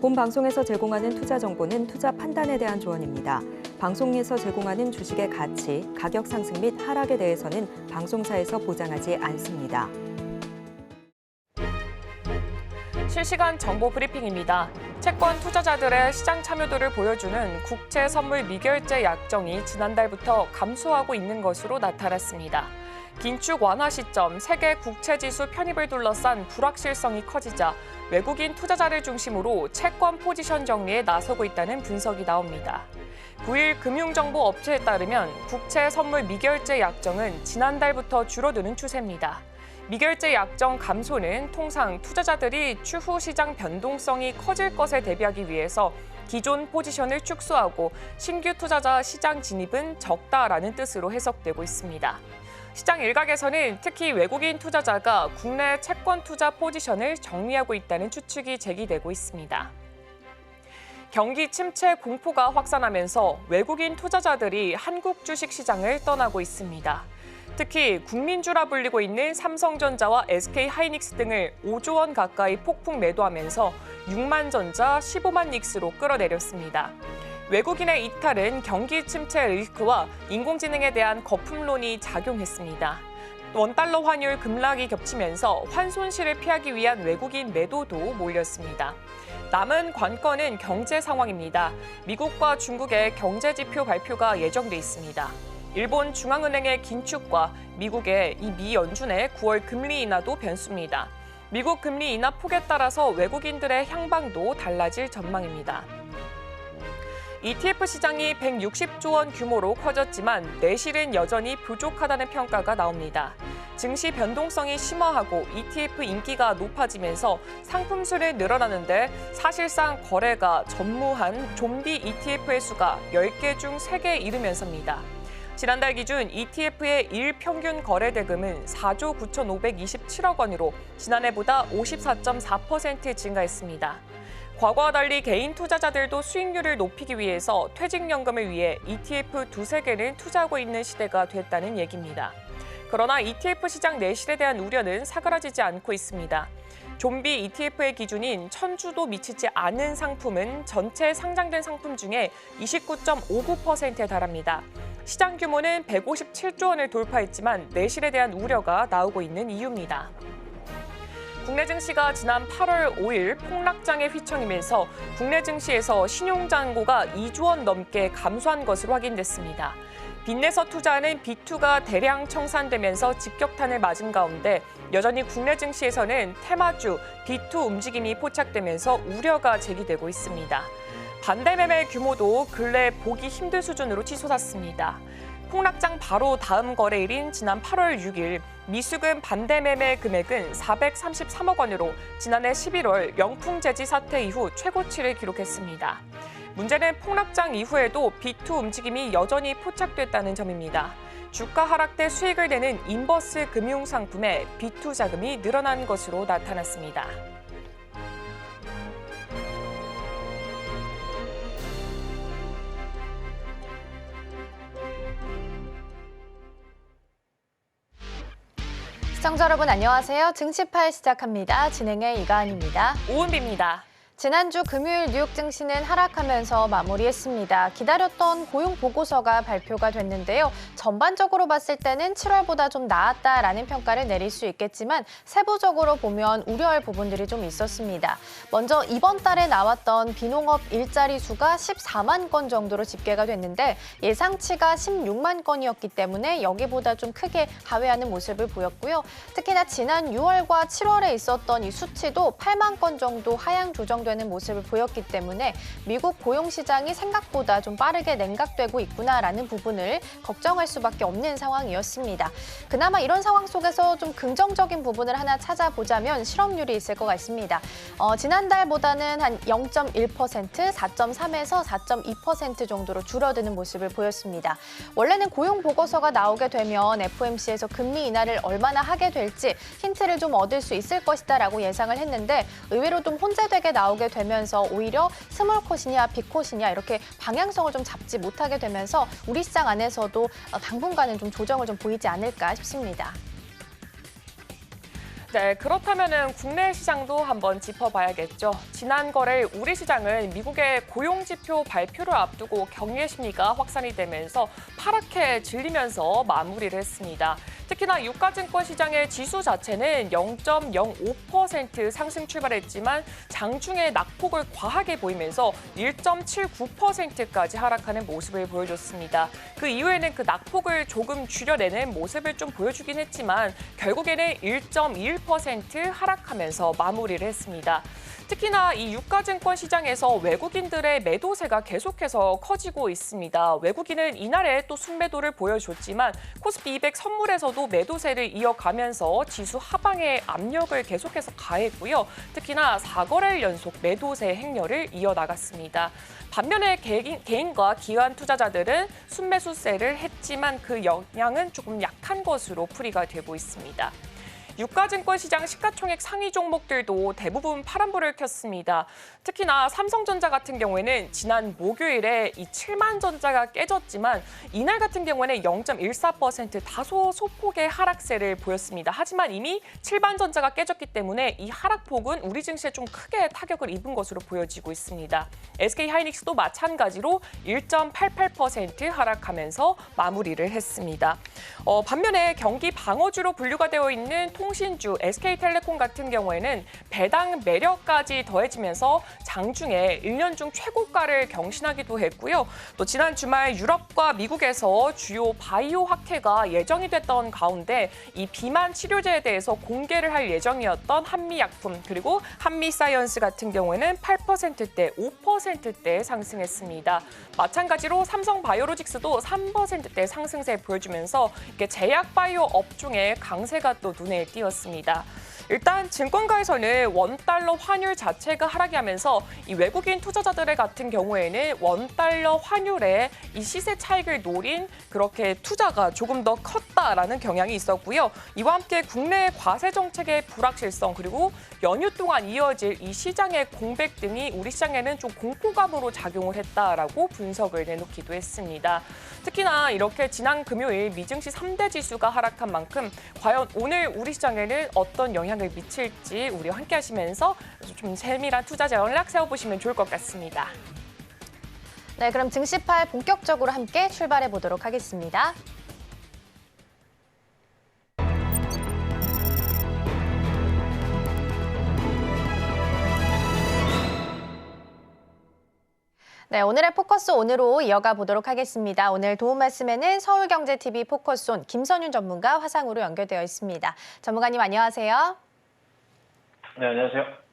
본 방송에서 제공하는 투자 정보는 투자 판단에 대한 조언입니다. 방송에서 제공하는 주식의 가치, 가격 상승 및 하락에 대해서는 방송사에서 보장하지 않습니다. 실시간 정보 브리핑입니다. 채권 투자자들의 시장 참여도를 보여주는 국채 선물 미결제 약정이 지난달부터 감소하고 있는 것으로 나타났습니다. 긴축 완화 시점 세계 국채 지수 편입을 둘러싼 불확실성이 커지자 외국인 투자자를 중심으로 채권 포지션 정리에 나서고 있다는 분석이 나옵니다. 9일 금융정보 업체에 따르면 국채 선물 미결제 약정은 지난달부터 줄어드는 추세입니다. 미결제 약정 감소는 통상 투자자들이 추후 시장 변동성이 커질 것에 대비하기 위해서 기존 포지션을 축소하고 신규 투자자 시장 진입은 적다라는 뜻으로 해석되고 있습니다. 시장 일각에서는 특히 외국인 투자자가 국내 채권 투자 포지션을 정리하고 있다는 추측이 제기되고 있습니다. 경기 침체 공포가 확산하면서 외국인 투자자들이 한국 주식 시장을 떠나고 있습니다. 특히 국민주라 불리고 있는 삼성전자와 SK하이닉스 등을 5조 원 가까이 폭풍 매도하면서 6만 전자, 15만 닉스로 끌어내렸습니다. 외국인의 이탈은 경기 침체 리스크와 인공지능에 대한 거품론이 작용했습니다. 원달러 환율 급락이 겹치면서 환손실을 피하기 위한 외국인 매도도 몰렸습니다. 남은 관건은 경제 상황입니다. 미국과 중국의 경제 지표 발표가 예정돼 있습니다. 일본 중앙은행의 긴축과 미국의 미 연준의 9월 금리 인하도 변수입니다. 미국 금리 인하 폭에 따라서 외국인들의 향방도 달라질 전망입니다. ETF 시장이 160조 원 규모로 커졌지만 내실은 여전히 부족하다는 평가가 나옵니다. 증시 변동성이 심화하고 ETF 인기가 높아지면서 상품수는 늘어나는데 사실상 거래가 전무한 좀비 ETF의 수가 10개 중 3개에 이르면서입니다. 지난달 기준 ETF의 일평균 거래 대금은 4조 9,527억 원으로 지난해보다 54.4% 증가했습니다. 과거와 달리 개인 투자자들도 수익률을 높이기 위해서 퇴직연금을 위해 ETF 두세 개를 투자하고 있는 시대가 됐다는 얘기입니다. 그러나 ETF 시장 내실에 대한 우려는 사그라지지 않고 있습니다. 좀비 ETF의 기준인 1,000주도 미치지 않은 상품은 전체 상장된 상품 중에 29.59%에 달합니다. 시장 규모는 157조 원을 돌파했지만 내실에 대한 우려가 나오고 있는 이유입니다. 국내 증시가 지난 8월 5일 폭락장에 휘청이면서 국내 증시에서 신용잔고가 2조 원 넘게 감소한 것으로 확인됐습니다. 빚내서 투자하는 B2가 대량 청산되면서 직격탄을 맞은 가운데 여전히 국내 증시에서는 테마주 B2 움직임이 포착되면서 우려가 제기되고 있습니다. 반대 매매 규모도 근래 보기 힘든 수준으로 치솟았습니다. 폭락장 바로 다음 거래일인 지난 8월 6일 미수금 반대 매매 금액은 433억 원으로 지난해 11월 영풍재지 사태 이후 최고치를 기록했습니다. 문제는 폭락장 이후에도 B2 움직임이 여전히 포착됐다는 점입니다. 주가 하락 때 수익을 내는 인버스 금융상품에 B2 자금이 늘어난 것으로 나타났습니다. 시청자 여러분 안녕하세요. 증시팔 시작합니다. 진행의 이가은입니다. 오은비입니다. 지난주 금요일 뉴욕 증시는 하락하면서 마무리했습니다. 기다렸던 고용 보고서가 발표가 됐는데요. 전반적으로 봤을 때는 7월보다 좀 나았다라는 평가를 내릴 수 있겠지만 세부적으로 보면 우려할 부분들이 좀 있었습니다. 먼저 이번 달에 나왔던 비농업 일자리 수가 14만 건 정도로 집계가 됐는데 예상치가 16만 건이었기 때문에 여기보다 좀 크게 하회하는 모습을 보였고요. 특히나 지난 6월과 7월에 있었던 이 수치도 8만 건 정도 하향 조정되는 모습을 보였기 때문에 미국 고용시장이 생각보다 좀 빠르게 냉각되고 있구나라는 부분을 걱정할 수밖에 없는 상황이었습니다. 그나마 이런 상황 속에서 좀 긍정적인 부분을 하나 찾아보자면 실업률이 있을 것 같습니다. 지난달보다는 한 0.1%, 4.3에서 4.2% 정도로 줄어드는 모습을 보였습니다. 원래는 고용 보고서가 나오게 되면 FOMC에서 금리 인하를 얼마나 하게 될지 힌트를 좀 얻을 수 있을 것이다라고 예상을 했는데 의외로 좀 혼재되게 나오게 되면서 오히려 스몰 컷이냐 빅 컷이냐 이렇게 방향성을 좀 잡지 못하게 되면서 우리 시장 안에서도 당분간은 좀 조정을 좀 보이지 않을까 싶습니다. 네, 그렇다면은 국내 시장도 한번 짚어봐야겠죠. 지난 거래일 우리 시장은 미국의 고용 지표 발표를 앞두고 경기의 심리가 확산이 되면서 파랗게 질리면서 마무리를 했습니다. 특히나 유가증권 시장의 지수 자체는 0.05% 상승 출발했지만 장중에 낙폭을 과하게 보이면서 1.79%까지 하락하는 모습을 보여줬습니다. 그 이후에는 그 낙폭을 조금 줄여내는 모습을 좀 보여주긴 했지만 결국에는 1.21% 하락하면서 마무리를 했습니다. 특히나 이 유가증권 시장에서 외국인들의 매도세가 계속해서 커지고 있습니다. 외국인은 이날에 또 순매도를 보여줬지만 코스피 200 선물에서도 매도세를 이어가면서 지수 하방에 압력을 계속해서 가했고요. 특히나 4거래일 연속 매도세 행렬을 이어나갔습니다. 반면에 개인과 기관 투자자들은 순매수세를 했지만 그 영향은 조금 약한 것으로 풀이가 되고 있습니다. 유가증권 시장 시가총액 상위 종목들도 대부분 파란불을 켰습니다. 특히나 삼성전자 같은 경우에는 지난 목요일에 이 7만 전자가 깨졌지만 이날 같은 경우에는 0.14% 다소 소폭의 하락세를 보였습니다. 하지만 이미 7만 전자가 깨졌기 때문에 이 하락폭은 우리 증시에 좀 크게 타격을 입은 것으로 보여지고 있습니다. SK하이닉스도 마찬가지로 1.88% 하락하면서 마무리를 했습니다. 반면에 경기 방어주로 분류가 되어 있는 통신주 SK텔레콤 같은 경우에는 배당 매력까지 더해지면서 장중에 1년 중 최고가를 경신하기도 했고요. 또 지난 주말 유럽과 미국에서 주요 바이오 학회가 예정이 됐던 가운데 이 비만 치료제에 대해서 공개를 할 예정이었던 한미약품 그리고 한미사이언스 같은 경우에는 8%대, 5%대 상승했습니다. 마찬가지로 삼성바이오로직스도 3%대 상승세 보여주면서 이렇게 제약 바이오 업종의 강세가 또 눈에 띄었습니다. 일단 증권가에서는 원달러 환율 자체가 하락이 하면서 이 외국인 투자자들 같은 경우에는 원달러 환율의 이 시세 차익을 노린 그렇게 투자가 조금 더 컸다라는 경향이 있었고요. 이와 함께 국내 과세 정책의 불확실성 그리고 연휴 동안 이어질 이 시장의 공백 등이 우리 시장에는 좀 공포감으로 작용을 했다라고 분석을 내놓기도 했습니다. 특히나 이렇게 지난 금요일 미증시 3대 지수가 하락한 만큼 과연 오늘 우리 시장에는 어떤 영향을 미칠지 우리 함께 하시면서 좀 세밀한 투자 전략 세워보시면 좋을 것 같습니다. 네, 그럼 증시팔 본격적으로 함께 출발해 보도록 하겠습니다. 네, 오늘의 포커스 온으로 이어가 보도록 하겠습니다. 오늘 도움 말씀에는 서울경제TV 포커스온 김선윤 전문가 화상으로 연결되어 있습니다. 전문가님 안녕하세요. 네, 안녕하세요.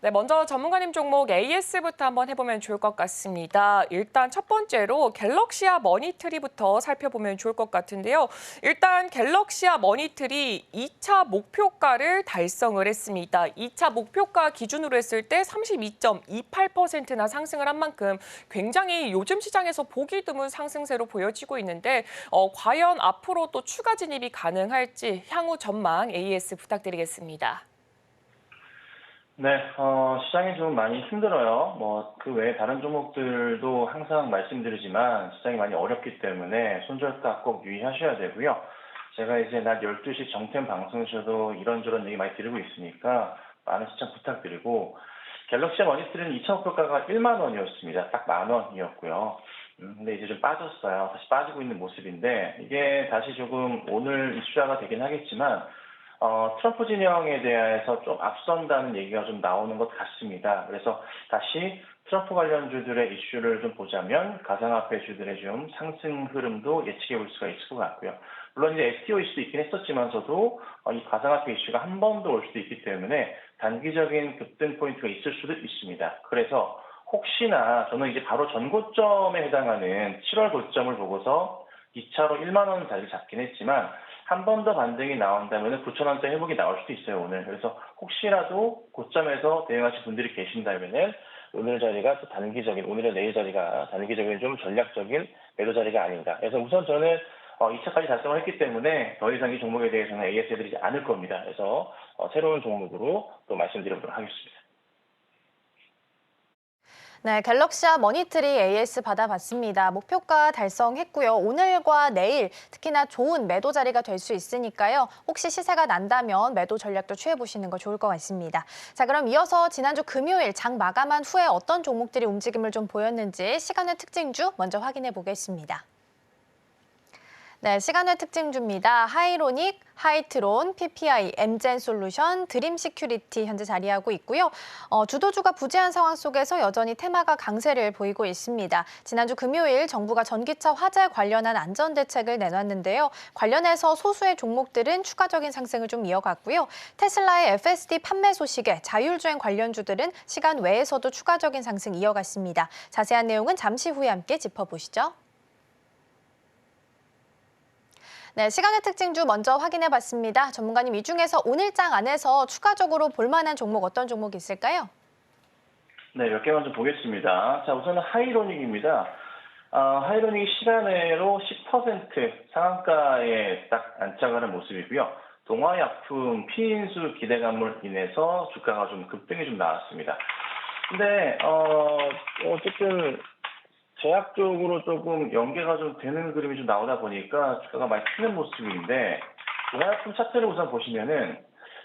네, 먼저 전문가님 종목 AS부터 한번 해보면 좋을 것 같습니다. 일단 첫 번째로 갤럭시아 머니트리부터 살펴보면 좋을 것 같은데요. 일단 갤럭시아 머니트리 2차 목표가를 달성을 했습니다. 2차 목표가 기준으로 했을 때 32.28%나 상승을 한 만큼 굉장히 요즘 시장에서 보기 드문 상승세로 보여지고 있는데 과연 앞으로 또 추가 진입이 가능할지 향후 전망 AS 부탁드리겠습니다. 네, 시장이 좀 많이 힘들어요. 그 외에 다른 종목들도 항상 말씀드리지만 시장이 많이 어렵기 때문에 손절가 꼭 유의하셔야 되고요. 제가 이제 낮 12시 정템 방송에서도 이런저런 얘기 많이 드리고 있으니까 많은 시청 부탁드리고 갤럭시 머니터리는 2차 목표가가 1만 원이었습니다. 딱 10,000원이었고요. 근데 이제 좀 빠졌어요. 다시 빠지고 있는 모습인데 이게 다시 조금 오늘 이슈화가 되긴 하겠지만 트럼프 진영에 대해서 좀 앞선다는 얘기가 좀 나오는 것 같습니다. 그래서 다시 트럼프 관련주들의 이슈를 좀 보자면 가상화폐주들의 좀 상승 흐름도 예측해 볼 수가 있을 것 같고요. 물론 이제 STO 이슈도 있긴 했었지만서도 이 가상화폐 이슈가 한 번 더 올 수도 있기 때문에 단기적인 급등 포인트가 있을 수도 있습니다. 그래서 혹시나 저는 이제 바로 전고점에 해당하는 7월 고점을 보고서 2차로 1만 원 자리를 잡긴 했지만 한 번 더 반등이 나온다면 9,000원대 회복이 나올 수도 있어요, 오늘. 그래서 혹시라도 고점에서 대응하실 분들이 계신다면 오늘 자리가 또 단기적인, 오늘의 내일 자리가 단기적인 좀 전략적인 매도 자리가 아닌가. 그래서 우선 저는 2차까지 달성을 했기 때문에 더 이상 이 종목에 대해서는 AS 해드리지 않을 겁니다. 그래서 새로운 종목으로 또 말씀드려보도록 하겠습니다. 네, 갤럭시와 머니트리 AS 받아봤습니다. 목표가 달성했고요. 오늘과 내일 특히나 좋은 매도 자리가 될 수 있으니까요. 혹시 시세가 난다면 매도 전략도 취해보시는 거 좋을 것 같습니다. 자, 그럼 이어서 지난주 금요일 장 마감한 후에 어떤 종목들이 움직임을 좀 보였는지 시간의 특징주 먼저 확인해 보겠습니다. 네, 시간의 특징주입니다. 하이로닉, 하이트론, PPI, 엠젠솔루션, 드림시큐리티 현재 자리하고 있고요. 주도주가 부재한 상황 속에서 여전히 테마가 강세를 보이고 있습니다. 지난주 금요일 정부가 전기차 화재 관련한 안전대책을 내놨는데요. 관련해서 소수의 종목들은 추가적인 상승을 좀 이어갔고요. 테슬라의 FSD 판매 소식에 자율주행 관련주들은 시간 외에서도 추가적인 상승 이어갔습니다. 자세한 내용은 잠시 후에 함께 짚어보시죠. 네, 시간의 특징주 먼저 확인해 봤습니다. 전문가님, 이 중에서 오늘장 안에서 추가적으로 볼만한 종목 어떤 종목이 있을까요? 네, 몇 개만 좀 보겠습니다. 자, 우선은 하이로닉입니다. 하이로닉이 시간외로 10% 상한가에 딱 안착하는 모습이고요. 동화약품 피인수 기대감으로 인해서 주가가 좀 급등이 좀 나왔습니다. 근데 어쨌든 제약적으로 조금 연계가 좀 되는 그림이 좀 나오다 보니까 주가가 많이 튀는 모습인데, 동화약품 차트를 우선 보시면은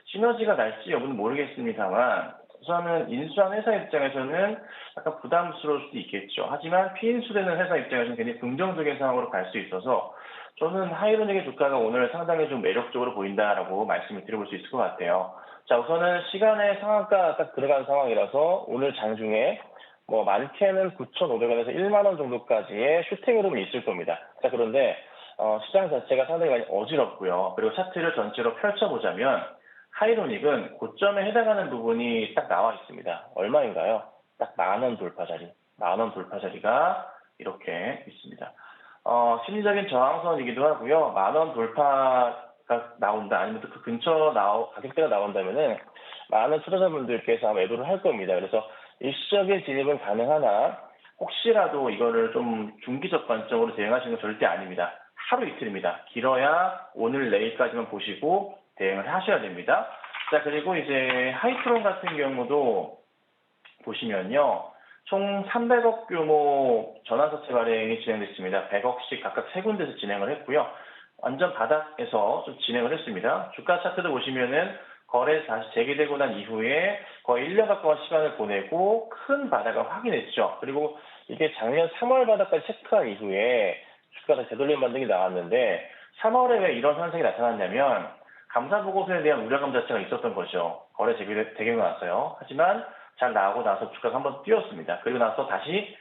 시너지가 날지 여부는 모르겠습니다만 우선은 인수한 회사 입장에서는 약간 부담스러울 수도 있겠죠. 하지만 피인수되는 회사 입장에서는 굉장히 긍정적인 상황으로 갈 수 있어서 저는 하이로닉의 주가가 오늘 상당히 좀 매력적으로 보인다라고 말씀을 드려볼 수 있을 것 같아요. 자, 우선은 시간의 상한가 딱 들어간 상황이라서 오늘 장중에 많게는 9,500원에서 1만 원 정도까지의 슈팅 흐름이 있을 겁니다. 자, 그런데 시장 자체가 상당히 많이 어지럽고요. 그리고 차트를 전체로 펼쳐보자면 하이로닉은 고점에 해당하는 부분이 딱 나와 있습니다. 얼마인가요? 딱 10,000원 돌파 자리. 10,000원 돌파 자리가 이렇게 있습니다. 심리적인 저항선이기도 하고요. 10,000원 돌파가 나온다, 아니면 또 그 근처 가격대가 나온다면은 많은 투자자분들께서 아마 매도를 할 겁니다. 그래서 일시적인 진입은 가능하나 혹시라도 이거를 좀 중기적 관점으로 대응하시는 건 절대 아닙니다. 하루 이틀입니다. 길어야 오늘 내일까지만 보시고 대응을 하셔야 됩니다. 자, 그리고 이제 하이트론 같은 경우도 보시면요. 총 300억 규모 전환사채 발행이 진행됐습니다. 100억씩 각각 3군데서 진행을 했고요. 완전 바닥에서 좀 진행을 했습니다. 주가 차트도 보시면은 거래 다시 재개되고 난 이후에 거의 1년 가까운 시간을 보내고 큰 바닥을 확인했죠. 그리고 이게 작년 3월 바닥까지 체크한 이후에 주가가 되돌림 반등이 나왔는데 3월에 왜 이런 현상이 나타났냐면 감사보고서에 대한 우려감 자체가 있었던 거죠. 거래 재개되고 나서요. 하지만 잘 나오고 나서 주가가 한번 뛰었습니다. 그리고 나서 다시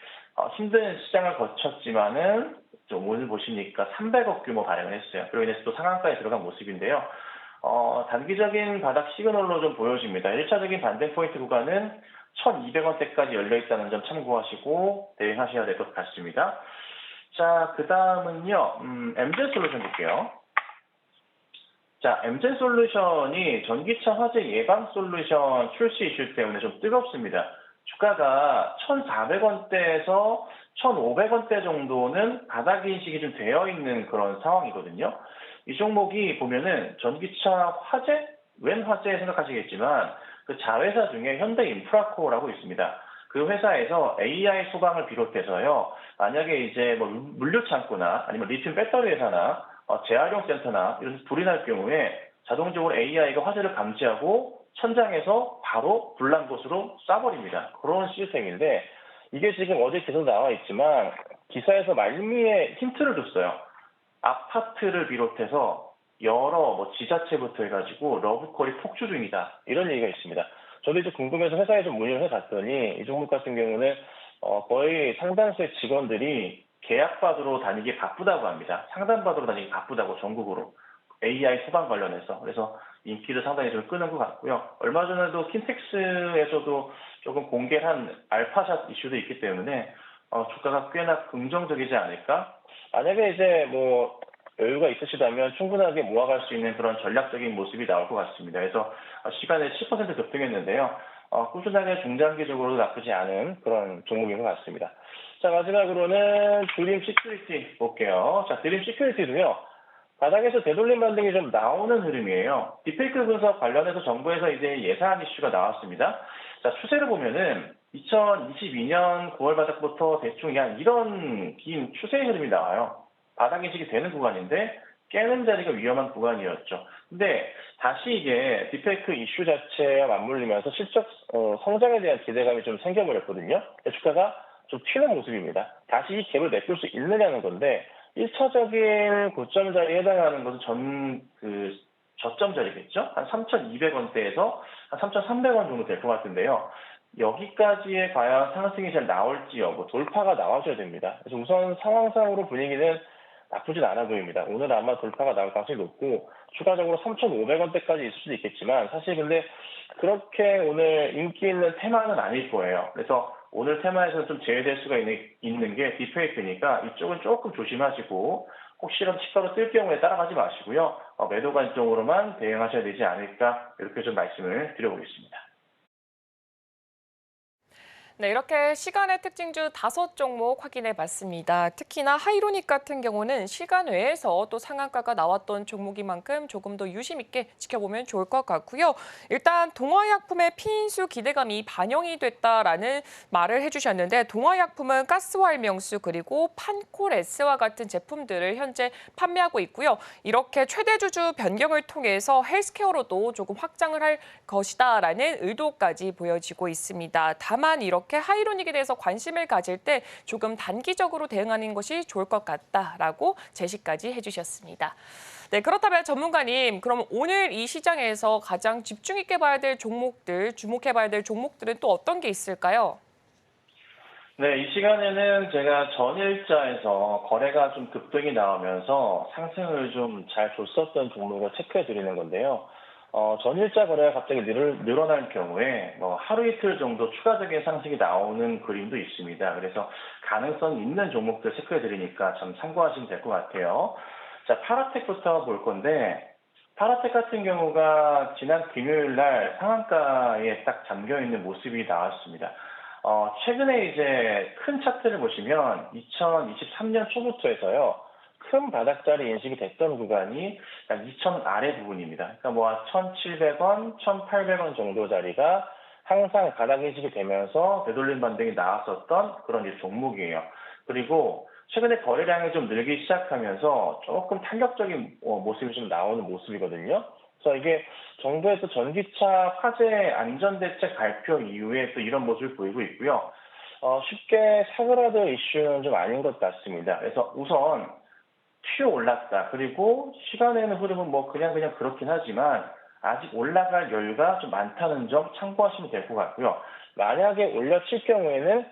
힘든 시장을 거쳤지만은 좀 오늘 보시니까 300억 규모 발행을 했어요. 그리고 인해서 또 상한가에 들어간 모습인데요. 단기적인 바닥 시그널로 좀 보여집니다. 1차적인 반등 포인트 구간은 1,200원대까지 열려있다는 점 참고하시고 대응하셔야 될 것 같습니다. 자, 그 다음은요, 엠젠솔루션 볼게요. 자, 엠젠솔루션이 전기차 화재 예방 솔루션 출시 이슈 때문에 좀 뜨겁습니다. 주가가 1,400원대에서 1,500원대 정도는 바닥 인식이 좀 되어 있는 그런 상황이거든요. 이 종목이 보면은 전기차 화재? 웬 화재 생각하시겠지만 그 자회사 중에 현대인프라코라고 있습니다. 그 회사에서 AI 소방을 비롯해서요. 만약에 이제 물류 창고나 아니면 리튬 배터리 회사나 재활용 센터나 이런 데서 불이 날 경우에 자동적으로 AI가 화재를 감지하고 천장에서 바로 불난 곳으로 쏴버립니다. 그런 시스템인데 이게 지금 어제 계속 나와 있지만 기사에서 말미에 힌트를 줬어요. 아파트를 비롯해서 여러 지자체부터 해가지고 러브콜이 폭주 중이다. 이런 얘기가 있습니다. 저도 이제 궁금해서 회사에 좀 문의를 해봤더니 이 종목 같은 경우는 거의 상당수의 직원들이 계약받으러 다니기 바쁘다고 합니다. 상담받으러 다니기 바쁘다고 전국으로. AI 소방 관련해서. 그래서 인기를 상당히 좀 끄는 것 같고요. 얼마 전에도 킨텍스에서도 조금 공개한 알파샷 이슈도 있기 때문에 주가가 꽤나 긍정적이지 않을까? 만약에 이제 여유가 있으시다면 충분하게 모아갈 수 있는 그런 전략적인 모습이 나올 것 같습니다. 그래서 시간에 10% 급등했는데요. 꾸준하게 중장기적으로 나쁘지 않은 그런 종목인 것 같습니다. 자, 마지막으로는 드림 시큐리티 볼게요. 자, 드림 시큐리티도요. 바닥에서 되돌림 반등이 좀 나오는 흐름이에요. 딥페이크 분석 관련해서 정부에서 이제 예산 이슈가 나왔습니다. 자, 추세를 보면은 2022년 9월 바닥부터 대충 그냥 이런 긴 추세의 흐름이 나와요. 바닥 인식이 되는 구간인데 깨는 자리가 위험한 구간이었죠. 근데 다시 이게 딥페이크 이슈 자체와 맞물리면서 실적 성장에 대한 기대감이 좀 생겨버렸거든요. 주가가 좀 튀는 모습입니다. 다시 이 갭을 메꿀 수 있느냐는 건데 1차적인 고점 자리에 해당하는 것은 저점 자리겠죠? 한 3,200원대에서 한 3,300원 정도 될 것 같은데요. 여기까지의 과연 상승이 잘 나올지요. 돌파가 나와줘야 됩니다. 그래서 우선 상황상으로 분위기는 나쁘진 않아 보입니다. 오늘 아마 돌파가 나올 가능성이 높고 추가적으로 3,500원대까지 있을 수도 있겠지만 사실 근데 그렇게 오늘 인기 있는 테마는 아닐 거예요. 그래서 오늘 테마에서는 좀 제외될 수가 있는 게 딥페이크니까 이쪽은 조금 조심하시고 혹시라도 치가로 뜰 경우에 따라가지 마시고요. 매도 관점으로만 대응하셔야 되지 않을까 이렇게 좀 말씀을 드려보겠습니다. 네, 이렇게 시간의 특징주 5종목 확인해 봤습니다. 특히나 하이로닉 같은 경우는 시간 외에서 또 상한가가 나왔던 종목인 만큼 조금 더 유심 있게 지켜보면 좋을 것 같고요. 일단 동화약품의 피인수 기대감이 반영이 됐다라는 말을 해주셨는데 동화약품은 가스활명수 그리고 판콜S와 같은 제품들을 현재 판매하고 있고요. 이렇게 최대주주 변경을 통해서 헬스케어로도 조금 확장을 할 것이다라는 의도까지 보여지고 있습니다. 다만 이렇게 하이로닉에 대해서 관심을 가질 때 조금 단기적으로 대응하는 것이 좋을 것 같다라고 제시까지 해주셨습니다. 네, 그렇다면 전문가님, 그럼 오늘 이 시장에서 가장 집중 있게 봐야 될 종목들, 주목해 봐야 될 종목들은 또 어떤 게 있을까요? 네, 이 시간에는 제가 전일자에서 거래가 좀 급등이 나오면서 상승을 좀 잘 줬었던 종목을 체크해 드리는 건데요. 전일자 거래가 갑자기 늘어날 경우에 하루 이틀 정도 추가적인 상승이 나오는 그림도 있습니다. 그래서 가능성 있는 종목들 체크해 드리니까 좀 참고하시면 될 것 같아요. 자, 파라텍부터 볼 건데 파라텍 같은 경우가 지난 금요일 날 상한가에 딱 잠겨 있는 모습이 나왔습니다. 최근에 이제 큰 차트를 보시면 2023년 초부터 해서요. 큰 바닥자리 인식이 됐던 구간이 약 2,000원 아래 부분입니다. 그러니까 1,700원, 1,800원 정도 자리가 항상 바닥 인식이 되면서 되돌림 반등이 나왔었던 그런 이제 종목이에요. 그리고 최근에 거래량이 좀 늘기 시작하면서 조금 탄력적인 모습이 좀 나오는 모습이거든요. 그래서 이게 정부에서 전기차 화재 안전대책 발표 이후에 또 이런 모습을 보이고 있고요. 쉽게 사그라들 이슈는 좀 아닌 것 같습니다. 그래서 우선 튀어 올랐다. 그리고 시간에는 흐름은 그냥 그렇긴 하지만 아직 올라갈 여유가 좀 많다는 점 참고하시면 될 것 같고요. 만약에 올려칠 경우에는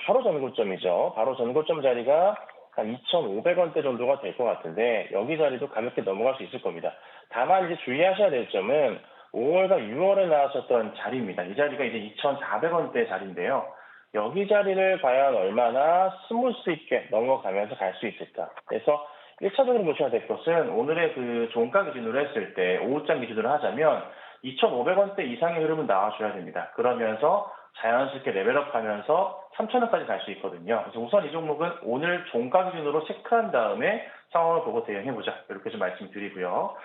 바로 전고점이죠. 바로 전고점 자리가 한 2,500원대 정도가 될 것 같은데 여기 자리도 가볍게 넘어갈 수 있을 겁니다. 다만 이제 주의하셔야 될 점은 5월과 6월에 나왔었던 자리입니다. 이 자리가 이제 2,400원대 자리인데요. 여기 자리를 과연 얼마나 스무스 있게 넘어가면서 갈 수 있을까. 그래서 1차적으로 보셔야 될 것은 오늘의 그 종가 기준으로 했을 때 오후장 기준으로 하자면 2,500원대 이상의 흐름은 나와줘야 됩니다. 그러면서 자연스럽게 레벨업하면서 3,000원까지 갈 수 있거든요. 그래서 우선 이 종목은 오늘 종가 기준으로 체크한 다음에 상황을 보고 대응해보자. 이렇게 좀 말씀드리고요.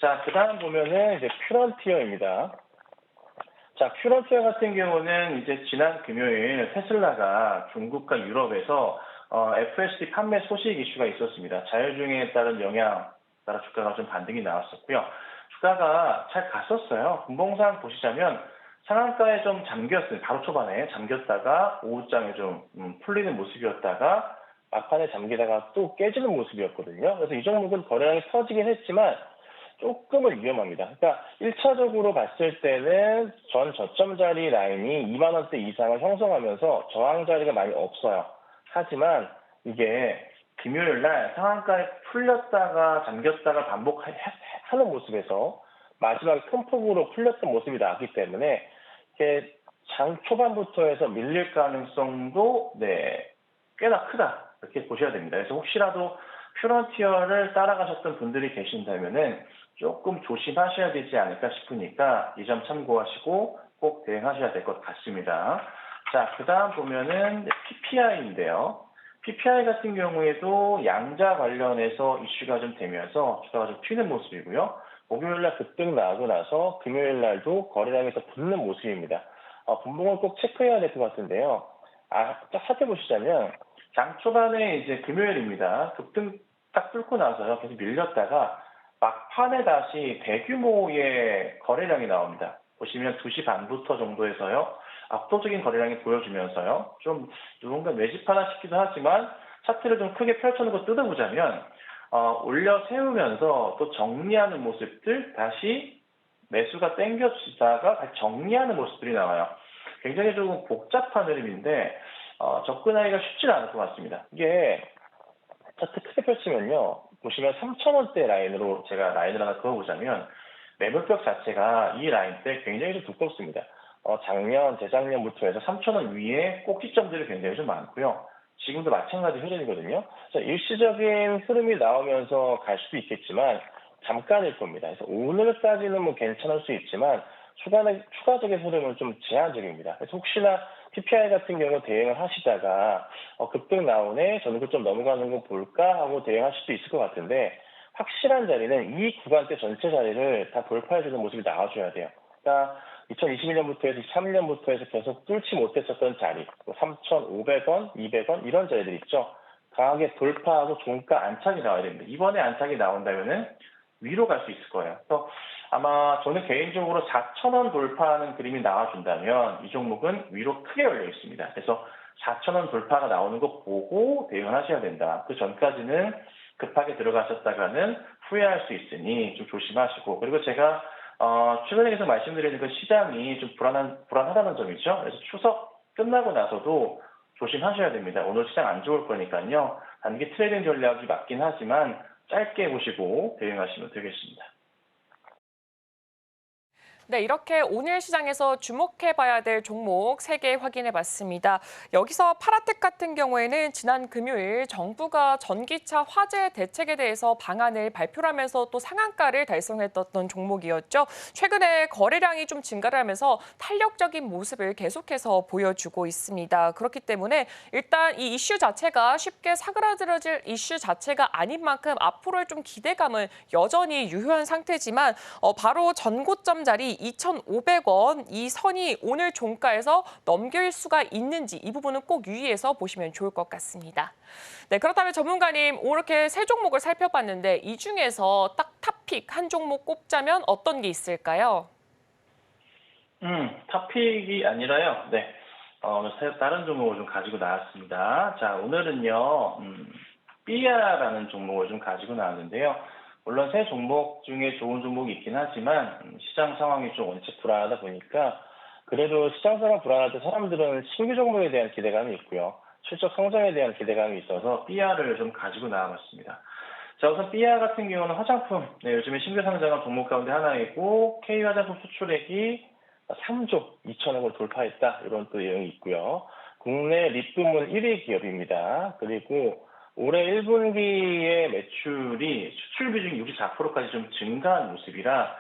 자, 그 다음 보면은 이제 퓨런티어입니다. 자, 퓨런티어 같은 경우는 이제 지난 금요일 테슬라가 중국과 유럽에서 FSD 판매 소식 이슈가 있었습니다. 자율주행에 따른 영향 따라 주가가 좀 반등이 나왔었고요. 주가가 잘 갔었어요. 분봉상 보시자면 상한가에 좀 잠겼어요. 바로 초반에 잠겼다가 오후장에 좀 풀리는 모습이었다가 막판에 잠기다가 또 깨지는 모습이었거든요. 그래서 이 종목은 거래량이 터지긴 했지만 조금은 위험합니다. 그러니까 1차적으로 봤을 때는 전 저점 자리 라인이 2만 원대 이상을 형성하면서 저항 자리가 많이 없어요. 하지만 이게 금요일 날 상한가에 풀렸다가 잠겼다가 반복하는 모습에서 마지막에 큰 폭으로 풀렸던 모습이 나왔기 때문에 이게 장 초반부터 해서 밀릴 가능성도 꽤나 크다 이렇게 보셔야 됩니다. 그래서 혹시라도 퓨런티어를 따라가셨던 분들이 계신다면은 조금 조심하셔야 되지 않을까 싶으니까 이 점 참고하시고 꼭 대응하셔야 될 것 같습니다. 자, 그 다음 보면은 PPI인데요. PPI 같은 경우에도 양자 관련해서 이슈가 좀 되면서 주가가 좀 튀는 모습이고요. 목요일날 급등 나고 나서 금요일날도 거래량에서 붙는 모습입니다. 분봉을 꼭 체크해야 될 것 같은데요. 딱 살펴보시자면 장 초반에 이제 금요일입니다. 급등 딱 뚫고 나서요. 계속 밀렸다가 막판에 다시 대규모의 거래량이 나옵니다. 보시면 2시 반부터 정도에서요. 압도적인 거래량이 보여주면서요. 좀 누군가 매집하나 싶기도 하지만 차트를 좀 크게 펼쳐놓고 뜯어보자면 올려 세우면서 또 정리하는 모습들, 다시 매수가 땡겨지다가 다시 정리하는 모습들이 나와요. 굉장히 조금 복잡한 흐름인데 접근하기가 쉽지 않을 것 같습니다. 이게 차트 크게 펼치면요. 보시면 3,000원대 라인으로 제가 라인을 하나 그어보자면 매물벽 자체가 이 라인 때 굉장히 좀 두껍습니다. 작년, 재작년부터 해서 3,000원 위에 꼭지점들이 굉장히 좀 많고요. 지금도 마찬가지 흐름이거든요. 일시적인 흐름이 나오면서 갈 수도 있겠지만 잠깐일 겁니다. 그래서 오늘까지는 뭐 괜찮을 수 있지만 추가적인 흐름은 좀 제한적입니다. 그래서 혹시나 PPI 같은 경우 대응을 하시다가 급등 나오네, 저는 좀 넘어가는 거 볼까 하고 대응할 수도 있을 것 같은데 확실한 자리는 이 구간대 전체 자리를 다 돌파해주는 모습이 나와줘야 돼요. 그러니까 2021년부터 해서 23년부터 해서 계속 뚫지 못했었던 자리, 3,500원, 200원 이런 자리들 있죠. 강하게 돌파하고 종가 안착이 나와야 됩니다. 이번에 안착이 나온다면은 위로 갈 수 있을 거예요. 그래서 아마 저는 개인적으로 4,000원 돌파하는 그림이 나와준다면 이 종목은 위로 크게 열려 있습니다. 그래서 4,000원 돌파가 나오는 거 보고 대응을 하셔야 된다. 그 전까지는 급하게 들어가셨다가는 후회할 수 있으니 좀 조심하시고, 그리고 제가 최근에 계속 말씀드리는 그 시장이 좀 불안하다는 점이죠. 그래서 추석 끝나고 나서도 조심하셔야 됩니다. 오늘 시장 안 좋을 거니까요. 단기 트레이딩 전략이 맞긴 하지만 짧게 보시고 대응하시면 되겠습니다. 네, 이렇게 오늘 시장에서 주목해봐야 될 종목 3개 확인해봤습니다. 여기서 파라텍 같은 경우에는 지난 금요일 정부가 전기차 화재 대책에 대해서 방안을 발표하면서 또 상한가를 달성했던 종목이었죠. 최근에 거래량이 좀 증가를 하면서 탄력적인 모습을 계속해서 보여주고 있습니다. 그렇기 때문에 일단 이 이슈 자체가 쉽게 사그라들어질 이슈 자체가 아닌 만큼 앞으로의 좀 기대감은 여전히 유효한 상태지만 바로 전고점 자리 2,500원 이 선이 오늘 종가에서 넘길 수가 있는지 이 부분은 꼭 유의해서 보시면 좋을 것 같습니다. 네, 그렇다면 전문가님 이렇게 3종목을 살펴봤는데 이 중에서 딱 탑픽 한 종목 꼽자면 어떤 게 있을까요? 탑픽이 아니라요. 네. 오늘 다른 종목을 좀 가지고 나왔습니다. 자, 오늘은요, 삐아라는 종목을 좀 가지고 나왔는데요. 물론 3종목 중에 좋은 종목이 있긴 하지만 시장 상황이 좀 원체 불안하다 보니까 그래도 시장 상황 불안할 때 사람들은 신규 종목에 대한 기대감이 있고요. 실적 성장에 대한 기대감이 있어서 삐아를 좀 가지고 나와봤습니다. 자, 우선 삐아 같은 경우는 화장품, 네, 요즘에 신규 상장한 종목 가운데 하나이고 K화장품 수출액이 3조 2천억을 돌파했다. 이런 또 내용이 있고요. 국내 립 부문 1위 기업입니다. 그리고 올해 1분기의 매출이 수출 비중이 64%까지 좀 증가한 모습이라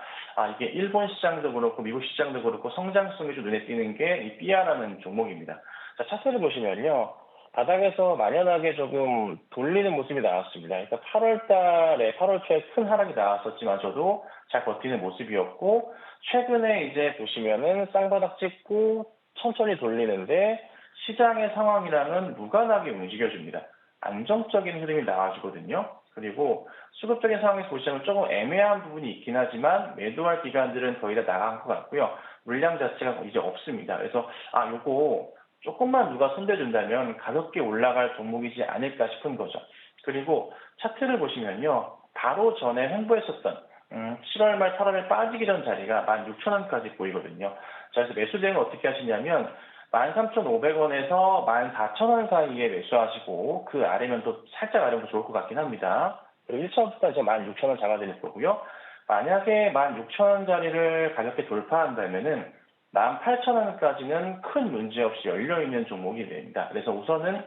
이게 일본 시장도 그렇고 미국 시장도 그렇고 성장성이 좀 눈에 띄는 게 이 삐아라는 종목입니다. 자, 차트를 보시면요. 바닥에서 만연하게 조금 돌리는 모습이 나왔습니다. 그러니까 8월 초에 큰 하락이 나왔었지만서도 잘 버티는 모습이었고, 최근에 이제 보시면은 쌍바닥 찍고 천천히 돌리는데 시장의 상황이랑은 무관하게 움직여줍니다. 안정적인 흐름이 나와주거든요. 그리고 수급적인 상황에서 보시면 조금 애매한 부분이 있긴 하지만 매도할 기관들은 거의 다 나간 것 같고요. 물량 자체가 이제 없습니다. 그래서 요거 조금만 누가 손대준다면 가볍게 올라갈 종목이지 않을까 싶은 거죠. 그리고 차트를 보시면요. 바로 전에 홍보했었던 7월 말 8월에 빠지기 전 자리가 16,000원까지 보이거든요. 자, 그래서 매수 대응을 어떻게 하시냐면 13,500원에서 14,000원 사이에 매수하시고 그 아래면 또 살짝 아래면 좋을 것 같긴 합니다. 그리고 1차원부터 이제 16,000원 잡아드릴 거고요. 만약에 16,000원 자리를 가볍게 돌파한다면은 18,000원까지는 큰 문제 없이 열려있는 종목이 됩니다. 그래서 우선은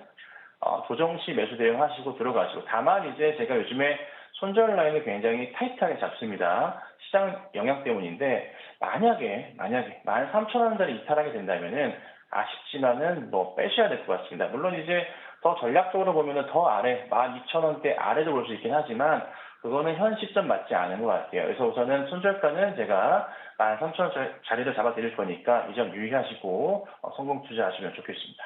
조정 시 매수 대응하시고 들어가시고, 다만 이제 제가 요즘에 손절 라인을 굉장히 타이트하게 잡습니다. 시장 영향 때문인데 만약에 13,000원짜리 이탈하게 된다면은 아쉽지만은 빼셔야 될 것 같습니다. 물론 이제 더 전략적으로 보면은 더 아래 12,000원대 아래도 볼 수 있긴 하지만 그거는 현 시점 맞지 않은 것 같아요. 그래서 우선은 손절가는 제가 13,000원 자리를 잡아드릴 거니까 이 점 유의하시고 성공 투자하시면 좋겠습니다.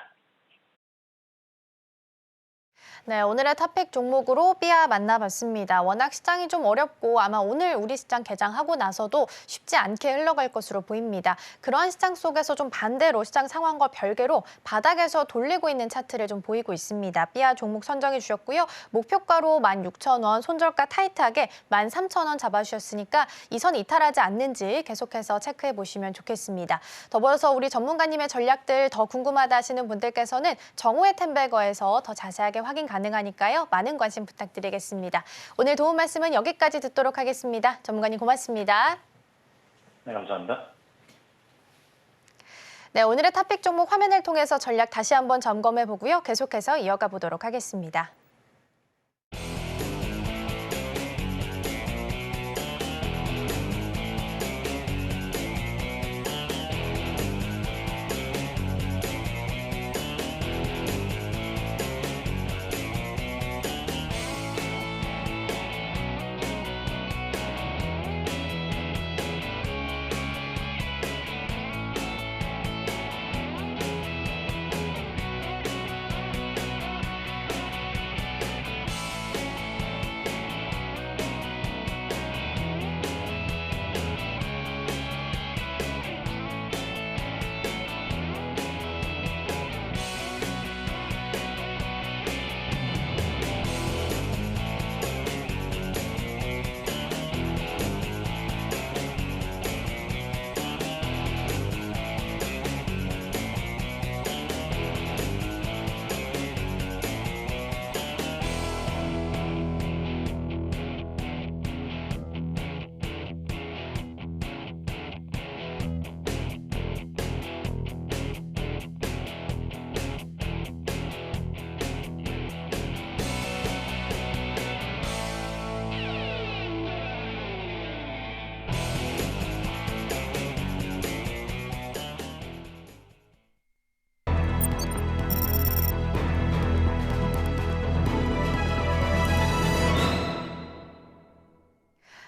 네, 오늘의 탑픽 종목으로 삐아 만나봤습니다. 워낙 시장이 좀 어렵고 아마 오늘 우리 시장 개장하고 나서도 쉽지 않게 흘러갈 것으로 보입니다. 그러한 시장 속에서 좀 반대로 시장 상황과 별개로 바닥에서 돌리고 있는 차트를 좀 보이고 있습니다. 삐아 종목 선정해 주셨고요. 목표가로 16,000원, 손절가 타이트하게 13,000원 잡아주셨으니까 이 선 이탈하지 않는지 계속해서 체크해 보시면 좋겠습니다. 더불어서 우리 전문가님의 전략들 더 궁금하다 하시는 분들께서는 정오의 템베거에서 더 자세하게 확인 가능하니까요. 많은 관심 부탁드리겠습니다. 오늘 도움 말씀은 여기까지 듣도록 하겠습니다. 전문가님 고맙습니다. 네, 감사합니다. 네, 오늘의 탑픽 종목 화면을 통해서 전략 다시 한번 점검해 보고요. 계속해서 이어가 보도록 하겠습니다.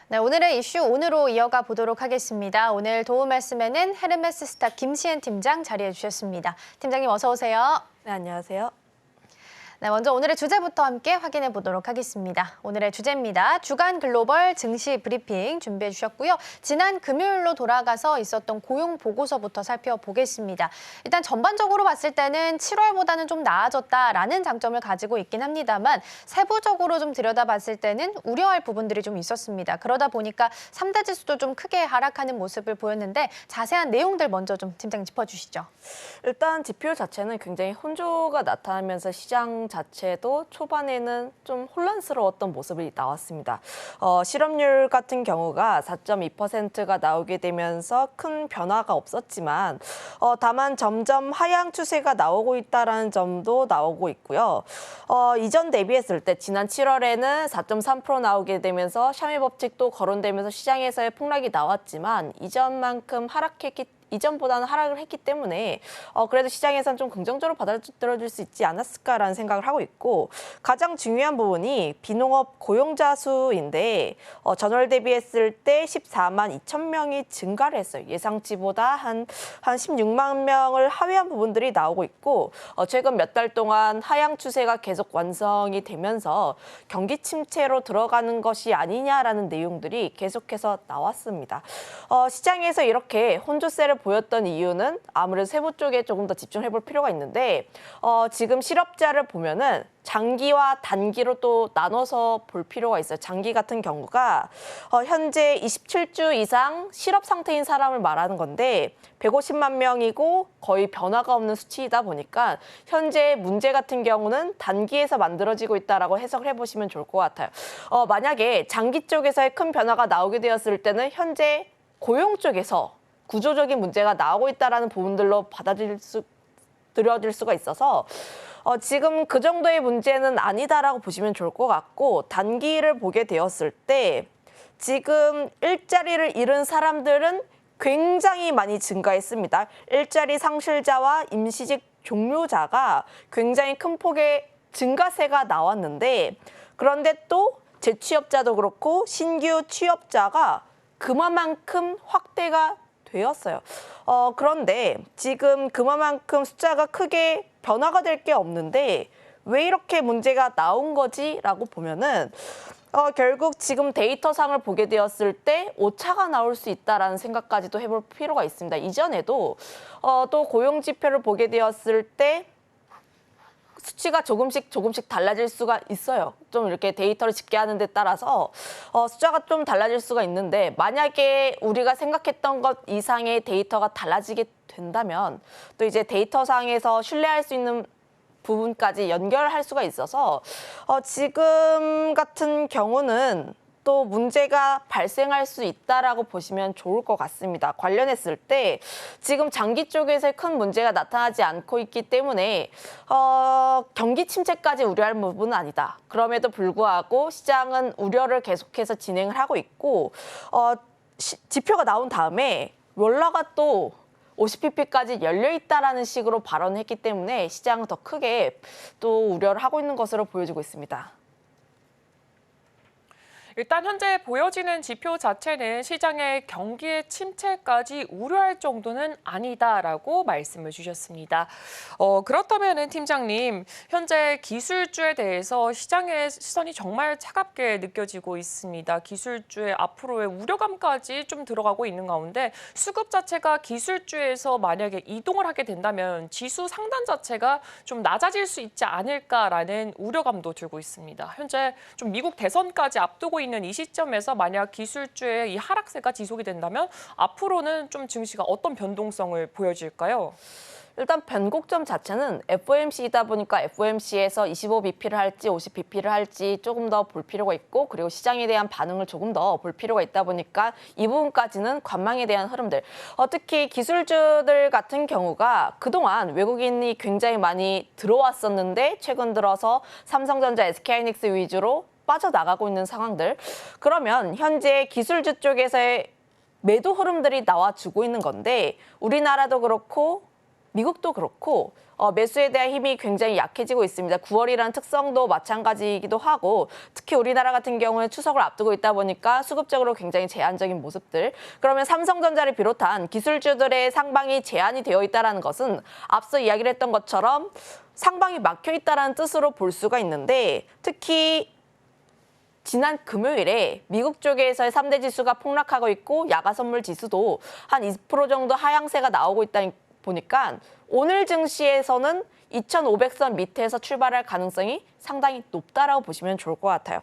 네, 오늘의 이슈 오늘로 이어가 보도록 하겠습니다. 오늘 도움 말씀에는 헤르메스 스타 김시은 팀장 자리해 주셨습니다. 팀장님 어서 오세요. 네, 안녕하세요. 네, 먼저 오늘의 주제부터 함께 확인해 보도록 하겠습니다. 오늘의 주제입니다. 주간 글로벌 증시 브리핑 준비해 주셨고요. 지난 금요일로 돌아가서 있었던 고용 보고서부터 살펴보겠습니다. 일단 전반적으로 봤을 때는 7월보다는 좀 나아졌다라는 장점을 가지고 있긴 합니다만 세부적으로 좀 들여다봤을 때는 우려할 부분들이 좀 있었습니다. 그러다 보니까 3대 지수도 좀 크게 하락하는 모습을 보였는데 자세한 내용들 먼저 좀 팀장님 짚어주시죠. 일단 지표 자체는 굉장히 혼조가 나타나면서 시장 자체도 초반에는 좀 혼란스러웠던 모습이 나왔습니다. 실업률 같은 경우가 4.2%가 나오게 되면서 큰 변화가 없었지만 다만 점점 하향 추세가 나오고 있다는 점도 나오고 있고요. 이전 대비했을 때 지난 7월에는 4.3% 나오게 되면서 샤미 법칙도 거론되면서 시장에서의 폭락이 나왔지만 이전보다는 하락을 했기 때문에 그래도 시장에서는 좀 긍정적으로 받아들여질 수 있지 않았을까라는 생각을 하고 있고 가장 중요한 부분이 비농업 고용자 수인데 전월 대비했을 때 14만 2천 명이 증가를 했어요. 예상치보다 한 16만 명을 하회한 부분들이 나오고 있고 최근 몇 달 동안 하향 추세가 계속 완성이 되면서 경기 침체로 들어가는 것이 아니냐라는 내용들이 계속해서 나왔습니다. 시장에서 이렇게 혼조세를 보였던 이유는 아무래도 세부 쪽에 조금 더 집중해 볼 필요가 있는데 지금 실업자를 보면은 장기와 단기로 또 나눠서 볼 필요가 있어요. 장기 같은 경우가 현재 27주 이상 실업 상태인 사람을 말하는 건데 150만 명이고 거의 변화가 없는 수치이다 보니까 현재 문제 같은 경우는 단기에서 만들어지고 있다라고 해석을 해보시면 좋을 것 같아요. 만약에 장기 쪽에서의 큰 변화가 나오게 되었을 때는 현재 고용 쪽에서 구조적인 문제가 나오고 있다는 부분들로 받아들여질 수가 있어서 지금 그 정도의 문제는 아니다라고 보시면 좋을 것 같고 단기를 보게 되었을 때 지금 일자리를 잃은 사람들은 굉장히 많이 증가했습니다. 일자리 상실자와 임시직 종료자가 굉장히 큰 폭의 증가세가 나왔는데 그런데 또 재취업자도 그렇고 신규 취업자가 그만큼 확대가 되었어요. 그런데 지금 그만큼 숫자가 크게 변화가 될 게 없는데 왜 이렇게 문제가 나온 거지라고 보면은 결국 지금 데이터상을 보게 되었을 때 오차가 나올 수 있다라는 생각까지도 해볼 필요가 있습니다. 이전에도 또 고용 지표를 보게 되었을 때 수치가 조금씩 달라질 수가 있어요. 좀 이렇게 데이터를 집계하는 데 따라서 숫자가 좀 달라질 수가 있는데 만약에 우리가 생각했던 것 이상의 데이터가 달라지게 된다면 또 이제 데이터상에서 신뢰할 수 있는 부분까지 연결할 수가 있어서 지금 같은 경우는 또 문제가 발생할 수 있다라고 보시면 좋을 것 같습니다. 관련했을 때 지금 장기 쪽에서 큰 문제가 나타나지 않고 있기 때문에 경기 침체까지 우려할 부분은 아니다. 그럼에도 불구하고 시장은 우려를 계속해서 진행을 하고 있고 지표가 나온 다음에 월라가 또 50pp까지 열려 있다라는 식으로 발언했기 때문에 시장은 더 크게 또 우려를 하고 있는 것으로 보여지고 있습니다. 일단 현재 보여지는 지표 자체는 시장의 경기의 침체까지 우려할 정도는 아니다라고 말씀을 주셨습니다. 그렇다면 팀장님, 현재 기술주에 대해서 시장의 시선이 정말 차갑게 느껴지고 있습니다. 기술주의 앞으로의 우려감까지 좀 들어가고 있는 가운데 수급 자체가 기술주에서 만약에 이동을 하게 된다면 지수 상단 자체가 좀 낮아질 수 있지 않을까라는 우려감도 들고 있습니다. 현재 좀 미국 대선까지 앞두고 있는 이 시점에서 만약 기술주의 이 하락세가 지속이 된다면 앞으로는 좀 증시가 어떤 변동성을 보여줄까요? 일단 변곡점 자체는 FOMC이다 보니까 FOMC에서 25bp를 할지 50bp를 할지 조금 더 볼 필요가 있고 그리고 시장에 대한 반응을 조금 더 볼 필요가 있다 보니까 이 부분까지는 관망에 대한 흐름들. 특히 기술주들 같은 경우가 그동안 외국인이 굉장히 많이 들어왔었는데 최근 들어서 삼성전자, SK하이닉스 위주로 빠져나가고 있는 상황들. 그러면 현재 기술주 쪽에서의 매도 흐름들이 나와주고 있는 건데 우리나라도 그렇고 미국도 그렇고 매수에 대한 힘이 굉장히 약해지고 있습니다. 9월이라는 특성도 마찬가지이기도 하고 특히 우리나라 같은 경우는 추석을 앞두고 있다 보니까 수급적으로 굉장히 제한적인 모습들. 그러면 삼성전자를 비롯한 기술주들의 상방이 제한이 되어 있다는 것은 앞서 이야기를 했던 것처럼 상방이 막혀 있다는 뜻으로 볼 수가 있는데 특히 지난 금요일에 미국 쪽에서의 3대 지수가 폭락하고 있고 야가 선물 지수도 한 20% 정도 하향세가 나오고 있다 보니까 오늘 증시에서는 2,500선 밑에서 출발할 가능성이 상당히 높다라고 보시면 좋을 것 같아요.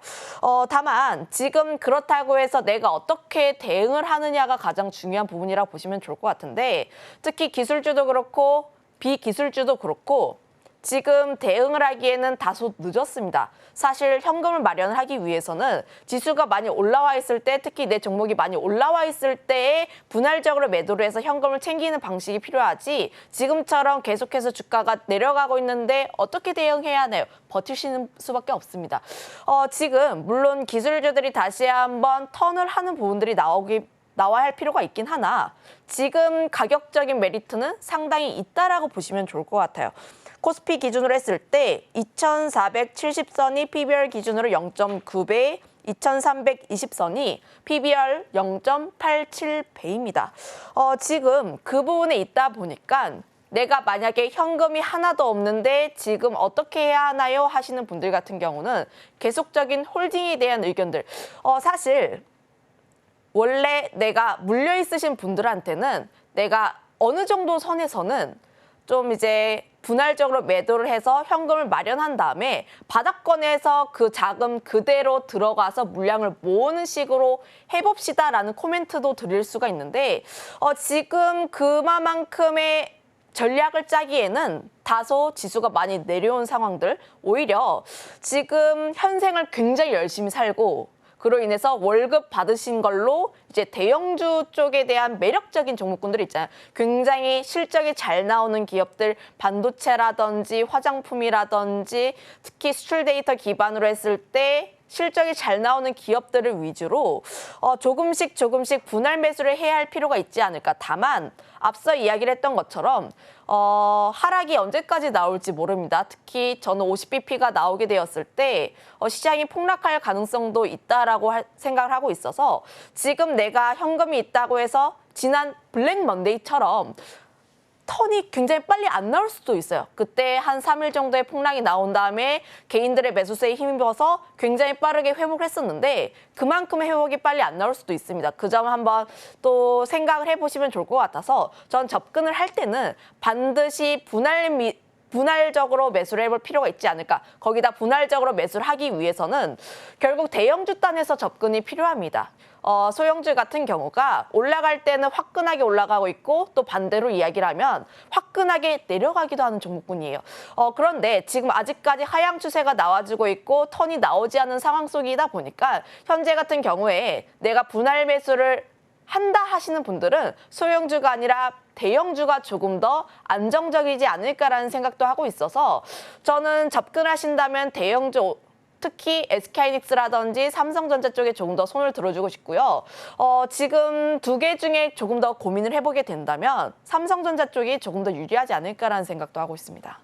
다만 지금 그렇다고 해서 내가 어떻게 대응을 하느냐가 가장 중요한 부분이라고 보시면 좋을 것 같은데 특히 기술주도 그렇고 비기술주도 그렇고 지금 대응을 하기에는 다소 늦었습니다. 사실 현금을 마련을 하기 위해서는 지수가 많이 올라와 있을 때 특히 내 종목이 많이 올라와 있을 때에 분할적으로 매도를 해서 현금을 챙기는 방식이 필요하지 지금처럼 계속해서 주가가 내려가고 있는데 어떻게 대응해야 하나요? 버티시는 수밖에 없습니다. 지금 물론 기술주들이 다시 한번 턴을 하는 부분들이 나와야 할 필요가 있긴 하나 지금 가격적인 메리트는 상당히 있다라고 보시면 좋을 것 같아요. 코스피 기준으로 했을 때 2,470선이 PBR 기준으로 0.9배, 2,320선이 PBR 0.87배입니다. 지금 그 부분에 있다 보니까 내가 만약에 현금이 하나도 없는데 지금 어떻게 해야 하나요? 하시는 분들 같은 경우는 계속적인 홀딩에 대한 의견들. 사실 원래 내가 물려 있으신 분들한테는 내가 어느 정도 선에서는 좀 이제 분할적으로 매도를 해서 현금을 마련한 다음에 바닥권에서 그 자금 그대로 들어가서 물량을 모으는 식으로 해봅시다라는 코멘트도 드릴 수가 있는데 지금 그만큼의 전략을 짜기에는 다소 지수가 많이 내려온 상황들 오히려 지금 현생을 굉장히 열심히 살고 그로 인해서 월급 받으신 걸로 이제 대형주 쪽에 대한 매력적인 종목군들 있잖아요. 굉장히 실적이 잘 나오는 기업들, 반도체라든지 화장품이라든지 특히 수출 데이터 기반으로 했을 때 실적이 잘 나오는 기업들을 위주로 조금씩 분할 매수를 해야 할 필요가 있지 않을까. 다만 앞서 이야기를 했던 것처럼 하락이 언제까지 나올지 모릅니다. 특히 저는 50bp가 나오게 되었을 때 시장이 폭락할 가능성도 있다라고 생각을 하고 있어서 지금 내가 현금이 있다고 해서 지난 블랙 먼데이처럼 턴이 굉장히 빨리 안 나올 수도 있어요. 그때 한 3일 정도의 폭락이 나온 다음에 개인들의 매수세에 힘입어서 굉장히 빠르게 회복을 했었는데 그만큼의 회복이 빨리 안 나올 수도 있습니다. 그 점을 한번 또 생각을 해보시면 좋을 것 같아서 전 접근을 할 때는 반드시 분할적으로 매수를 해볼 필요가 있지 않을까. 거기다 분할적으로 매수를 하기 위해서는 결국 대형주 단에서 접근이 필요합니다. 소형주 같은 경우가 올라갈 때는 화끈하게 올라가고 있고 또 반대로 이야기를 하면 화끈하게 내려가기도 하는 종목군이에요. 그런데 지금 아직까지 하향 추세가 나와주고 있고 턴이 나오지 않은 상황 속이다 보니까 현재 같은 경우에 내가 분할 매수를 한다 하시는 분들은 소형주가 아니라 대형주가 조금 더 안정적이지 않을까라는 생각도 하고 있어서 저는 접근하신다면 대형주 특히 SK하이닉스라든지 삼성전자 쪽에 조금 더 손을 들어주고 싶고요. 지금 두 개 중에 조금 더 고민을 해보게 된다면 삼성전자 쪽이 조금 더 유리하지 않을까라는 생각도 하고 있습니다.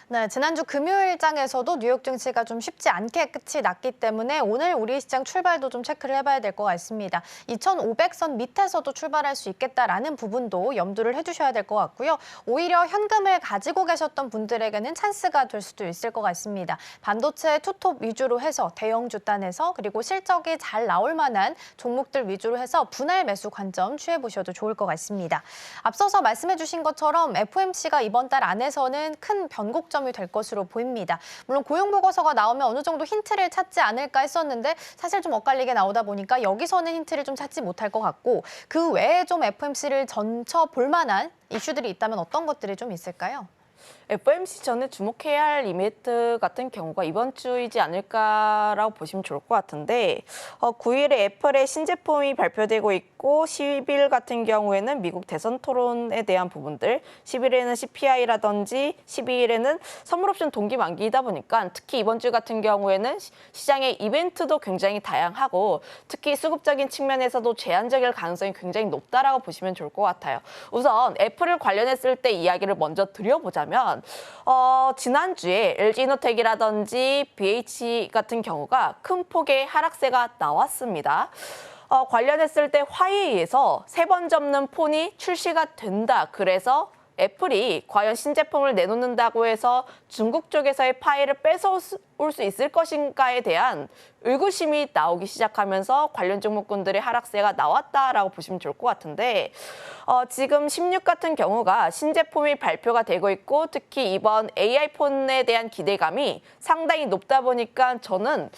네, 지난주 금요일장에서도 뉴욕 증시가 좀 쉽지 않게 끝이 났기 때문에 오늘 우리 시장 출발도 좀 체크를 해봐야 될 것 같습니다. 2,500선 밑에서도 출발할 수 있겠다라는 부분도 염두를 해주셔야 될 것 같고요. 오히려 현금을 가지고 계셨던 분들에게는 찬스가 될 수도 있을 것 같습니다. 반도체 투톱 위주로 해서 대형주 단에서 그리고 실적이 잘 나올 만한 종목들 위주로 해서 분할 매수 관점 취해보셔도 좋을 것 같습니다. 앞서서 말씀해주신 것처럼 FOMC가 이번 달 안에서는 큰 변곡점이 될 것으로 보입니다. 물론 고용 보고서가 나오면 어느 정도 힌트를 찾지 않을까 했었는데 사실 좀 엇갈리게 나오다 보니까 여기서는 힌트를 좀 찾지 못할 것 같고 그 외에 좀 FOMC를 전쳐 볼 만한 이슈들이 있다면 어떤 것들이 좀 있을까요? FOMC 전에 주목해야 할 이벤트 같은 경우가 이번 주이지 않을까라고 보시면 좋을 것 같은데 9일에 애플의 신제품이 발표되고 있고 10일 같은 경우에는 미국 대선 토론에 대한 부분들 10일에는 CPI라든지 12일에는 선물옵션 동기 만기이다 보니까 특히 이번 주 같은 경우에는 시장의 이벤트도 굉장히 다양하고 특히 수급적인 측면에서도 제한적일 가능성이 굉장히 높다라고 보시면 좋을 것 같아요. 우선 애플을 관련했을 때 이야기를 먼저 드려보자면 지난주에 LG이노텍이라든지 BH 같은 경우가 큰 폭의 하락세가 나왔습니다. 관련했을 때 화웨이에서 3번 접는 폰이 출시가 된다. 그래서 애플이 과연 신제품을 내놓는다고 해서 중국 쪽에서의 파일을 뺏어올 수 있을 것인가에 대한 의구심이 나오기 시작하면서 관련 종목군들의 하락세가 나왔다라고 보시면 좋을 것 같은데 지금 16 같은 경우가 신제품이 발표가 되고 있고 특히 이번 AI폰에 대한 기대감이 상당히 높다 보니까 저는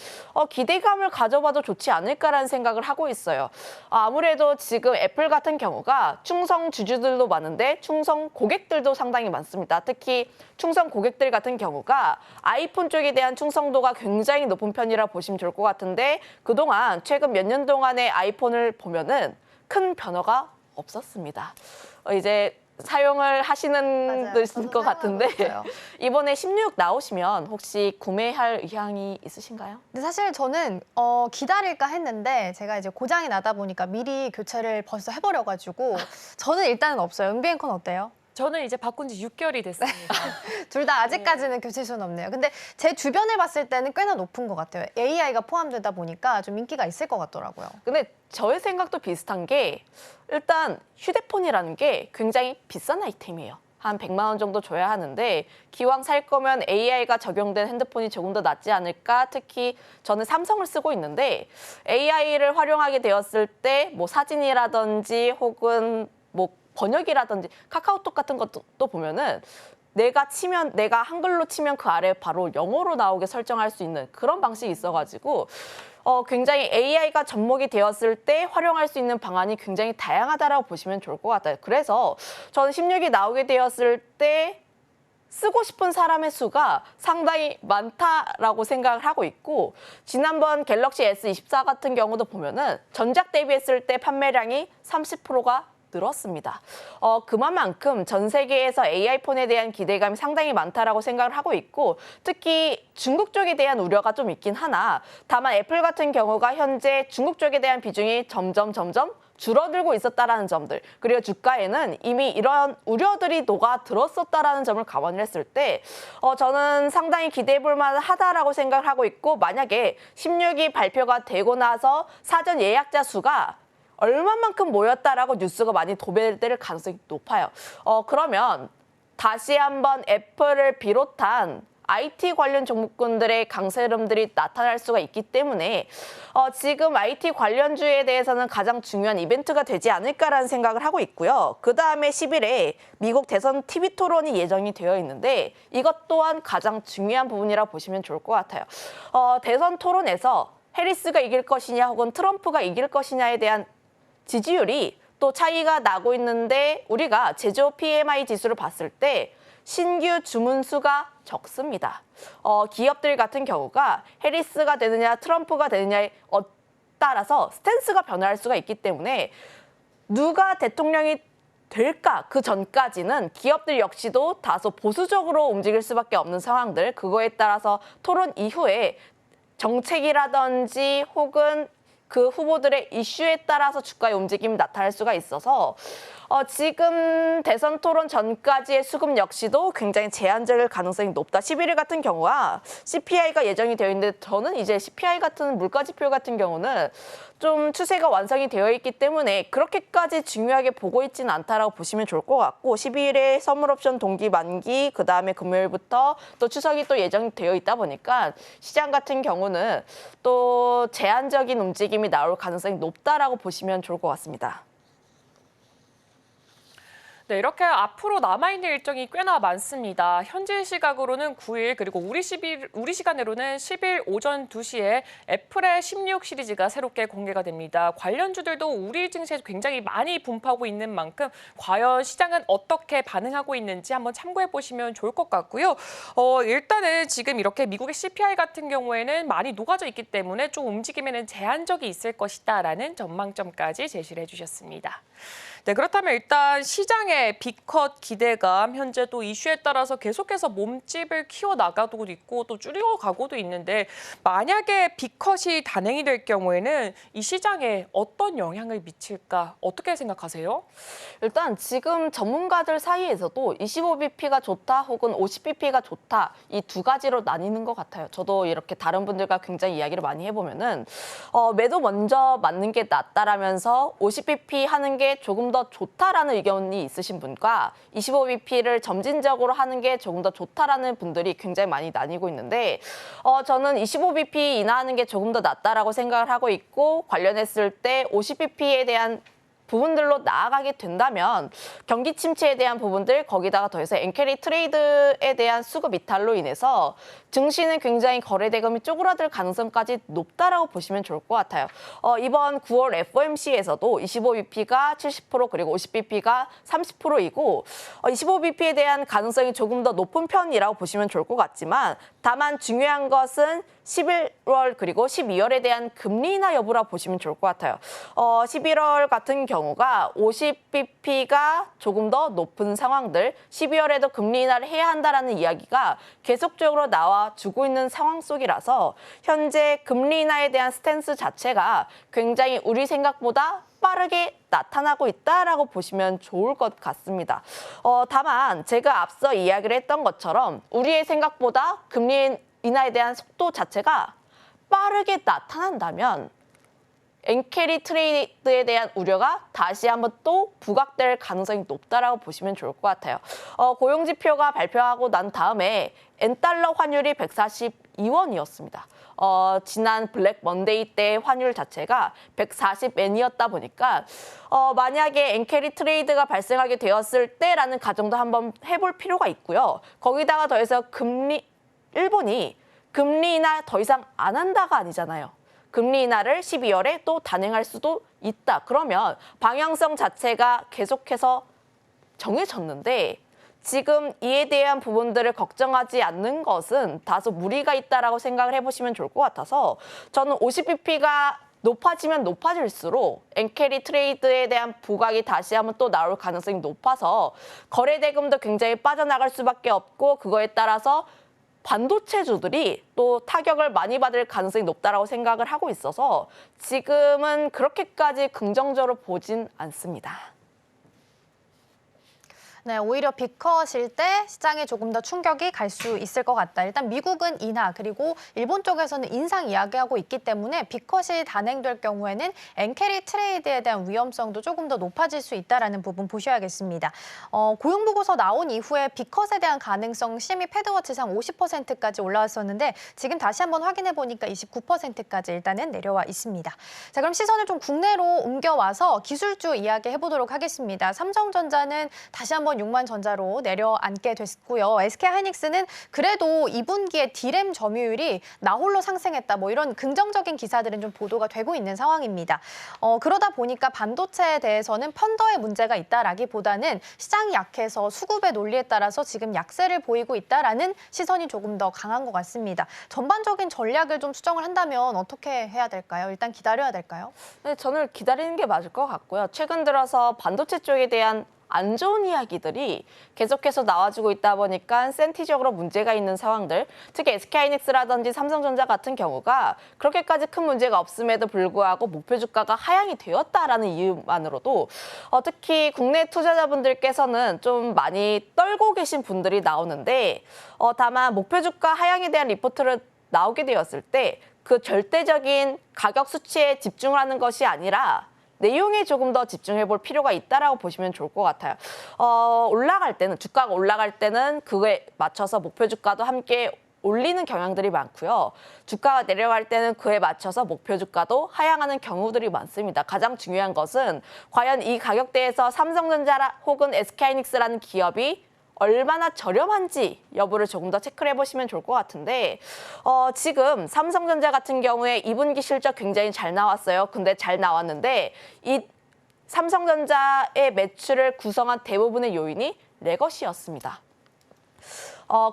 기대감을 가져봐도 좋지 않을까라는 생각을 하고 있어요. 아무래도 지금 애플 같은 경우가 충성 주주들도 많은데 충성 고객들도 상당히 많습니다. 특히 충성 고객들 같은 경우가 아이폰 쪽에 대한 충성도가 굉장히 높은 편이라 보시면 좋을 것 같은데 그동안 최근 몇 년 동안의 아이폰을 보면은 큰 변화가 없었습니다. 이제 사용을 하시는 것 같은데 이번에 16 나오시면 혹시 구매할 의향이 있으신가요? 근데 사실 저는 기다릴까 했는데 제가 이제 고장이 나다 보니까 미리 교체를 벌써 해버려가지고 저는 일단은 없어요. 은비앤컨 어때요? 저는 이제 바꾼 지 6개월이 됐습니다. 둘 다 아직까지는 교체 수는 없네요. 근데 제 주변을 봤을 때는 꽤나 높은 것 같아요. AI가 포함되다 보니까 좀 인기가 있을 것 같더라고요. 근데 저의 생각도 비슷한 게 일단 휴대폰이라는 게 굉장히 비싼 아이템이에요. 한 100만 원 정도 줘야 하는데 기왕 살 거면 AI가 적용된 핸드폰이 조금 더 낫지 않을까? 특히 저는 삼성을 쓰고 있는데 AI를 활용하게 되었을 때 뭐 사진이라든지 혹은 뭐 번역이라든지 카카오톡 같은 것도 보면은 내가 한글로 치면 그 아래 바로 영어로 나오게 설정할 수 있는 그런 방식이 있어가지고 굉장히 AI가 접목이 되었을 때 활용할 수 있는 방안이 굉장히 다양하다라고 보시면 좋을 것 같아요. 그래서 저는 16이 나오게 되었을 때 쓰고 싶은 사람의 수가 상당히 많다라고 생각을 하고 있고 지난번 갤럭시 S24 같은 경우도 보면은 전작 대비했을 때 판매량이 30%가 늘었습니다. 그만큼 전 세계에서 AI폰에 대한 기대감이 상당히 많다라고 생각을 하고 있고 특히 중국 쪽에 대한 우려가 좀 있긴 하나 다만 애플 같은 경우가 현재 중국 쪽에 대한 비중이 점점 줄어들고 있었다라는 점들 그리고 주가에는 이미 이런 우려들이 녹아들었었다라는 점을 감안을 했을 때 저는 상당히 기대해볼 만하다라고 생각을 하고 있고 만약에 16위 발표가 되고 나서 사전 예약자 수가 얼마만큼 모였다라고 뉴스가 많이 도배될 가능성이 높아요. 그러면 다시 한번 애플을 비롯한 IT 관련 종목군들의 강세 흐름들이 나타날 수가 있기 때문에 지금 IT 관련주에 대해서는 가장 중요한 이벤트가 되지 않을까라는 생각을 하고 있고요. 그다음에 10일에 미국 대선 TV 토론이 예정이 되어 있는데 이것 또한 가장 중요한 부분이라고 보시면 좋을 것 같아요. 대선 토론에서 해리스가 이길 것이냐 혹은 트럼프가 이길 것이냐에 대한 지지율이 또 차이가 나고 있는데 우리가 제조업 PMI 지수를 봤을 때 신규 주문 수가 적습니다. 기업들 같은 경우가 해리스가 되느냐 트럼프가 되느냐에 따라서 스탠스가 변화할 수가 있기 때문에 누가 대통령이 될까 그 전까지는 기업들 역시도 다소 보수적으로 움직일 수밖에 없는 상황들 그거에 따라서 토론 이후에 정책이라든지 혹은 그 후보들의 이슈에 따라서 주가의 움직임이 나타날 수가 있어서 지금 대선 토론 전까지의 수급 역시도 굉장히 제한적일 가능성이 높다. 11일 같은 경우가 CPI가 예정이 되어 있는데 저는 이제 CPI 같은 물가지표 같은 경우는 좀 추세가 완성이 되어 있기 때문에 그렇게까지 중요하게 보고 있지는 않다라고 보시면 좋을 것 같고 12일에 선물옵션 동기 만기 그다음에 금요일부터 또 추석이 또 예정이 되어 있다 보니까 시장 같은 경우는 또 제한적인 움직임이 나올 가능성이 높다라고 보시면 좋을 것 같습니다. 네, 이렇게 앞으로 남아있는 일정이 꽤나 많습니다. 현지 시각으로는 9일 그리고 우리 시간으로는 10일 오전 2시에 애플의 16 시리즈가 새롭게 공개가 됩니다. 관련주들도 우리 증시에서 굉장히 많이 분포하고 있는 만큼 과연 시장은 어떻게 반응하고 있는지 한번 참고해 보시면 좋을 것 같고요. 일단은 지금 이렇게 미국의 CPI 같은 경우에는 많이 녹아져 있기 때문에 좀 움직임에는 제한적이 있을 것이다라는 전망점까지 제시를 해주셨습니다. 네, 그렇다면 일단 시장의 빅컷 기대감, 현재 또 이슈에 따라서 계속해서 몸집을 키워나가고 있고 또 줄여가고도 있는데 만약에 빅컷이 단행이 될 경우에는 이 시장에 어떤 영향을 미칠까 어떻게 생각하세요? 일단 지금 전문가들 사이에서도 25bp가 좋다 혹은 50bp가 좋다 이 두 가지로 나뉘는 것 같아요. 저도 이렇게 다른 분들과 굉장히 이야기를 많이 해보면은 매도 먼저 맞는 게 낫다라면서 50bp 하는 게 조금 더 좋다라는 의견이 있으신 분과 25bp를 점진적으로 하는 게 조금 더 좋다라는 분들이 굉장히 많이 나뉘고 있는데 저는 25bp 인하하는 게 조금 더 낫다라고 생각을 하고 있고 관련했을 때 50bp에 대한 부분들로 나아가게 된다면 경기 침체에 대한 부분들 거기다가 더해서 엔캐리 트레이드에 대한 수급 이탈로 인해서 증시는 굉장히 거래 대금이 쪼그라들 가능성까지 높다라고 보시면 좋을 것 같아요. 이번 9월 FOMC에서도 25bp가 70% 그리고 50bp가 30%이고 25bp에 대한 가능성이 조금 더 높은 편이라고 보시면 좋을 것 같지만 다만 중요한 것은 11월 그리고 12월에 대한 금리 인하 여부라 보시면 좋을 것 같아요. 11월 같은 경우가 50bp가 조금 더 높은 상황들, 12월에도 금리 인하를 해야 한다라는 이야기가 계속적으로 나와주고 있는 상황 속이라서 현재 금리 인하에 대한 스탠스 자체가 굉장히 우리 생각보다 빠르게 나타나고 있다라고 보시면 좋을 것 같습니다. 다만 제가 앞서 이야기를 했던 것처럼 우리의 생각보다 금리 인하에 대한 속도 자체가 빠르게 나타난다면 엔캐리 트레이드에 대한 우려가 다시 한번 또 부각될 가능성이 높다라고 보시면 좋을 것 같아요. 고용지표가 발표하고 난 다음에 엔달러 환율이 142원이었습니다. 지난 블랙 먼데이 때 환율 자체가 140엔이었다 보니까 만약에 엔캐리 트레이드가 발생하게 되었을 때라는 가정도 한번 해볼 필요가 있고요. 거기다가 더해서 일본이 금리 인하 더 이상 안 한다가 아니잖아요. 금리 인하를 12월에 또 단행할 수도 있다. 그러면 방향성 자체가 계속해서 정해졌는데 지금 이에 대한 부분들을 걱정하지 않는 것은 다소 무리가 있다라고 생각을 해보시면 좋을 것 같아서 저는 50bp가 높아지면 높아질수록 엔캐리 트레이드에 대한 부각이 다시 한번 또 나올 가능성이 높아서 거래 대금도 굉장히 빠져나갈 수밖에 없고 그거에 따라서 반도체주들이 또 타격을 많이 받을 가능성이 높다라고 생각을 하고 있어서 지금은 그렇게까지 긍정적으로 보진 않습니다. 네, 오히려 빅컷일 때 시장에 조금 더 충격이 갈 수 있을 것 같다. 일단 미국은 인하 그리고 일본 쪽에서는 인상 이야기하고 있기 때문에 빅컷이 단행될 경우에는 엔캐리 트레이드에 대한 위험성도 조금 더 높아질 수 있다는 부분 보셔야겠습니다. 고용 보고서 나온 이후에 빅컷에 대한 가능성 심의 패드워치상 50%까지 올라왔었는데 지금 다시 한번 확인해 보니까 29%까지 일단은 내려와 있습니다. 자, 그럼 시선을 좀 국내로 옮겨와서 기술주 이야기 해보도록 하겠습니다. 삼성전자는 다시 한번 6만 전자로 내려앉게 됐고요. SK하이닉스는 그래도 2분기에 D램 점유율이 나홀로 상승했다. 뭐 이런 긍정적인 기사들은 좀 보도가 되고 있는 상황입니다. 그러다 보니까 반도체에 대해서는 펀더의 문제가 있다라기보다는 시장이 약해서 수급의 논리에 따라서 지금 약세를 보이고 있다라는 시선이 조금 더 강한 것 같습니다. 전반적인 전략을 좀 수정을 한다면 어떻게 해야 될까요? 일단 기다려야 될까요? 네, 저는 기다리는 게 맞을 것 같고요. 최근 들어서 반도체 쪽에 대한 안 좋은 이야기들이 계속해서 나와주고 있다 보니까 센티적으로 문제가 있는 상황들, 특히 SK하이닉스라든지 삼성전자 같은 경우가 그렇게까지 큰 문제가 없음에도 불구하고 목표 주가가 하향이 되었다라는 이유만으로도 특히 국내 투자자분들께서는 좀 많이 떨고 계신 분들이 나오는데 다만 목표 주가 하향에 대한 리포트를 나오게 되었을 때 그 절대적인 가격 수치에 집중을 하는 것이 아니라 내용에 조금 더 집중해 볼 필요가 있다라고 보시면 좋을 것 같아요. 올라갈 때는, 주가가 올라갈 때는 그거에 맞춰서 목표 주가도 함께 올리는 경향들이 많고요. 주가가 내려갈 때는 그에 맞춰서 목표 주가도 하향하는 경우들이 많습니다. 가장 중요한 것은 과연 이 가격대에서 삼성전자 혹은 SK하이닉스라는 기업이 얼마나 저렴한지 여부를 조금 더 체크를 해보시면 좋을 것 같은데 지금 삼성전자 같은 경우에 2분기 실적 굉장히 잘 나왔어요. 근데 잘 나왔는데 이 삼성전자의 매출을 구성한 대부분의 요인이 레거시였습니다.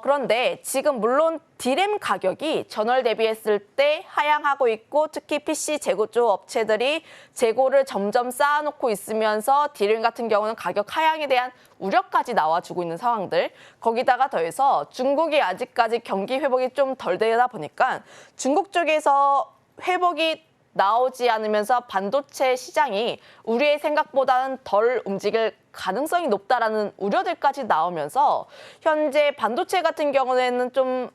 그런데 지금 물론 D램 가격이 전월 대비했을 때 하향하고 있고 특히 PC 재고조 업체들이 재고를 점점 쌓아놓고 있으면서 D램 같은 경우는 가격 하향에 대한 우려까지 나와주고 있는 상황들. 거기다가 더해서 중국이 아직까지 경기 회복이 좀 덜 되다 보니까 중국 쪽에서 회복이 나오지 않으면서 반도체 시장이 우리의 생각보다는 덜 움직일 가능성이 높다라는 우려들까지 나오면서 현재 반도체 같은 경우에는 좀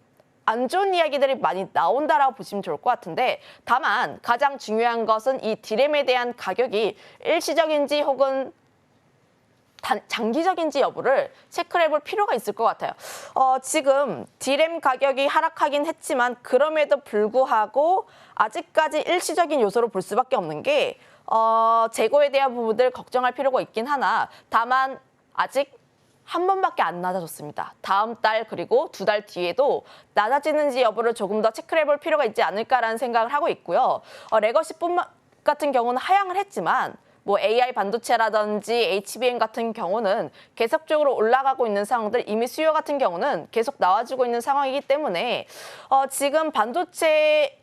안 좋은 이야기들이 많이 나온다라고 보시면 좋을 것 같은데 다만 가장 중요한 것은 이 D램에 대한 가격이 일시적인지 혹은 장기적인지 여부를 체크를 해볼 필요가 있을 것 같아요. 지금 D램 가격이 하락하긴 했지만 그럼에도 불구하고 아직까지 일시적인 요소로 볼 수밖에 없는 게 재고에 대한 부분들 걱정할 필요가 있긴 하나 다만 아직 한 번밖에 안 낮아졌습니다. 다음 달 그리고 2달 뒤에도 낮아지는지 여부를 조금 더 체크를 해볼 필요가 있지 않을까라는 생각을 하고 있고요. 레거시뿐만 같은 경우는 하향을 했지만 뭐 AI 반도체라든지 HBM 같은 경우는 계속적으로 올라가고 있는 상황들 이미 수요 같은 경우는 계속 나와주고 있는 상황이기 때문에 지금 반도체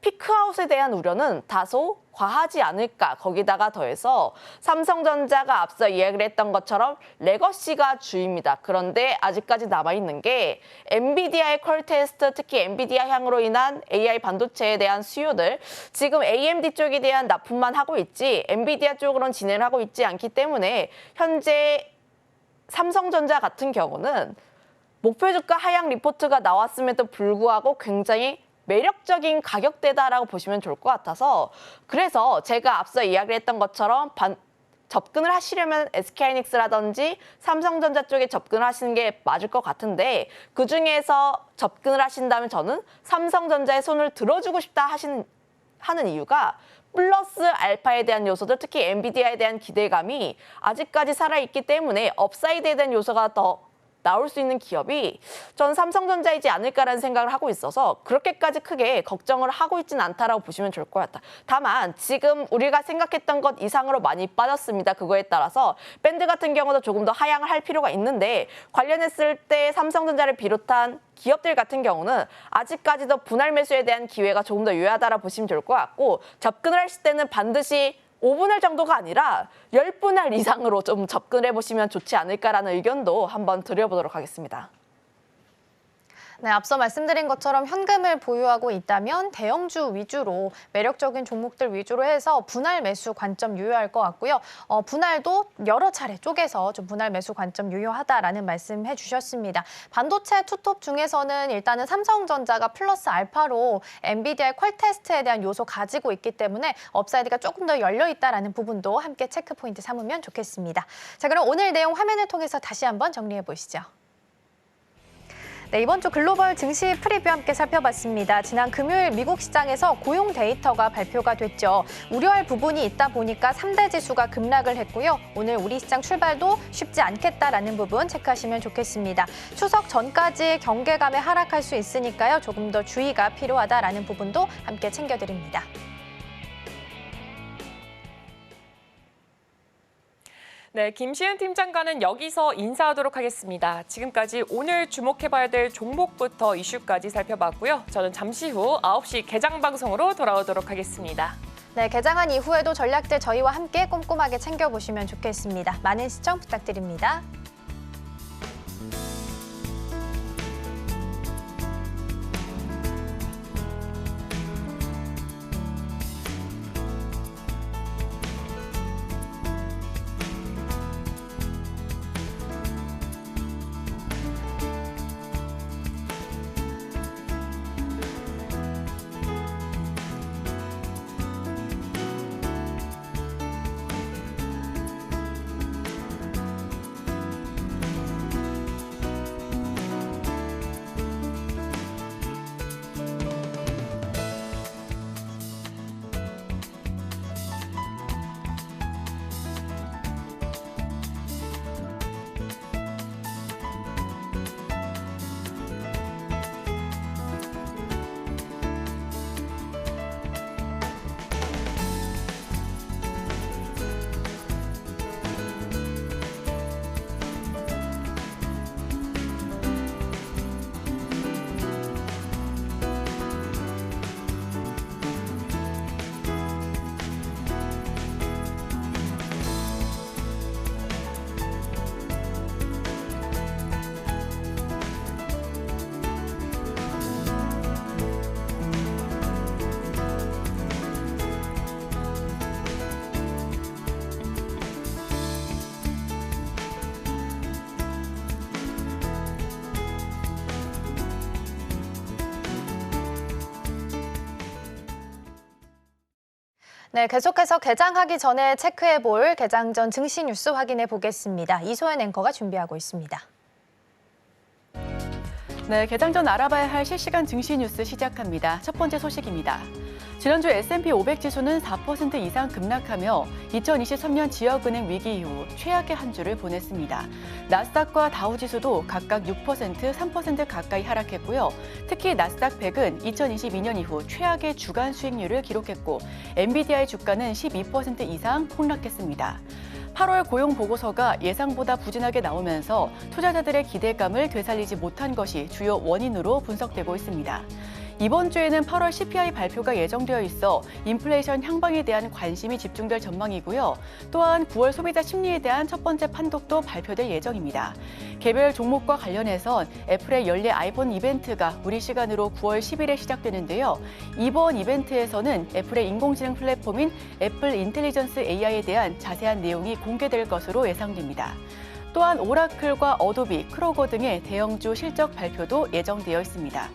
피크아웃에 대한 우려는 다소 과하지 않을까. 거기다가 더해서 삼성전자가 앞서 이야기를 했던 것처럼 레거시가 주입니다. 그런데 아직까지 남아있는 게 엔비디아의 퀄 테스트, 특히 엔비디아 향으로 인한 AI 반도체에 대한 수요들. 지금 AMD 쪽에 대한 납품만 하고 있지 엔비디아 쪽으로는 진행을 하고 있지 않기 때문에 현재 삼성전자 같은 경우는 목표 주가 하향 리포트가 나왔음에도 불구하고 굉장히 매력적인 가격대다라고 보시면 좋을 것 같아서 그래서 제가 앞서 이야기를 했던 것처럼 접근을 하시려면 SK하이닉스라든지 삼성전자 쪽에 접근을 하시는 게 맞을 것 같은데 그중에서 접근을 하신다면 저는 삼성전자에 손을 들어주고 싶다 하는 이유가 플러스 알파에 대한 요소들 특히 엔비디아에 대한 기대감이 아직까지 살아있기 때문에 업사이드에 대한 요소가 더 나올 수 있는 기업이 전 삼성전자이지 않을까라는 생각을 하고 있어서 그렇게까지 크게 걱정을 하고 있지는 않다라고 보시면 좋을 것 같다. 다만 지금 우리가 생각했던 것 이상으로 많이 빠졌습니다. 그거에 따라서 밴드 같은 경우도 조금 더 하향을 할 필요가 있는데 관련했을 때 삼성전자를 비롯한 기업들 같은 경우는 아직까지도 분할 매수에 대한 기회가 조금 더 유효하다라고 보시면 좋을 것 같고 접근을 하실 때는 반드시 5분할 정도가 아니라 10분할 이상으로 좀 접근해 보시면 좋지 않을까라는 의견도 한번 드려보도록 하겠습니다. 네, 앞서 말씀드린 것처럼 현금을 보유하고 있다면 대형주 위주로 매력적인 종목들 위주로 해서 분할 매수 관점 유효할 것 같고요. 분할도 여러 차례 쪼개서 좀 분할 매수 관점 유효하다라는 말씀해 주셨습니다. 반도체 투톱 중에서는 일단은 삼성전자가 플러스 알파로 엔비디아의 퀄 테스트에 대한 요소 가지고 있기 때문에 업사이드가 조금 더 열려 있다라는 부분도 함께 체크 포인트 삼으면 좋겠습니다. 자, 그럼 오늘 내용 화면을 통해서 다시 한번 정리해 보시죠. 네, 이번 주 글로벌 증시 프리뷰 함께 살펴봤습니다. 지난 금요일 미국 시장에서 고용 데이터가 발표가 됐죠. 우려할 부분이 있다 보니까 3대 지수가 급락을 했고요. 오늘 우리 시장 출발도 쉽지 않겠다라는 부분 체크하시면 좋겠습니다. 추석 전까지 경계감에 하락할 수 있으니까요. 조금 더 주의가 필요하다라는 부분도 함께 챙겨드립니다. 네, 김시은 팀장과는 여기서 인사하도록 하겠습니다. 지금까지 오늘 주목해봐야 될 종목부터 이슈까지 살펴봤고요. 저는 잠시 후 9시 개장 방송으로 돌아오도록 하겠습니다. 네, 개장한 이후에도 전략들 저희와 함께 꼼꼼하게 챙겨보시면 좋겠습니다. 많은 시청 부탁드립니다. 네, 계속해서 개장하기 전에 체크해볼 개장 전 증시 뉴스 확인해 보겠습니다. 이소연 앵커가 준비하고 있습니다. 네, 개장 전 알아봐야 할 실시간 증시 뉴스 시작합니다. 첫 번째 소식입니다. 지난주 S&P 500 지수는 4% 이상 급락하며 2023년 지역은행 위기 이후 최악의 한 주를 보냈습니다. 나스닥과 다우 지수도 각각 6%, 3% 가까이 하락했고요. 특히 나스닥 100은 2022년 이후 최악의 주간 수익률을 기록했고 엔비디아의 주가는 12% 이상 폭락했습니다. 8월 고용 보고서가 예상보다 부진하게 나오면서 투자자들의 기대감을 되살리지 못한 것이 주요 원인으로 분석되고 있습니다. 이번 주에는 8월 CPI 발표가 예정되어 있어 인플레이션 향방에 대한 관심이 집중될 전망이고요. 또한 9월 소비자 심리에 대한 첫 번째 판독도 발표될 예정입니다. 개별 종목과 관련해선 애플의 연례 아이폰 이벤트가 우리 시간으로 9월 10일에 시작되는데요. 이번 이벤트에서는 애플의 인공지능 플랫폼인 애플 인텔리전스 AI에 대한 자세한 내용이 공개될 것으로 예상됩니다. 또한 오라클과 어도비, 크로거 등의 대형주 실적 발표도 예정되어 있습니다.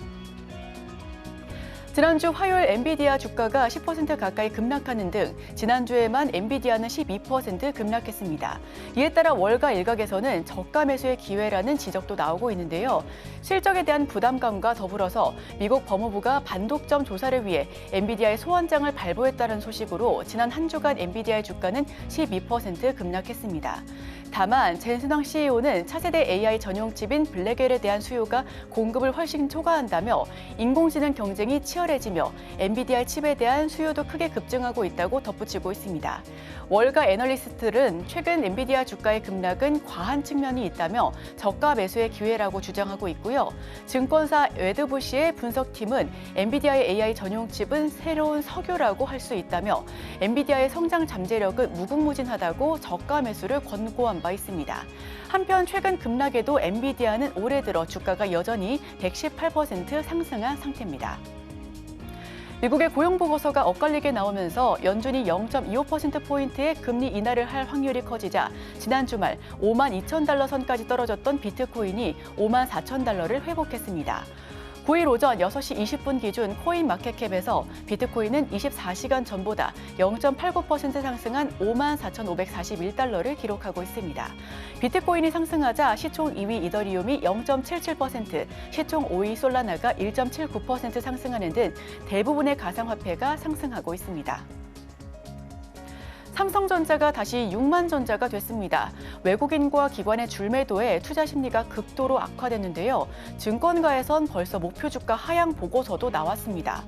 지난주 화요일 엔비디아 주가가 10% 가까이 급락하는 등 지난주에만 엔비디아는 12% 급락했습니다. 이에 따라 월가 일각에서는 저가 매수의 기회라는 지적도 나오고 있는데요. 실적에 대한 부담감과 더불어서 미국 법무부가 반독점 조사를 위해 엔비디아의 소환장을 발부했다는 소식으로 지난 한 주간 엔비디아의 주가는 12% 급락했습니다. 다만 젠슨왕 CEO는 차세대 AI 전용 칩인 블랙웰에 대한 수요가 공급을 훨씬 초과한다며 인공지능 경쟁이 치열해지며 엔비디아 칩에 대한 수요도 크게 급증하고 있다고 덧붙이고 있습니다. 월가 애널리스트들은 최근 엔비디아 주가의 급락은 과한 측면이 있다며 저가 매수의 기회라고 주장하고 있고요. 증권사 웨드부시의 분석팀은 엔비디아의 AI 전용 칩은 새로운 석유라고 할 수 있다며 엔비디아의 성장 잠재력은 무궁무진하다고 저가 매수를 권고한 바 있습니다. 한편 최근 급락에도 엔비디아는 올해 들어 주가가 여전히 118% 상승한 상태입니다. 미국의 고용보고서가 엇갈리게 나오면서 연준이 0.25%포인트의 금리 인하를 할 확률이 커지자 지난 주말 52,000달러 선까지 떨어졌던 비트코인이 54,000달러를 회복했습니다. 9일 오전 6시 20분 기준 코인 마켓캡에서 비트코인은 24시간 전보다 0.89% 상승한 54,541달러를 기록하고 있습니다. 비트코인이 상승하자 시총 2위 이더리움이 0.77%, 시총 5위 솔라나가 1.79% 상승하는 등 대부분의 가상화폐가 상승하고 있습니다. 삼성전자가 다시 6만 전자가 됐습니다. 외국인과 기관의 줄매도에 투자 심리가 극도로 악화됐는데요. 증권가에선 벌써 목표 주가 하향 보고서도 나왔습니다.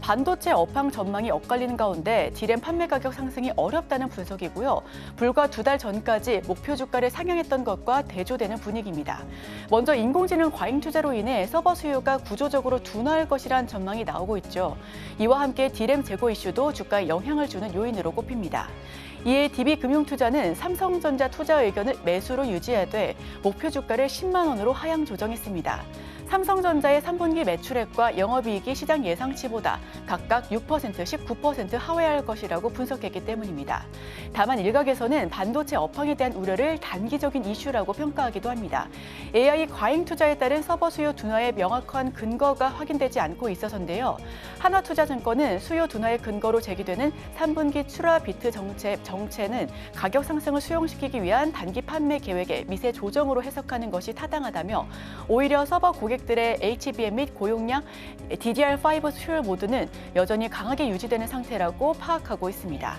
반도체 업황 전망이 엇갈리는 가운데 디램 판매 가격 상승이 어렵다는 분석이고요. 불과 2달 전까지 목표 주가를 상향했던 것과 대조되는 분위기입니다. 먼저 인공지능 과잉 투자로 인해 서버 수요가 구조적으로 둔화할 것이란 전망이 나오고 있죠. 이와 함께 디램 재고 이슈도 주가에 영향을 주는 요인으로 꼽힙니다. 이에 DB금융투자는 삼성전자 투자 의견을 매수로 유지하되 목표 주가를 10만 원으로 하향 조정했습니다. 삼성전자의 3분기 매출액과 영업이익이 시장 예상치보다 각각 6%, 19% 하회할 것이라고 분석했기 때문입니다. 다만 일각에서는 반도체 업황에 대한 우려를 단기적인 이슈라고 평가하기도 합니다. AI 과잉 투자에 따른 서버 수요 둔화의 명확한 근거가 확인되지 않고 있어서인데요. 한화투자증권은 수요 둔화의 근거로 제기되는 3분기 출하 비트 정체는 가격 상승을 수용시키기 위한 단기 판매 계획의 미세 조정으로 해석하는 것이 타당하다며 오히려 서버 고객들의 HBM 및 고용량 DDR5 수요 모두는 여전히 강하게 유지되는 상태라고 파악하고 있습니다.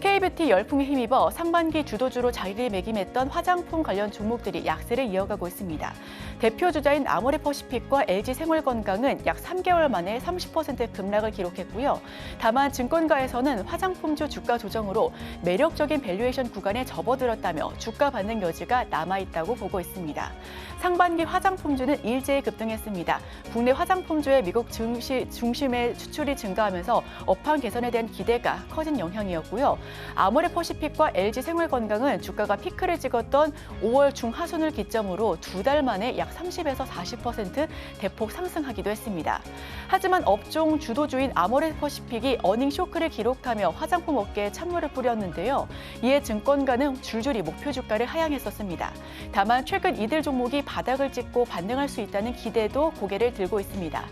K뷰티 열풍에 힘입어 상반기 주도주로 자리매김했던 화장품 관련 종목들이 약세를 이어가고 있습니다. 대표 주자인 아모레퍼시픽과 LG생활건강은 약 3개월 만에 30% 급락을 기록했고요. 다만 증권가에서는 화장품주 주가 조정으로 매력적인 밸류에이션 구간에 접어들었다며 주가 반등 여지가 남아있다고 보고 있습니다. 상반기 화장품주는 일제히 급등했습니다. 국내 화장품주의 미국 중심의 수출이 증가하면서 업황 개선에 대한 기대가 커진 영향이었고요. 아모레퍼시픽과 LG생활건강은 주가가 피크를 찍었던 5월 중하순을 기점으로 2달 만에 약 30에서 40% 대폭 상승하기도 했습니다. 하지만 업종 주도주인 아모레퍼시픽이 어닝 쇼크를 기록하며 화장품 업계에 찬물을 뿌렸는데요. 이에 증권가는 줄줄이 목표 주가를 하향했었습니다. 다만 최근 이들 종목이 바닥을 찍고 반등할 수 있다는 기대도 고개를 들고 있습니다.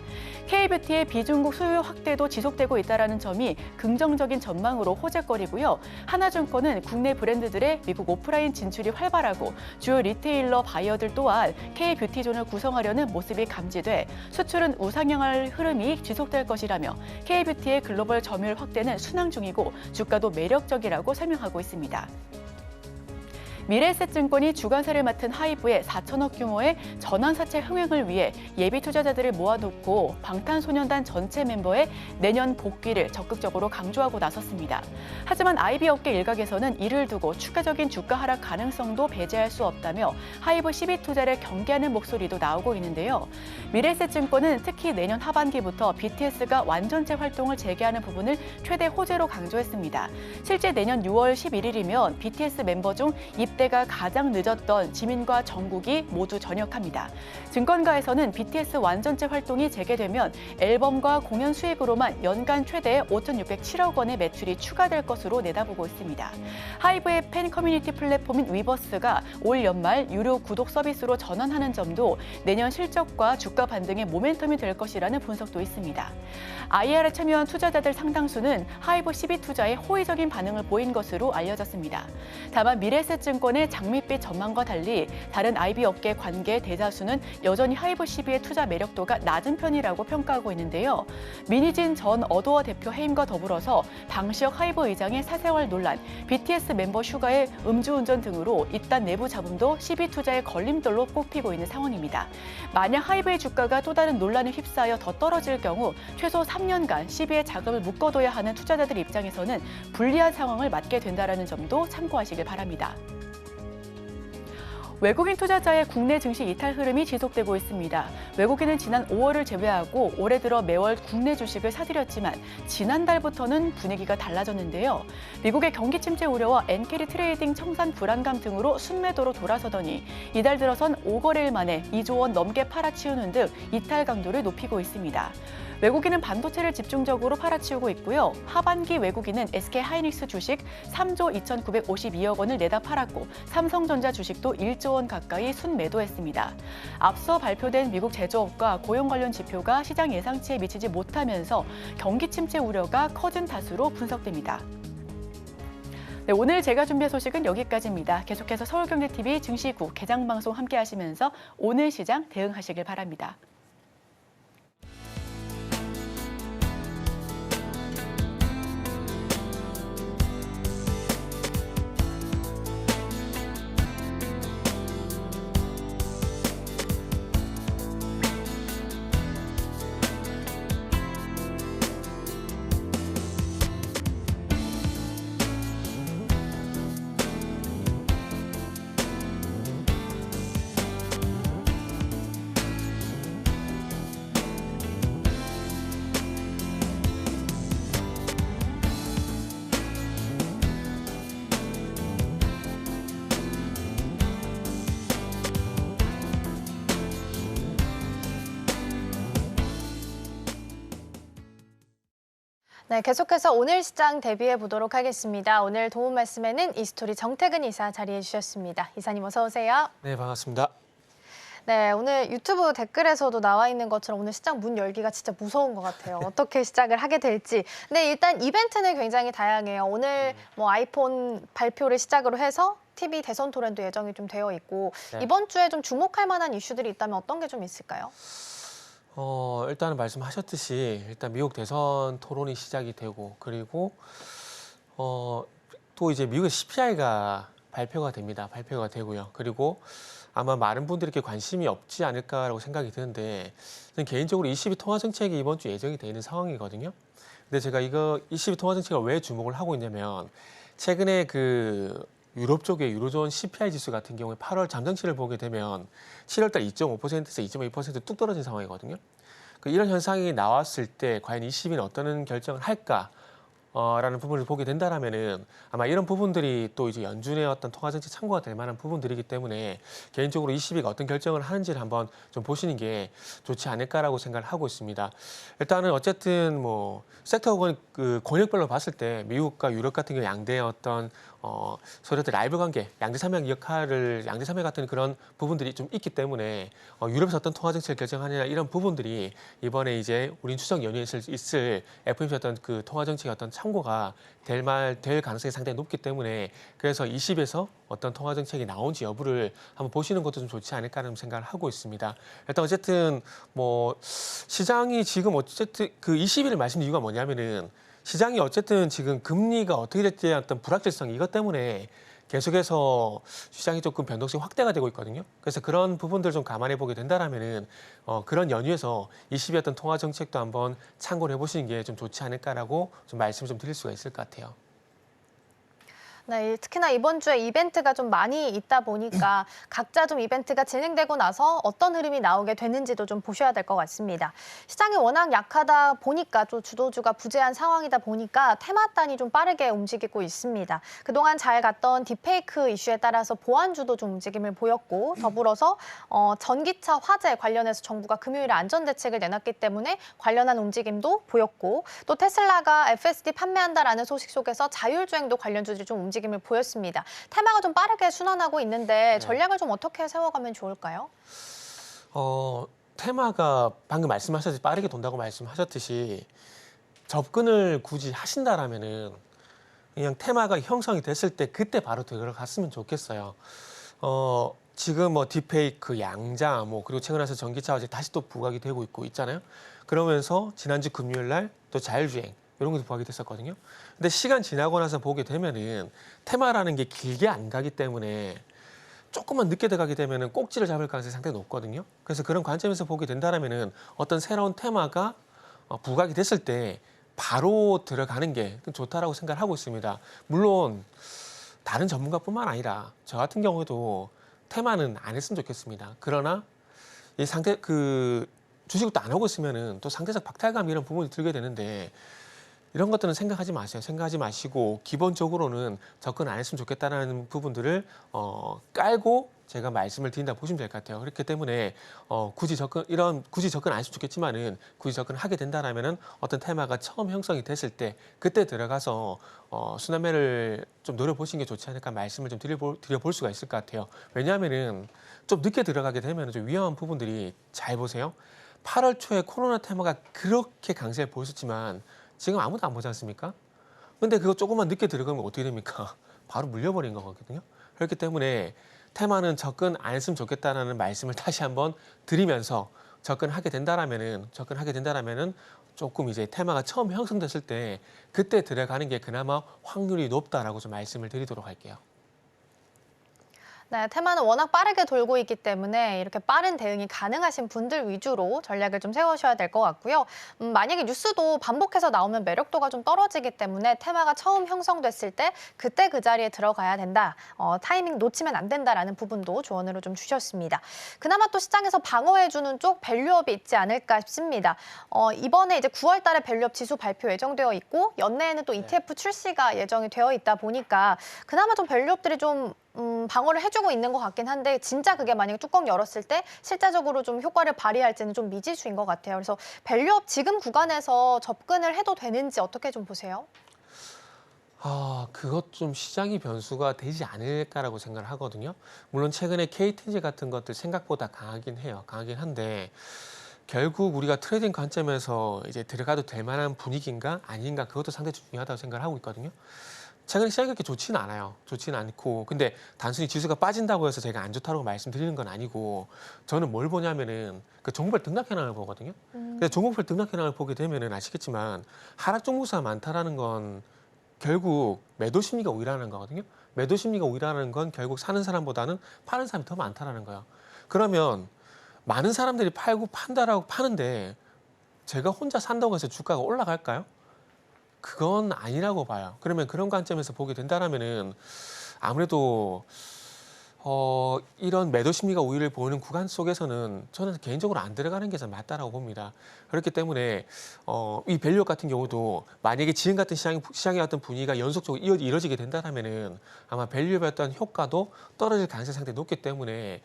K뷰티의 비중국 수요 확대도 지속되고 있다는 점이 긍정적인 전망으로 호재거리고요. 하나증권은 국내 브랜드들의 미국 오프라인 진출이 활발하고 주요 리테일러 바이어들 또한 K뷰티존을 구성하려는 모습이 감지돼 수출은 우상향할 흐름이 지속될 것이라며 K뷰티의 글로벌 점유율 확대는 순항 중이고 주가도 매력적이라고 설명하고 있습니다. 미래에셋증권이 주관사를 맡은 하이브의 4천억 규모의 전환사채 흥행을 위해 예비 투자자들을 모아놓고 방탄소년단 전체 멤버의 내년 복귀를 적극적으로 강조하고 나섰습니다. 하지만 IB 업계 일각에서는 이를 두고 추가적인 주가 하락 가능성도 배제할 수 없다며 하이브 시비 투자를 경계하는 목소리도 나오고 있는데요. 미래에셋증권은 특히 내년 하반기부터 BTS가 완전체 활동을 재개하는 부분을 최대 호재로 강조했습니다. 실제 내년 6월 11일이면 BTS 멤버 중 입대가 가장 늦었던 지민과 정국이 모두 전역합니다. 증권가에서는 BTS 완전체 활동이 재개되면 앨범과 공연 수익으로만 연간 최대 5,607억 원의 매출이 추가될 것으로 내다보고 있습니다. 하이브의 팬 커뮤니티 플랫폼인 위버스가 올 연말 유료 구독 서비스로 전환하는 점도 내년 실적과 주가 반등의 모멘텀이 될 것이라는 분석도 있습니다. IR에 참여한 투자자들 상당수는 하이브 12투자에 호의적인 반응을 보인 것으로 알려졌습니다. 다만 미래에셋증권 투자증권의 장밋빛 전망과 달리 다른 IB 업계 관계 대다수는 여전히 하이브 12의 투자 매력도가 낮은 편이라고 평가하고 있는데요. 민희진 전 어도어 대표 해임과 더불어서 방시혁 하이브 의장의 사생활 논란, BTS 멤버 슈가의 음주운전 등으로 잇단 내부 자금도 12 투자의 걸림돌로 꼽히고 있는 상황입니다. 만약 하이브의 주가가 또 다른 논란에 휩싸여 더 떨어질 경우 최소 3년간 12의 자금을 묶어둬야 하는 투자자들 입장에서는 불리한 상황을 맞게 된다는 점도 참고하시길 바랍니다. 외국인 투자자의 국내 증시 이탈 흐름이 지속되고 있습니다. 외국인은 지난 5월을 제외하고 올해 들어 매월 국내 주식을 사들였지만 지난달부터는 분위기가 달라졌는데요. 미국의 경기 침체 우려와 엔캐리 트레이딩 청산 불안감 등으로 순매도로 돌아서더니 이달 들어선 5거래일 만에 2조 원 넘게 팔아치우는 등 이탈 강도를 높이고 있습니다. 외국인은 반도체를 집중적으로 팔아치우고 있고요. 하반기 외국인은 SK하이닉스 주식 3조 2,952억 원을 내다 팔았고 삼성전자 주식도 1조 원 가까이 순매도했습니다. 앞서 발표된 미국 제조업과 고용 관련 지표가 시장 예상치에 미치지 못하면서 경기 침체 우려가 커진 탓으로 분석됩니다. 네, 오늘 제가 준비한 소식은 여기까지입니다. 계속해서 서울경제TV 증시국 개장방송 함께 하시면서 오늘 시장 대응하시길 바랍니다. 네, 계속해서 오늘 시장 대비해 보도록 하겠습니다. 오늘 도움 말씀에는 이스토리 정태근 이사 자리해 주셨습니다. 이사님 어서 오세요. 네, 반갑습니다. 네, 오늘 유튜브 댓글에서도 나와 있는 것처럼 오늘 시장 문 열기가 진짜 무서운 것 같아요. 어떻게 시작을 하게 될지. 근데 일단 이벤트는 굉장히 다양해요. 오늘 뭐 아이폰 발표를 시작으로 해서 TV 대선 토론도 예정이 좀 되어 있고 네. 이번 주에 좀 주목할 만한 이슈들이 있다면 어떤 게 좀 있을까요? 일단은 말씀하셨듯이 일단 미국 대선 토론이 시작이 되고 그리고 또 이제 미국의 CPI가 발표가 됩니다. 발표가 되고요. 그리고 아마 많은 분들에게 관심이 없지 않을까라고 생각이 드는데 저는 개인적으로 22 통화 정책이 이번 주 예정이 돼 있는 상황이거든요. 근데 제가 이거 22 통화 정책을 왜 주목을 하고 있냐면 최근에 그 유럽 쪽의 유로존 CPI 지수 같은 경우에 8월 잠정치를 보게 되면 7월달 2.5%에서 2.2% 뚝 떨어진 상황이거든요. 이런 현상이 나왔을 때 과연 20일은 어떤 결정을 할까? 라는 부분을 보게 된다라면은 아마 이런 부분들이 또 이제 연준의 어떤 통화정책 참고가 될 만한 부분들이기 때문에 개인적으로 20위가 어떤 결정을 하는지를 한번 좀 보시는 게 좋지 않을까라고 생각을 하고 있습니다. 일단은 어쨌든 뭐 섹터 그 권역별로 봤을 때 미국과 유럽 같은 경우 양대의 어떤 소위 라이벌 관계, 양대산맥 역할을 양대산맥 같은 그런 부분들이 좀 있기 때문에 유럽에서 어떤 통화정책을 결정하느냐 이런 부분들이 이번에 이제 우린 추석 연휴에 있을 FOMC 어떤 그 통화정책의 어떤 참고가 될 가능성이 상당히 높기 때문에 그래서 20에서 어떤 통화정책이 나온지 여부를 한번 보시는 것도 좀 좋지 않을까라는 생각을 하고 있습니다. 일단 어쨌든 뭐 시장이 지금 어쨌든 그 20일을 말씀드린 이유가 뭐냐면은 시장이 어쨌든 지금 금리가 어떻게 될지에 어떤 불확실성 이것 때문에 계속해서 시장이 조금 변동성이 확대가 되고 있거든요. 그래서 그런 부분들 좀 감안해 보게 된다라면은 그런 연유에서 20의 어떤 통화 정책도 한번 참고를 해보시는 게 좀 좋지 않을까라고 좀 말씀을 좀 드릴 수가 있을 것 같아요. 네, 특히나 이번 주에 이벤트가 좀 많이 있다 보니까 각자 좀 이벤트가 진행되고 나서 어떤 흐름이 나오게 되는지도 좀 보셔야 될 것 같습니다. 시장이 워낙 약하다 보니까 또 주도주가 부재한 상황이다 보니까 테마단이 좀 빠르게 움직이고 있습니다. 그동안 잘 갔던 딥페이크 이슈에 따라서 보안주도 좀 움직임을 보였고 더불어서 전기차 화재 관련해서 정부가 금요일에 안전대책을 내놨기 때문에 관련한 움직임도 보였고 또 테슬라가 FSD 판매한다라는 소식 속에서 자율주행도 관련주들이 좀 움직임을 보였습니다. 테마가 좀 빠르게 순환하고 있는데 전략을 좀 어떻게 세워가면 좋을까요? 테마가 방금 말씀하셨듯이 빠르게 돈다고 말씀하셨듯이 접근을 굳이 하신다라면은 그냥 테마가 형성이 됐을 때 그때 바로 들어갔으면 좋겠어요. 지금 뭐 딥페이크, 양자, 뭐 그리고 최근 와서 전기차 화재 다시 또 부각이 되고 있잖아요. 그러면서 지난주 금요일 날 또 자율주행 이런 것도 부각이 됐었거든요. 근데 시간 지나고 나서 보게 되면은 테마라는 게 길게 안 가기 때문에 조금만 늦게 들어가게 되면은 꼭지를 잡을 가능성이 상당히 높거든요. 그래서 그런 관점에서 보게 된다면은 어떤 새로운 테마가 부각이 됐을 때 바로 들어가는 게 좋다라고 생각을 하고 있습니다. 물론 다른 전문가뿐만 아니라 저 같은 경우도 테마는 안 했으면 좋겠습니다. 그러나 이 상태 주식을 또 안 하고 있으면은 또 상대적 박탈감 이런 부분이 들게 되는데 이런 것들은 생각하지 마세요. 생각하지 마시고 기본적으로는 접근 안 했으면 좋겠다는 부분들을 깔고 제가 말씀을 드린다 보시면 될 것 같아요. 그렇기 때문에 굳이 접근 안 했으면 좋겠지만은 굳이 접근하게 된다라면은 어떤 테마가 처음 형성이 됐을 때 그때 들어가서 순환매를 좀 노려보시는 게 좋지 않을까 말씀을 좀 드려볼 수가 있을 것 같아요. 왜냐하면은 좀 늦게 들어가게 되면 좀 위험한 부분들이 잘 보세요. 8월 초에 코로나 테마가 그렇게 강세에 보였었지만 지금 아무도 안 보지 않습니까? 근데 그거 조금만 늦게 들어가면 어떻게 됩니까? 바로 물려버린 거거든요. 그렇기 때문에 테마는 접근 안 했으면 좋겠다는 말씀을 다시 한번 드리면서 접근하게 된다라면은 조금 이제 테마가 처음 형성됐을 때 그때 들어가는 게 그나마 확률이 높다라고 좀 말씀을 드리도록 할게요. 네, 테마는 워낙 빠르게 돌고 있기 때문에 이렇게 빠른 대응이 가능하신 분들 위주로 전략을 좀 세우셔야 될 것 같고요. 만약에 뉴스도 반복해서 나오면 매력도가 좀 떨어지기 때문에 테마가 처음 형성됐을 때 그때 그 자리에 들어가야 된다. 타이밍 놓치면 안 된다라는 부분도 조언으로 좀 주셨습니다. 그나마 또 시장에서 방어해주는 쪽 밸류업이 있지 않을까 싶습니다. 이번에 이제 9월 달에 밸류업 지수 발표 예정되어 있고 연내에는 또 ETF 출시가 예정이 되어 있다 보니까 그나마 좀 밸류업들이 좀 방어를 해주고 있는 것 같긴 한데 진짜 그게 만약에 뚜껑 열었을 때 실제적으로 좀 효과를 발휘할지는 좀 미지수인 것 같아요. 그래서 밸류업 지금 구간에서 접근을 해도 되는지 어떻게 좀 보세요? 그것 좀 시장이 변수가 되지 않을까라고 생각을 하거든요. 물론 최근에 KTG 같은 것들 생각보다 강하긴 해요. 강하긴 한데 결국 우리가 트레이딩 관점에서 이제 들어가도 될 만한 분위기인가 아닌가 그것도 상당히 중요하다고 생각을 하고 있거든요. 최근에 시장이 그렇게 좋지는 않아요. 좋지는 않고 근데 단순히 지수가 빠진다고 해서 제가 안 좋다고 말씀드리는 건 아니고 저는 뭘 보냐면은 그 종목별 등락 현황을 보거든요. 근데 종목별 등락 현황을 보게 되면은 아시겠지만 하락 종목수가 많다라는 건 결국 매도 심리가 우위라는 거거든요. 매도 심리가 우위라는 건 결국 사는 사람보다는 파는 사람이 더 많다라는 거예요. 그러면 많은 사람들이 팔고 판다라고 파는데 제가 혼자 산다고 해서 주가가 올라갈까요? 그건 아니라고 봐요. 그러면 그런 관점에서 보게 된다라면은 아무래도 이런 매도 심리가 우위를 보이는 구간 속에서는 저는 개인적으로 안 들어가는 게 좀 맞다라고 봅니다. 그렇기 때문에 이 밸류업 같은 경우도 만약에 지금 같은 시장의 어떤 분위기가 연속적으로 이뤄지게 된다라면은 아마 밸류업의 어떤 효과도 떨어질 가능성이 상당히 높기 때문에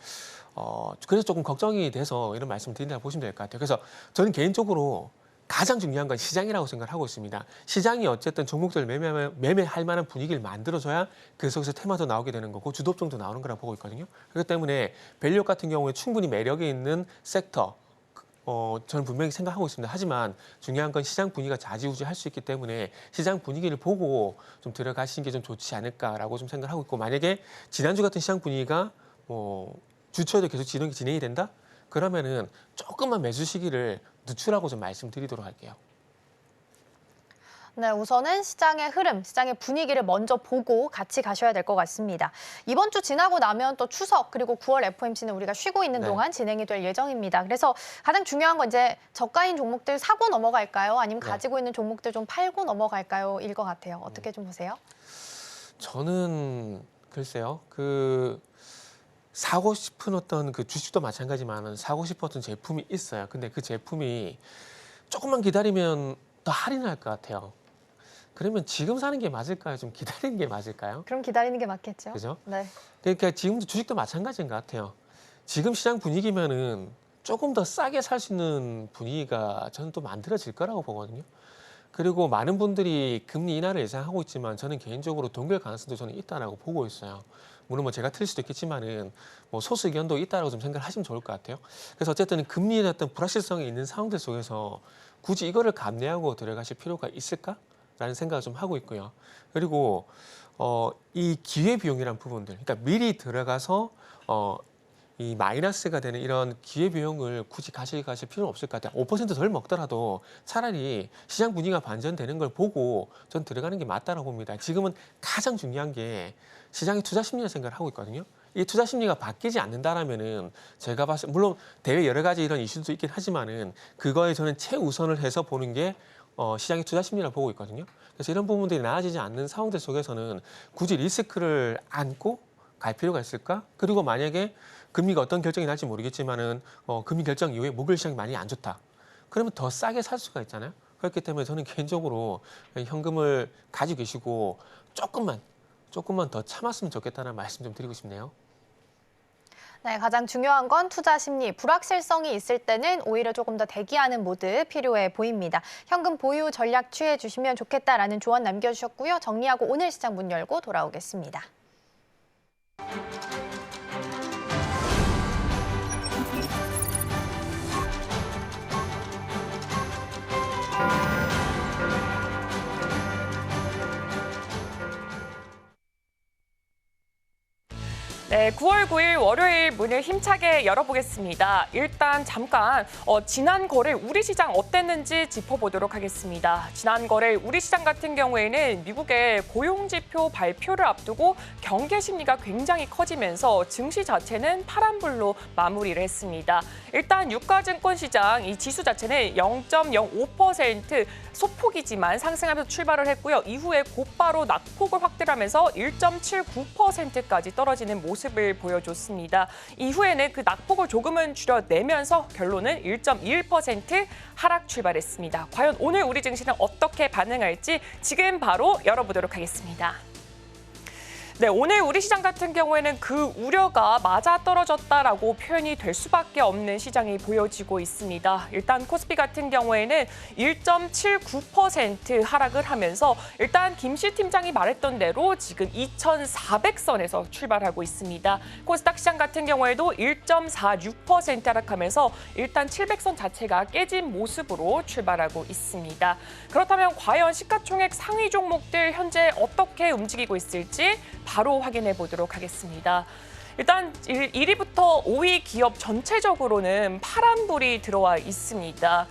그래서 조금 걱정이 돼서 이런 말씀을 드린다고 보시면 될 것 같아요. 그래서 저는 개인적으로 가장 중요한 건 시장이라고 생각을 하고 있습니다. 시장이 어쨌든 종목들을 매매할 만한 분위기를 만들어줘야 그 속에서 테마도 나오게 되는 거고 주도성도 나오는 거라고 보고 있거든요. 그렇기 때문에 밸류업 같은 경우에 충분히 매력이 있는 섹터 저는 분명히 생각하고 있습니다. 하지만 중요한 건 시장 분위기가 좌지우지할 수 있기 때문에 시장 분위기를 보고 좀 들어가시는 게 좀 좋지 않을까라고 좀 생각을 하고 있고 만약에 지난주 같은 시장 분위기가 주초에도 계속 진행이 된다? 그러면은 조금만 매수 시기를 늦추라고 좀 말씀드리도록 할게요. 네, 우선은 시장의 흐름, 시장의 분위기를 먼저 보고 같이 가셔야 될 것 같습니다. 이번 주 지나고 나면 또 추석 그리고 9월 FOMC는 우리가 쉬고 있는 네. 동안 진행이 될 예정입니다. 그래서 가장 중요한 건 이제 저가인 종목들 사고 넘어갈까요? 아니면 네. 가지고 있는 종목들 좀 팔고 넘어갈까요? 일 것 같아요. 어떻게 좀 보세요? 저는 글쎄요. 사고 싶은 어떤 그 주식도 마찬가지지만 사고 싶었던 제품이 있어요. 근데 그 제품이 조금만 기다리면 더 할인할 것 같아요. 그러면 지금 사는 게 맞을까요? 좀 기다리는 게 맞을까요? 그럼 기다리는 게 맞겠죠? 그죠? 네. 그러니까 지금도 주식도 마찬가지인 것 같아요. 지금 시장 분위기면은 조금 더 싸게 살 수 있는 분위기가 저는 또 만들어질 거라고 보거든요. 그리고 많은 분들이 금리 인하를 예상하고 있지만 저는 개인적으로 동결 가능성도 저는 있다라고 보고 있어요. 물론 제가 틀릴 수도 있겠지만은 소수 의견도 있다라고 좀 생각을 하시면 좋을 것 같아요. 그래서 어쨌든 금리의 어떤 불확실성이 있는 상황들 속에서 굳이 이거를 감내하고 들어가실 필요가 있을까? 라는 생각을 좀 하고 있고요. 그리고 이 기회비용이라는 부분들, 그러니까 미리 들어가서 이 마이너스가 되는 이런 기회비용을 굳이 가실 필요는 없을 것 같아요. 5% 덜 먹더라도 차라리 시장 분위기가 반전되는 걸 보고 전 들어가는 게 맞다고 봅니다. 지금은 가장 중요한 게 시장의 투자 심리를 생각을 하고 있거든요. 이 투자 심리가 바뀌지 않는다라면은 제가 봤을 때 물론 대외 여러 가지 이런 이슈도 있긴 하지만은 그거에 저는 최우선을 해서 보는 게 시장의 투자 심리를 보고 있거든요. 그래서 이런 부분들이 나아지지 않는 상황들 속에서는 굳이 리스크를 안고 갈 필요가 있을까? 그리고 만약에 금리가 어떤 결정이 날지 모르겠지만은 금리 결정 이후에 목요일 시장이 많이 안 좋다. 그러면 더 싸게 살 수가 있잖아요. 그렇기 때문에 저는 개인적으로 현금을 가지고 계시고 조금만 더 참았으면 좋겠다는 말씀 좀 드리고 싶네요. 네, 가장 중요한 건 투자 심리, 불확실성이 있을 때는 오히려 조금 더 대기하는 모드 필요해 보입니다. 현금 보유 전략 취해 주시면 좋겠다라는 조언 남겨주셨고요. 정리하고 오늘 시장 문 열고 돌아오겠습니다. 네, 9월 9일 월요일 문을 힘차게 열어보겠습니다. 일단 잠깐 지난 거래일 우리 시장 어땠는지 짚어보도록 하겠습니다. 지난 거래일 우리 시장 같은 경우에는 미국의 고용지표 발표를 앞두고 경계 심리가 굉장히 커지면서 증시 자체는 파란불로 마무리를 했습니다. 일단 유가증권 시장 이 지수 자체는 0.05% 소폭이지만 상승하면서 출발을 했고요. 이후에 곧바로 낙폭을 확대하면서 1.79%까지 떨어지는 모습을 보여줬습니다. 이후에는 그 낙폭을 조금은 줄여내면서 결론은 1.21% 하락 출발했습니다. 과연 오늘 우리 증시는 어떻게 반응할지 지금 바로 열어보도록 하겠습니다. 네, 오늘 우리 시장 같은 경우에는 그 우려가 맞아떨어졌다라고 표현이 될 수밖에 없는 시장이 보여지고 있습니다. 일단 코스피 같은 경우에는 1.79% 하락을 하면서 일단 김씨 팀장이 말했던 대로 지금 2,400선에서 출발하고 있습니다. 코스닥 시장 같은 경우에도 1.46% 하락하면서 일단 700선 자체가 깨진 모습으로 출발하고 있습니다. 그렇다면 과연 시가총액 상위 종목들 현재 어떻게 움직이고 있을지 바로 확인해 보도록 하겠습니다. 일단 1위부터 5위 기업 전체적으로는 파란불이 들어와 있습니다.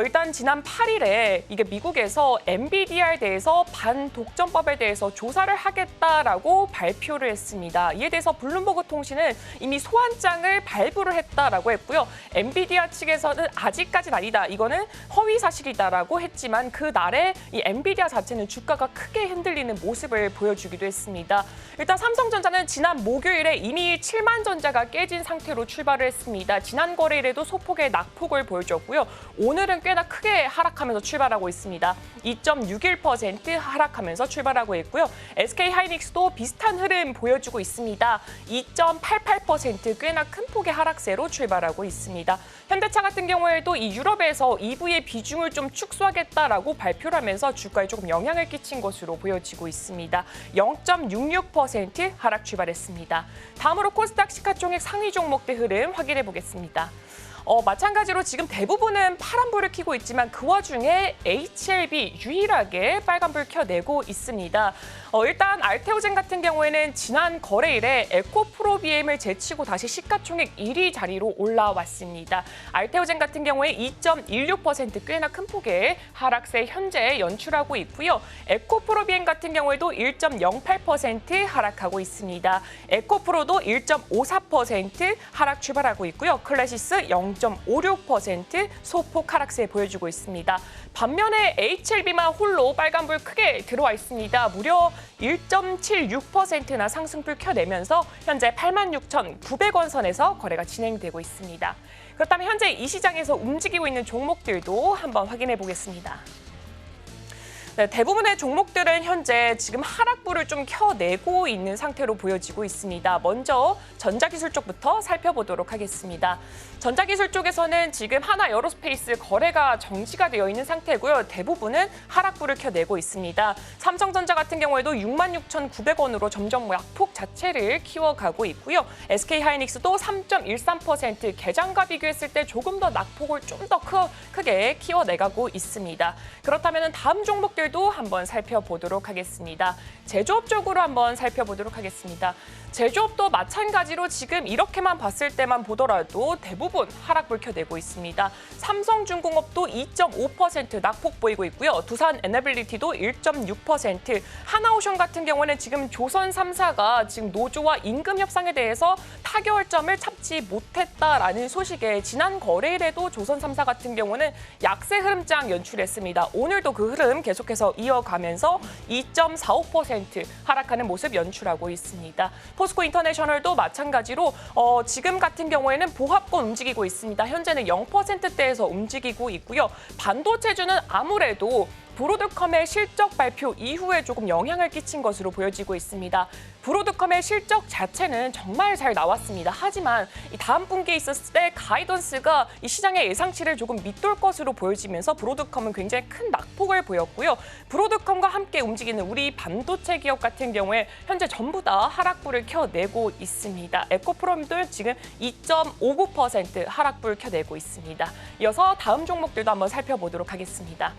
일단 지난 8일에 이게 미국에서 엔비디아에 대해서 반독점법에 대해서 조사를 하겠다라고 발표를 했습니다. 이에 대해서 블룸버그 통신은 이미 소환장을 발부를 했다라고 했고요. 엔비디아 측에서는 아직까지는 아니다. 이거는 허위 사실이다라고 했지만 그 날에 이 엔비디아 자체는 주가가 크게 흔들리는 모습을 보여주기도 했습니다. 일단 삼성전자는 지난 목요일에 이미 7만 전자가 깨진 상태로 출발을 했습니다. 지난 거래일에도 소폭의 낙폭을 보여줬고요. 오늘은 꽤나 크게 하락하면서 출발하고 있습니다. 2.61% 하락하면서 출발하고 있고요. SK하이닉스도 비슷한 흐름 보여주고 있습니다. 2.88% 꽤나 큰 폭의 하락세로 출발하고 있습니다. 현대차 같은 경우에도 이 유럽에서 EV의 비중을 좀 축소하겠다라고 발표를 하면서 주가에 조금 영향을 끼친 것으로 보여지고 있습니다. 0.66% 하락 출발했습니다. 다음으로 코스닥 시가총액 상위 종목들 흐름 확인해 보겠습니다. 마찬가지로 지금 대부분은 파란불을 켜고 있지만 그 와중에 HLB 유일하게 빨간불 켜내고 있습니다. 일단 알테오젠 같은 경우에는 지난 거래일에 에코프로비엠을 제치고 다시 시가총액 1위 자리로 올라왔습니다. 알테오젠 같은 경우에 2.16% 꽤나 큰 폭의 하락세 현재 연출하고 있고요. 에코프로비엠 같은 경우에도 1.08% 하락하고 있습니다. 에코프로도 1.54% 하락 출발하고 있고요. 클래시스 0.56% 소폭 하락세 보여주고 있습니다. 반면에 HLB만 홀로 빨간불 크게 들어와 있습니다. 무려 1.76%나 상승불 켜내면서 현재 86,900원 선에서 거래가 진행되고 있습니다. 그렇다면 현재 이 시장에서 움직이고 있는 종목들도 한번 확인해 보겠습니다. 네, 대부분의 종목들은 현재 지금 하락불을 좀 켜내고 있는 상태로 보여지고 있습니다. 먼저 전자기술 쪽부터 살펴보도록 하겠습니다. 전자기술 쪽에서는 지금 하나 에어로스페이스 거래가 정지가 되어 있는 상태고요. 대부분은 하락불을 켜내고 있습니다. 삼성전자 같은 경우에도 66,900원으로 점점 약폭 자체를 키워가고 있고요. SK하이닉스도 3.13% 개장과 비교했을 때 조금 더 낙폭을 좀 더 크게 키워내가고 있습니다. 그렇다면 다음 종목들 종목들도 한번 살펴보도록 하겠습니다. 제조업 쪽으로 한번 살펴보도록 하겠습니다. 제조업도 마찬가지로 지금 이렇게만 봤을 때만 보더라도 대부분 하락 불켜내고 있습니다. 삼성중공업도 2.5% 낙폭 보이고 있고요. 두산 에너빌리티도 1.6%, 하나오션 같은 경우는 지금 조선 3사가 지금 노조와 임금 협상에 대해서 타결점을 찾지 못했다라는 소식에 지난 거래일에도 조선 3사 같은 경우는 약세 흐름장 연출했습니다. 오늘도 그 흐름 계속해서 이어가면서 2.45% 하락하는 모습 연출하고 있습니다. 포스코 인터내셔널도 마찬가지로 지금 같은 경우에는 보합권 움직이고 있습니다. 현재는 0%대에서 움직이고 있고요. 반도체주는 아무래도 브로드컴의 실적 발표 이후에 조금 영향을 끼친 것으로 보여지고 있습니다. 브로드컴의 실적 자체는 정말 잘 나왔습니다. 하지만 이 다음 분기에 있었을 때 가이던스가 이 시장의 예상치를 조금 밑돌 것으로 보여지면서 브로드컴은 굉장히 큰 낙폭을 보였고요. 브로드컴과 함께 움직이는 우리 반도체 기업 같은 경우에 현재 전부 다 하락불을 켜내고 있습니다. 에코프롬도 지금 2.59% 하락불 켜내고 있습니다. 이어서 다음 종목들도 한번 살펴보도록 하겠습니다.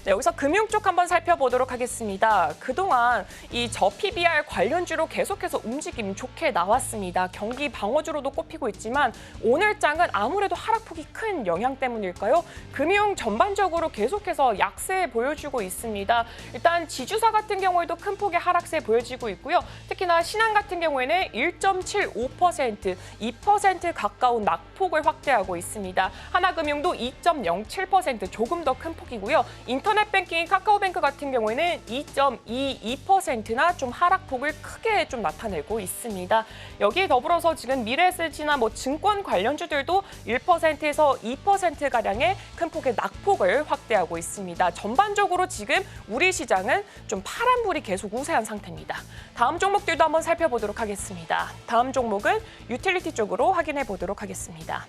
네, 여기서 금융 쪽 한번 살펴보도록 하겠습니다. 그동안 이 저PBR 관련주로 계속해서 움직임 좋게 나왔습니다. 경기 방어주로도 꼽히고 있지만 오늘 장은 아무래도 하락폭이 큰 영향 때문일까요? 금융 전반적으로 계속해서 약세 보여주고 있습니다. 일단 지주사 같은 경우에도 큰 폭의 하락세 보여지고 있고요. 특히나 신한 같은 경우에는 1.75%, 2% 가까운 낙폭을 확대하고 있습니다. 하나금융도 2.07% 조금 더 큰 폭이고요. 인터넷뱅킹인 카카오뱅크 같은 경우에는 2.22%나 좀 하락폭을 크게 좀 나타내고 있습니다. 여기에 더불어서 지금 미래에셋이나 증권 관련주들도 1%에서 2%가량의 큰 폭의 낙폭을 확대하고 있습니다. 전반적으로 지금 우리 시장은 좀 파란불이 계속 우세한 상태입니다. 다음 종목들도 한번 살펴보도록 하겠습니다. 다음 종목은 유틸리티 쪽으로 확인해 보도록 하겠습니다.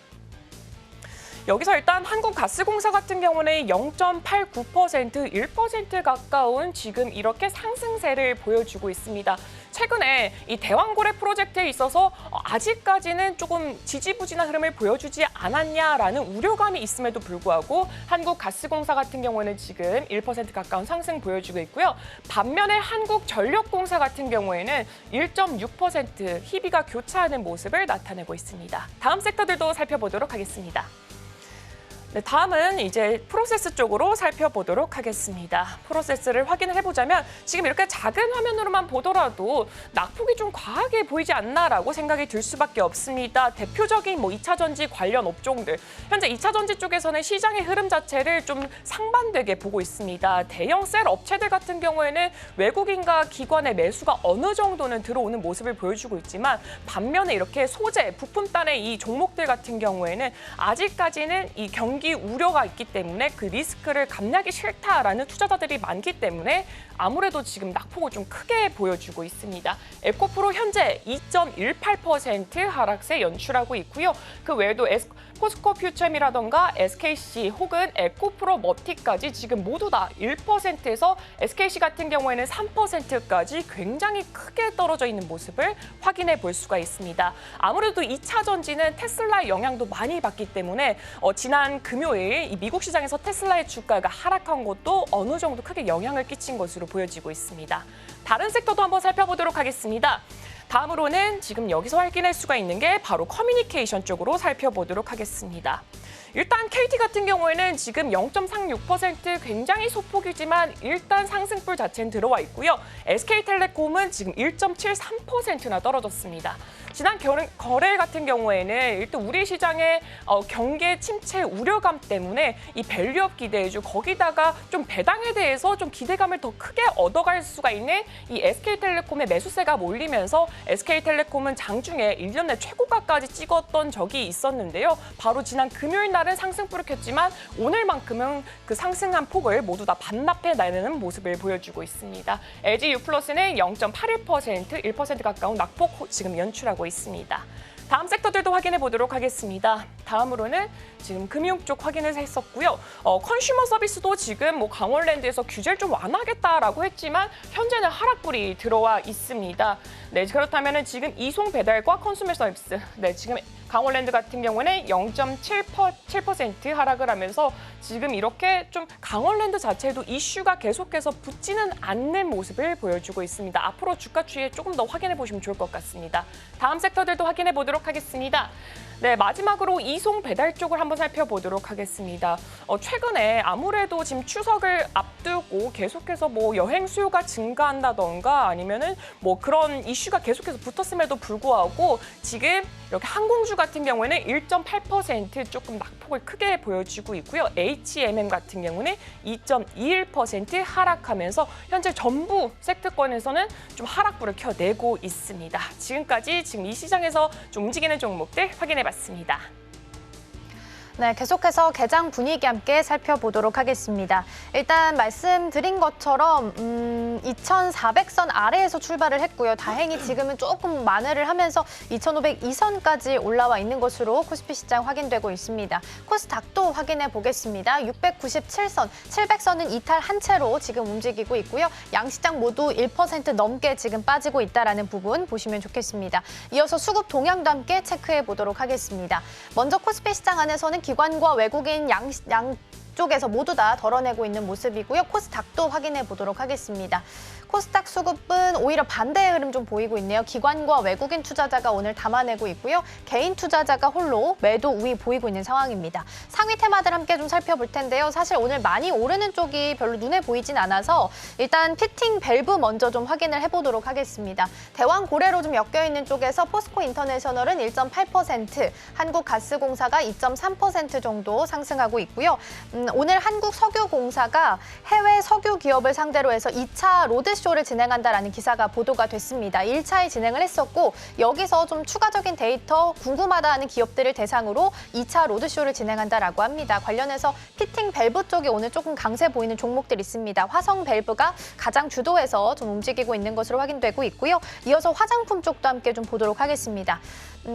여기서 일단 한국가스공사 같은 경우는 0.89%, 1% 가까운 지금 이렇게 상승세를 보여주고 있습니다. 최근에 이 대왕고래 프로젝트에 있어서 아직까지는 조금 지지부진한 흐름을 보여주지 않았냐라는 우려감이 있음에도 불구하고 한국가스공사 같은 경우는 지금 1% 가까운 상승 보여주고 있고요. 반면에 한국전력공사 같은 경우에는 1.6% 희비가 교차하는 모습을 나타내고 있습니다. 다음 섹터들도 살펴보도록 하겠습니다. 네, 다음은 이제 프로세스 쪽으로 살펴보도록 하겠습니다. 프로세스를 확인을 해보자면 지금 이렇게 작은 화면으로만 보더라도 낙폭이 좀 과하게 보이지 않나라고 생각이 들 수밖에 없습니다. 대표적인 2차 전지 관련 업종들. 현재 2차 전지 쪽에서는 시장의 흐름 자체를 좀 상반되게 보고 있습니다. 대형 셀 업체들 같은 경우에는 외국인과 기관의 매수가 어느 정도는 들어오는 모습을 보여주고 있지만 반면에 이렇게 소재, 부품단의 이 종목들 같은 경우에는 아직까지는 이 경기 우려가 있기 때문에 그 리스크를 감내하기 싫다라는 투자자들이 많기 때문에 아무래도 지금 낙폭을 좀 크게 보여주고 있습니다. 에코프로 현재 2.18% 하락세 연출하고 있고요. 그 외에도 포스코 퓨처엠이라던가 SKC 혹은 에코프로 머티까지 지금 모두 다 1%에서 SKC 같은 경우에는 3%까지 굉장히 크게 떨어져 있는 모습을 확인해 볼 수가 있습니다. 아무래도 2차 전지는 테슬라의 영향도 많이 받기 때문에 지난 금요일 이 미국 시장에서 테슬라의 주가가 하락한 것도 어느 정도 크게 영향을 끼친 것으로 보여지고 있습니다. 다른 섹터도 한번 살펴보도록 하겠습니다. 다음으로는 지금 여기서 확인할 수가 있는 게 바로 커뮤니케이션 쪽으로 살펴보도록 하겠습니다. 일단 KT 같은 경우에는 지금 0.36% 굉장히 소폭이지만 일단 상승불 자체는 들어와 있고요. SK텔레콤은 지금 1.73%나 떨어졌습니다. 지난 거래 같은 경우에는 일단 우리 시장의 경계 침체 우려감 때문에 이 밸류업 기대주 거기다가 좀 배당에 대해서 좀 기대감을 더 크게 얻어갈 수가 있는 이 SK텔레콤의 매수세가 몰리면서 SK텔레콤은 장중에 1년 내 최고가까지 찍었던 적이 있었는데요. 바로 지난 금요일 날은 상승불을 켰지만 오늘만큼은 그 상승한 폭을 모두 다 반납해내는 모습을 보여주고 있습니다. LG유플러스는 0.81%, 1% 가까운 낙폭 지금 연출하고 있습니다. 다음 섹터들도 확인해 보도록 하겠습니다. 다음으로는 지금 금융 쪽 확인을 했었고요. 컨슈머 서비스도 지금 강원랜드에서 규제를 좀 완화하겠다라고 했지만 현재는 하락불이 들어와 있습니다. 네, 그렇다면 지금 이송 배달과 컨슈머 서비스, 네, 지금 강원랜드 같은 경우는 0.7% 하락을 하면서 지금 이렇게 좀 강원랜드 자체도 이슈가 계속해서 붙지는 않는 모습을 보여주고 있습니다. 앞으로 주가 추이 조금 더 확인해 보시면 좋을 것 같습니다. 다음 섹터들도 확인해 보도록 하겠습니다. 네, 마지막으로 이송 배달 쪽을 한번 살펴보도록 하겠습니다. 최근에 아무래도 지금 추석을 앞두고 계속해서 뭐 여행 수요가 증가한다던가 아니면은 뭐 그런 이슈가 계속해서 붙었음에도 불구하고 지금 이렇게 항공주 같은 경우에는 1.8% 조금 낙폭을 크게 보여주고 있고요. HMM 같은 경우는 2.21% 하락하면서 현재 전부 섹터권에서는 좀 하락불을 켜내고 있습니다. 지금까지 지금 이 시장에서 좀 움직이는 종목들 확인해봤습니다. 네, 계속해서 개장 분위기 함께 살펴보도록 하겠습니다. 일단 말씀드린 것처럼 2,400선 아래에서 출발을 했고요. 다행히 지금은 조금 만회를 하면서 2,500 이선까지 올라와 있는 것으로 코스피 시장 확인되고 있습니다. 코스닥도 확인해 보겠습니다. 697선, 700선은 이탈 한 채로 지금 움직이고 있고요. 양시장 모두 1% 넘게 지금 빠지고 있다는 부분 보시면 좋겠습니다. 이어서 수급 동향도 함께 체크해 보도록 하겠습니다. 먼저 코스피 시장 안에서는 기관과 외국인 양쪽에서 모두 다 덜어내고 있는 모습이고요. 코스닥도 확인해 보도록 하겠습니다. 코스닥 수급은 오히려 반대의 흐름 좀 보이고 있네요. 기관과 외국인 투자자가 오늘 담아내고 있고요. 개인 투자자가 홀로 매도 우위 보이고 있는 상황입니다. 상위 테마들 함께 좀 살펴볼 텐데요. 사실 오늘 많이 오르는 쪽이 별로 눈에 보이진 않아서 일단 피팅 밸브 먼저 좀 확인을 해보도록 하겠습니다. 대왕 고래로 좀 엮여있는 쪽에서 포스코 인터내셔널은 1.8%, 한국가스공사가 2.3% 정도 상승하고 있고요. 오늘 한국석유공사가 해외 석유 기업을 상대로 해서 2차 로드쇼를 진행한다라는 기사가 보도가 됐습니다. 1차에 진행을 했었고 여기서 좀 추가적인 데이터 궁금하다 하는 기업들을 대상으로 2차 로드쇼를 진행한다라고 합니다. 관련해서 피팅 밸브 쪽에 오늘 조금 강세 보이는 종목들이 있습니다. 화성 밸브가 가장 주도해서 좀 움직이고 있는 것으로 확인되고 있고요. 이어서 화장품 쪽도 함께 좀 보도록 하겠습니다.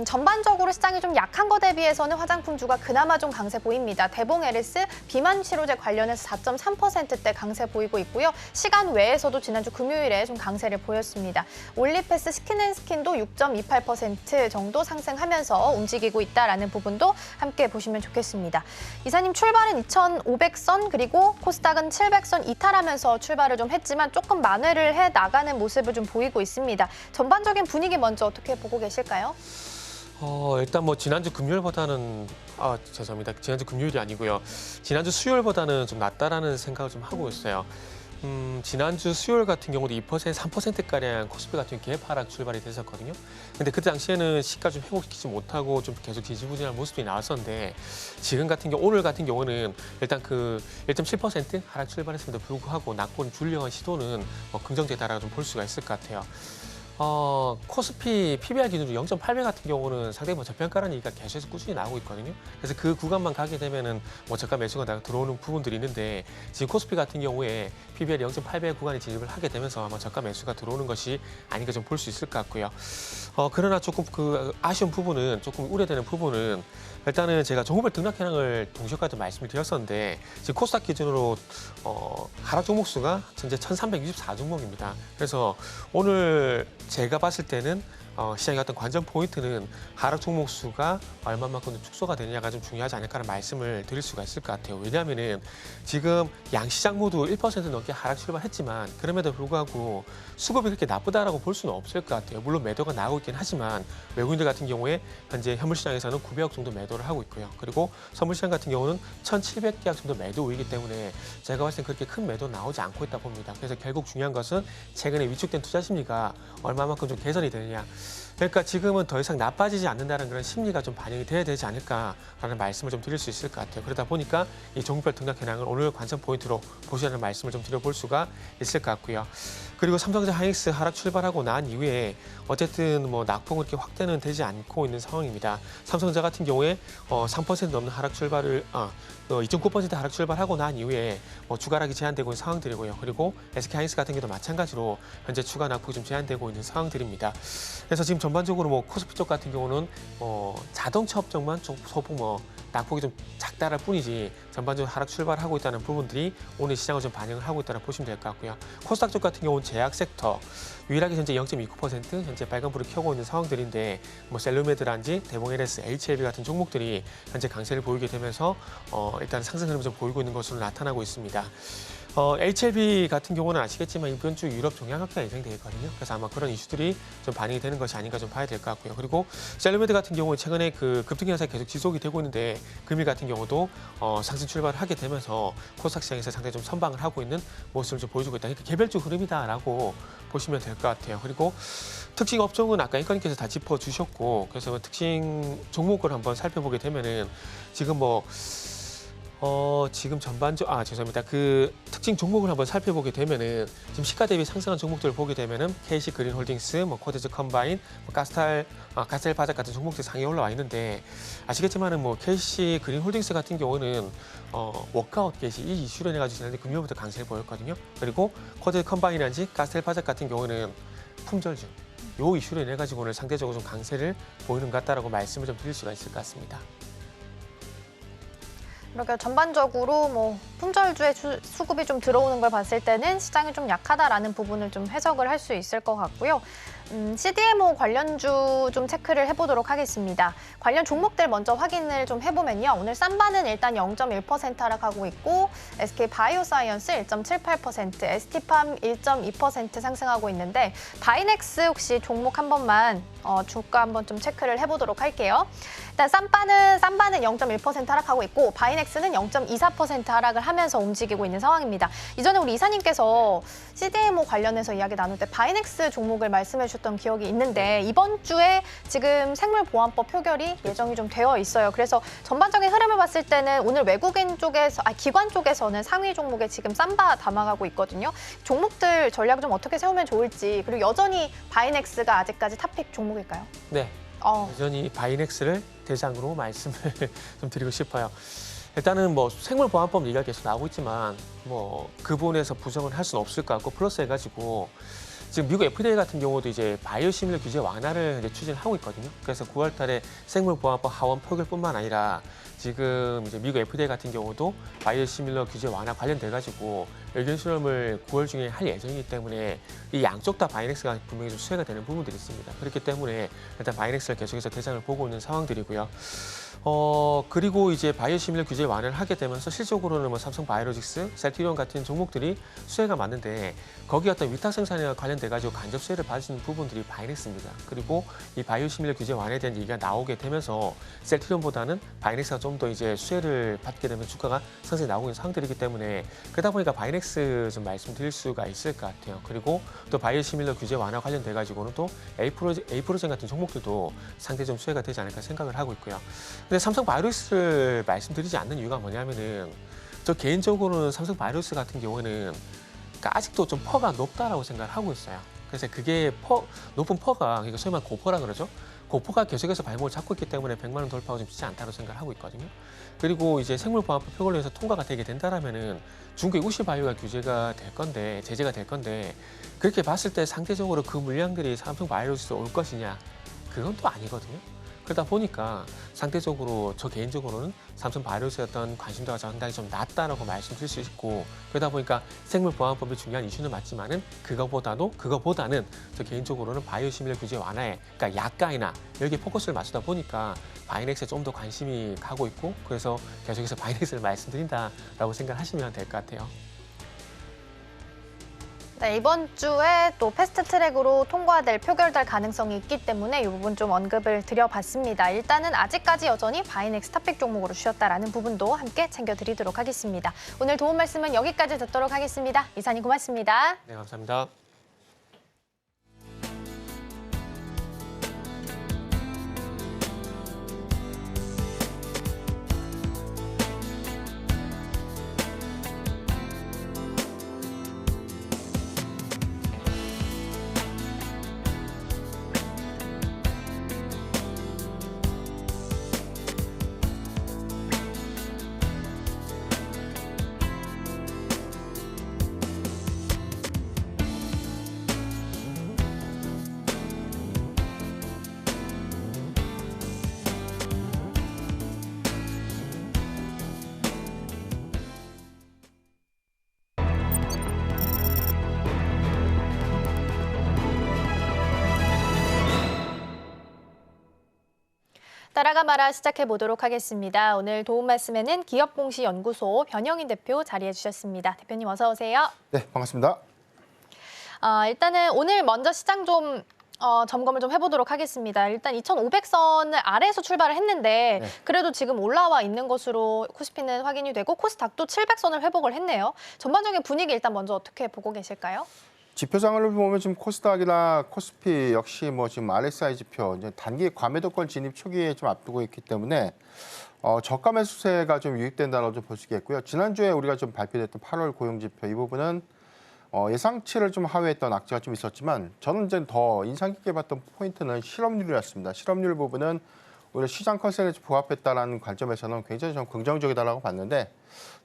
전반적으로 시장이 좀 약한 거 대비해서는 화장품주가 그나마 좀 강세 보입니다. 대봉 LS 비만 치료제 관련해서 4.3%대 강세 보이고 있고요. 시간 외에서도 지난주 금요일에 좀 강세를 보였습니다. 올리패스 스킨앤스킨도 6.28% 정도 상승하면서 움직이고 있다라는 부분도 함께 보시면 좋겠습니다. 이사님 출발은 2,500선 그리고 코스닥은 700선 이탈하면서 출발을 좀 했지만 조금 만회를 해 나가는 모습을 좀 보이고 있습니다. 전반적인 분위기 먼저 어떻게 보고 계실까요? 일단 뭐 지난주 금요일보다는 죄송합니다. 지난주 금요일이 아니고요. 지난주 수요일보다는 좀 낫다라는 생각을 좀 하고 있어요. 지난주 수요일 같은 경우도 2%, 3%가량 코스피 같은 경우 갭 하락 출발이 됐었거든요. 근데 그때 당시에는 시가 좀 회복시키지 못하고 좀 계속 지지부진한 모습이 나왔었는데 지금 같은 경우, 오늘 같은 경우는 일단 그 1.7% 하락 출발했음에도 불구하고 낙폭을 줄려한 시도는 긍정적이다라고 좀 볼 수가 있을 것 같아요. 코스피 PBR 기준으로 0.8배 같은 경우는 상당히 저평가라는 얘기가 계속해서 꾸준히 나오고 있거든요. 그래서 그 구간만 가게 되면은 저가 매수가 들어오는 부분들이 있는데 지금 코스피 같은 경우에 PBR 0.8배 구간에 진입을 하게 되면서 아마 저가 매수가 들어오는 것이 아닌가 좀 볼 수 있을 것 같고요. 그러나 조금 그 아쉬운 부분은 조금 우려되는 부분은 일단은 제가 종목별 등락 현황을 동시에까지 말씀을 드렸었는데 지금 코스닥 기준으로 하락 종목 수가 현재 1,364종목입니다. 그래서 오늘 제가 봤을 때는 시장의 어떤 관전 포인트는 하락 종목 수가 얼마만큼 축소가 되느냐가 좀 중요하지 않을까라는 말씀을 드릴 수가 있을 것 같아요. 왜냐하면은 지금 양시장 모두 1% 넘게 하락 출발했지만 그럼에도 불구하고 수급이 그렇게 나쁘다라고 볼 수는 없을 것 같아요. 물론 매도가 나오고 있긴 하지만 외국인들 같은 경우에 현재 현물시장에서는 900억 정도 매도를 하고 있고요. 그리고 선물시장 같은 경우는 1,700계약 정도 매도 우위이기 때문에 제가 봤을 때 그렇게 큰 매도 나오지 않고 있다 봅니다. 그래서 결국 중요한 것은 최근에 위축된 투자 심리가 얼마만큼 좀 개선이 되느냐. 그러니까 지금은 더 이상 나빠지지 않는다는 그런 심리가 좀 반영이 돼야 되지 않을까라는 말씀을 좀 드릴 수 있을 것 같아요. 그러다 보니까 이 종목별 등락 현황을 오늘 관전 포인트로 보시라는 말씀을 좀 드려볼 수가 있을 것 같고요. 그리고 삼성전자 하이닉스 하락 출발하고 난 이후에 어쨌든 뭐 낙폭은 이렇게 확대는 되지 않고 있는 상황입니다. 삼성전자 같은 경우에 3% 넘는 하락 출발을 2.9% 하락 출발하고 난 이후에 추가 하락이 제한되고 있는 상황들이고요. 그리고 SK 하이닉스 같은 경우도 마찬가지로 현재 추가 낙폭이 좀 제한되고 있는 상황들입니다. 그래서 지금 전반적으로 뭐 코스피 쪽 같은 경우는 자동차 업종만 좀 소폭 낙폭이 좀 작다랄 뿐이지 전반적으로 하락 출발하고 있다는 부분들이 오늘 시장을 좀 반영을 하고 있다고 보시면 될 것 같고요. 코스닥 쪽 같은 경우는 제약 섹터 유일하게 현재 0.29% 현재 빨간불을 켜고 있는 상황들인데 뭐 셀루메드란지 대봉 LS, HLB 같은 종목들이 현재 강세를 보이게 되면서 일단 상승 흐름을 좀 보이고 있는 것으로 나타나고 있습니다. HLB 같은 경우는 아시겠지만 이번 주 유럽 종양학회가 예정되어 있거든요. 그래서 아마 그런 이슈들이 좀 반영이 되는 것이 아닌가 좀 봐야 될 것 같고요. 그리고 셀루메드 같은 경우는 최근에 그 급등이 현상이 계속 지속이 되고 있는데 금일 같은 경우도 상승 출발을 하게 되면서 코스닥 시장에서 상당히 좀 선방을 하고 있는 모습을 좀 보여주고 있다. 그러니까 개별적 흐름이다라고 보시면 될 것 같아요. 그리고 특징 업종은 아까 앵커님께서 다 짚어주셨고 그래서 특징 종목을 한번 살펴보게 되면은 지금 지금 죄송합니다. 그 특징 종목을 한번 살펴보게 되면은 지금 시가 대비 상승한 종목들을 보게 되면은 KC 그린홀딩스, 코데즈 컴바인, 가스텔 바작 같은 종목들이 상위에 올라와 있는데 아시겠지만은 KC 그린홀딩스 같은 경우는 워크아웃 게시 이 이슈로 인해가지고 지난해 금요일부터 강세를 보였거든요. 그리고 코데즈 컴바인이란지 가스텔 바작 같은 경우는 품절중 요 이슈로 인해가지고 오늘 상대적으로 좀 강세를 보이는 것 같다라고 말씀을 좀 드릴 수가 있을 것 같습니다. 그러니까 전반적으로 품절주의 수급이 좀 들어오는 걸 봤을 때는 시장이 좀 약하다라는 부분을 좀 해석을 할 수 있을 것 같고요. CDMO 관련주 좀 체크를 해보도록 하겠습니다. 관련 종목들 먼저 확인을 좀 해보면요. 오늘 쌈바는 일단 0.1% 하락하고 있고 SK 바이오사이언스 1.78%, ST팜 1.2% 상승하고 있는데 바이넥스 혹시 종목 한 번만 주가 한번 좀 체크를 해보도록 할게요. 일단 쌈바는 0.1% 하락하고 있고 바이넥스는 0.24% 하락을 하면서 움직이고 있는 상황입니다. 이전에 우리 이사님께서 CDMO 관련해서 이야기 나눌 때 바이넥스 종목을 말씀해 주셨던 기억이 있는데 이번 주에 지금 생물보안법 표결이 예정이 좀 되어 있어요. 그래서 전반적인 흐름을 봤을 때는 오늘 외국인 쪽에서 기관 쪽에서는 상위 종목에 지금 쌈바 담아가고 있거든요. 종목들 전략을 좀 어떻게 세우면 좋을지 그리고 여전히 바이넥스가 아직까지 탑픽 종목일까요? 네. 여전히 바이넥스를 대상으로 말씀을 좀 드리고 싶어요. 일단은 생물보안법 얘기가 계속 나오고 있지만 그 부분에서 부정을 할 수는 없을 것 같고 플러스 해가지고 지금 미국 FDA 같은 경우도 이제 바이오시밀러 규제 완화를 이제 추진하고 있거든요. 그래서 9월달에 생물보안법 하원 표결뿐만 아니라 지금 이제 미국 FDA 같은 경우도 바이오시밀러 규제 완화 관련돼가지고 의견 수렴을 9월 중에 할 예정이기 때문에 이 양쪽 다 바이넥스가 분명히 좀 수혜가 되는 부분들이 있습니다. 그렇기 때문에 일단 바이넥스를 계속해서 대상을 보고 있는 상황들이고요. 그리고 이제 바이오시밀러 규제 완화를 하게 되면서 실질적으로는 삼성 바이오로직스, 셀트리온 같은 종목들이 수혜가 많은데 거기 어떤 위탁 생산에 관련돼가지고 간접 수혜를 받으시는 부분들이 바이넥스입니다. 그리고 이 바이오시밀러 규제 완화에 대한 얘기가 나오게 되면서 셀트리온보다는 바이넥스가 좀 더 이제 수혜를 받게 되면 주가가 상승이 나오고 있는 상황들이기 때문에 그러다 보니까 바이넥스 좀 말씀드릴 수가 있을 것 같아요. 그리고 또 바이오시밀러 규제 완화 관련돼가지고는 또 에이프로젠 같은 종목들도 상당히 좀 수혜가 되지 않을까 생각을 하고 있고요. 근데 삼성 바이오로직스를 말씀드리지 않는 이유가 뭐냐면은 저 개인적으로는 삼성 바이오로직스 같은 경우는 아직도 좀 퍼가 높다라고 생각을 하고 있어요. 그래서 그게 높은 퍼가 그러니까 소위 말하는 고퍼라 그러죠. 고퍼가 계속해서 발목을 잡고 있기 때문에 100만 원 돌파가 좀 쉽지 않다고 생각을 하고 있거든요. 그리고 이제 생물보안법 표결로 해서 통과가 되게 된다라면은 중국의 우시바이오가 규제가 될 건데 제재가 될 건데 그렇게 봤을 때 상대적으로 그 물량들이 삼성 바이오로직스로 올 것이냐 그건 또 아니거든요. 그러다 보니까 상대적으로 저 개인적으로는 삼성 바이오로직스에 어떤 관심도가 상당히 좀 낮다라고 말씀드릴 수 있고 그러다 보니까 생물보안법이 중요한 이슈는 맞지만은 그거보다는 저 개인적으로는 바이오시밀러 규제 완화에 그러니까 약가이나 여기에 포커스를 맞추다 보니까 바이넥스에 좀 더 관심이 가고 있고 그래서 계속해서 바이넥스를 말씀드린다라고 생각하시면 될 것 같아요. 네, 이번 주에 또 패스트트랙으로 통과될 표결될 가능성이 있기 때문에 이 부분 좀 언급을 드려봤습니다. 일단은 아직까지 여전히 바이넥스 탑픽 종목으로 주셨다라는 부분도 함께 챙겨드리도록 하겠습니다. 오늘 도움 말씀은 여기까지 듣도록 하겠습니다. 이사님 고맙습니다. 네, 감사합니다. 따라가 말아 시작해 보도록 하겠습니다. 오늘 도움 말씀에는 기업공시연구소 변영인 대표 자리해 주셨습니다. 대표님 어서 오세요. 네, 반갑습니다. 일단은 오늘 먼저 시장 좀 점검을 좀 해보도록 하겠습니다. 일단 2,500선을 아래에서 출발을 했는데 네. 그래도 지금 올라와 있는 것으로 코스피는 확인이 되고 코스닥도 700선을 회복을 했네요. 전반적인 분위기 일단 먼저 어떻게 보고 계실까요? 지표상을 보면 지금 코스닥이나 코스피 역시 뭐 지금 RSI 지표 이제 단기 과매도권 진입 초기에 좀 앞두고 있기 때문에 저가 매수세가 좀 유입된다고 좀 볼 수 있겠고요. 지난주에 우리가 좀 발표됐던 8월 고용 지표 이 부분은 예상치를 좀 하회했던 악재가 좀 있었지만 저는 이제 더 인상 깊게 봤던 포인트는 실업률이었습니다. 실업률 부분은 오히려 시장 컨센에 부합했다는 관점에서는 굉장히 좀 긍정적이다라고 봤는데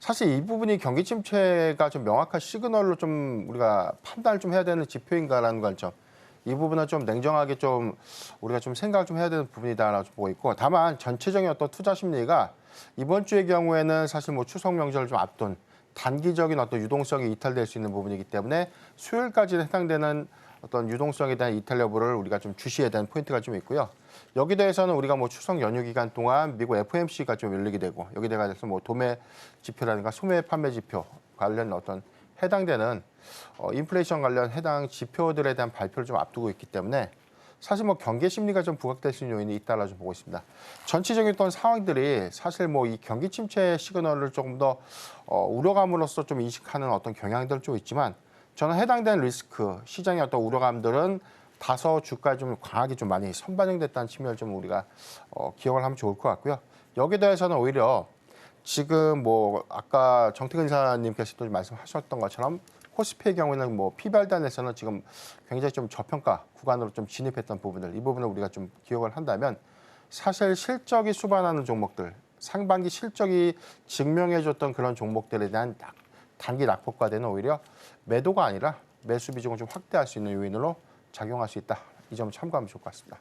사실 이 부분이 경기 침체가 좀 명확한 시그널로 좀 우리가 판단을 좀 해야 되는 지표인가라는 관점. 이 부분은 좀 냉정하게 좀 우리가 좀 생각을 좀 해야 되는 부분이다라고 보고 있고 다만 전체적인 어떤 투자 심리가 이번 주의 경우에는 사실 뭐 추석 명절을 좀 앞둔 단기적인 어떤 유동성이 이탈될 수 있는 부분이기 때문에 수요일까지 해당되는 어떤 유동성에 대한 이탈 여부를 우리가 좀 주시해야 되는 포인트가 좀 있고요. 여기 대해서는 우리가 뭐 추석 연휴 기간 동안 미국 FOMC가 좀 열리게 되고 여기 대해서 뭐 도매 지표라든가 소매 판매 지표 관련 어떤 해당되는 인플레이션 관련 해당 지표들에 대한 발표를 좀 앞두고 있기 때문에 사실 뭐 경기 심리가 좀 부각될 수 있는 요인이 있다라고 좀 보고 있습니다. 전체적인 어떤 상황들이 사실 뭐 이 경기 침체 시그널을 조금 더 우려감으로써 좀 인식하는 어떤 경향들 좀 있지만 저는 해당되는 리스크, 시장의 어떤 우려감들은 다소 주가에 좀 강하게 좀 많이 선반영됐다는 측면을 좀 우리가 기억을 하면 좋을 것 같고요. 여기에 대해서는 오히려 지금 뭐 아까 정태근 이사님께서도 말씀하셨던 것처럼 코스피의 경우에는 뭐 P발단에서는 지금 굉장히 좀 저평가 구간으로 좀 진입했던 부분들 이 부분을 우리가 좀 기억을 한다면 사실 실적이 수반하는 종목들 상반기 실적이 증명해줬던 그런 종목들에 대한 단기 낙폭과대는 오히려 매도가 아니라 매수 비중을 좀 확대할 수 있는 요인으로 작용할 수 있다. 이 점 참고하면 좋을 것 같습니다.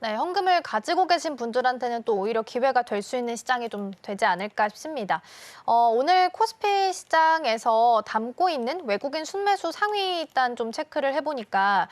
네, 현금을 가지고 계신 분들한테는 또 오히려 기회가 될 수 있는 시장이 좀 되지 않을까 싶습니다. 오늘 코스피 시장에서 담고 있는 외국인 순매수 상위 일단 좀 체크를 해보니까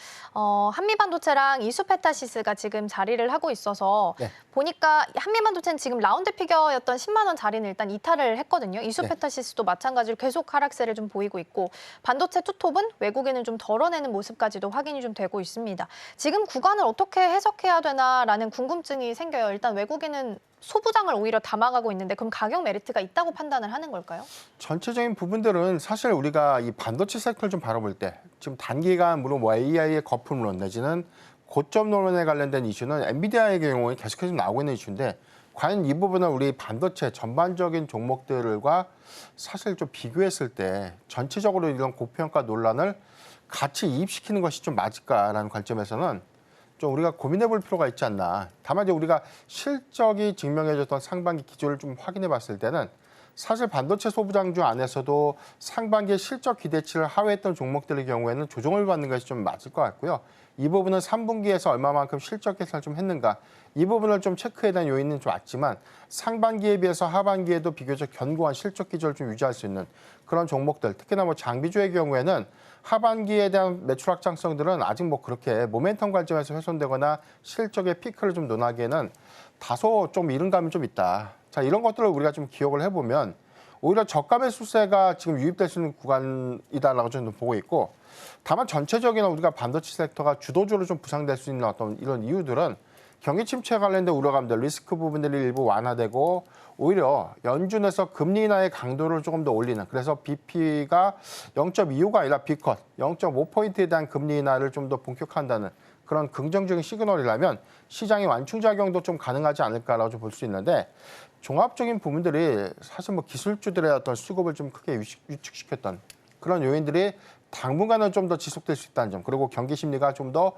한미반도체랑 이수페타시스가 지금 자리를 하고 있어서 네. 보니까 한미반도체는 지금 라운드 피겨였던 10만 원 자리는 일단 이탈을 했거든요. 이수페타시스도 마찬가지로 계속 하락세를 좀 보이고 있고 반도체 투톱은 외국인을 좀 덜어내는 모습까지도 확인이 좀 되고 있습니다. 지금 구간을 어떻게 해석해야 되나라는 궁금증이 생겨요. 일단 외국인은 소부장을 오히려 담아가고 있는데 그럼 가격 메리트가 있다고 판단을 하는 걸까요? 전체적인 부분들은 사실 우리가 이 반도체 섹터를 좀 바라볼 때 지금 단기간 물론 뭐 AI의 거품론 내지는 고점 논란에 관련된 이슈는 엔비디아의 경우에 계속해서 나오고 있는 이슈인데 과연 이 부분은 우리 반도체 전반적인 종목들과 사실 좀 비교했을 때 전체적으로 이런 고평가 논란을 같이 이입시키는 것이 좀 맞을까라는 관점에서는 좀 우리가 고민해 볼 필요가 있지 않나. 다만 이제 우리가 실적이 증명해줬던 상반기 기조를 좀 확인해 봤을 때는 사실 반도체 소부장주 안에서도 상반기에 실적 기대치를 하회했던 종목들의 경우에는 조정을 받는 것이 좀 맞을 것 같고요. 이 부분은 3분기에서 얼마만큼 실적 개선을 좀 했는가 이 부분을 좀 체크해야 되는 요인은 좀 왔지만 상반기에 비해서 하반기에도 비교적 견고한 실적 기조를 좀 유지할 수 있는 그런 종목들 특히나 뭐 장비주의 경우에는 하반기에 대한 매출 확장성들은 아직 뭐 그렇게 모멘텀 관점에서 훼손되거나 실적의 피크를 좀 논하기에는 다소 좀 이른 감이 좀 있다. 자, 이런 것들을 우리가 좀 기억을 해보면 오히려 저가 매수세가 지금 유입될 수 있는 구간이다라고 저는 보고 있고 다만 전체적인 우리가 반도체 섹터가 주도주로 좀 부상될 수 있는 어떤 이런 이유들은 경기 침체에 관련된 우려감들, 리스크 부분들이 일부 완화되고 오히려 연준에서 금리 인하의 강도를 조금 더 올리는 그래서 BP가 0.25가 아니라 B컷 0.5포인트에 대한 금리 인하를 좀 더 본격화한다는 그런 긍정적인 시그널이라면 시장의 완충작용도 좀 가능하지 않을까라고 좀 볼 수 있는데 종합적인 부분들이 사실 뭐 기술주들의 어떤 수급을 좀 크게 위축시켰던 그런 요인들이 당분간은 좀 더 지속될 수 있다는 점 그리고 경기 심리가 좀 더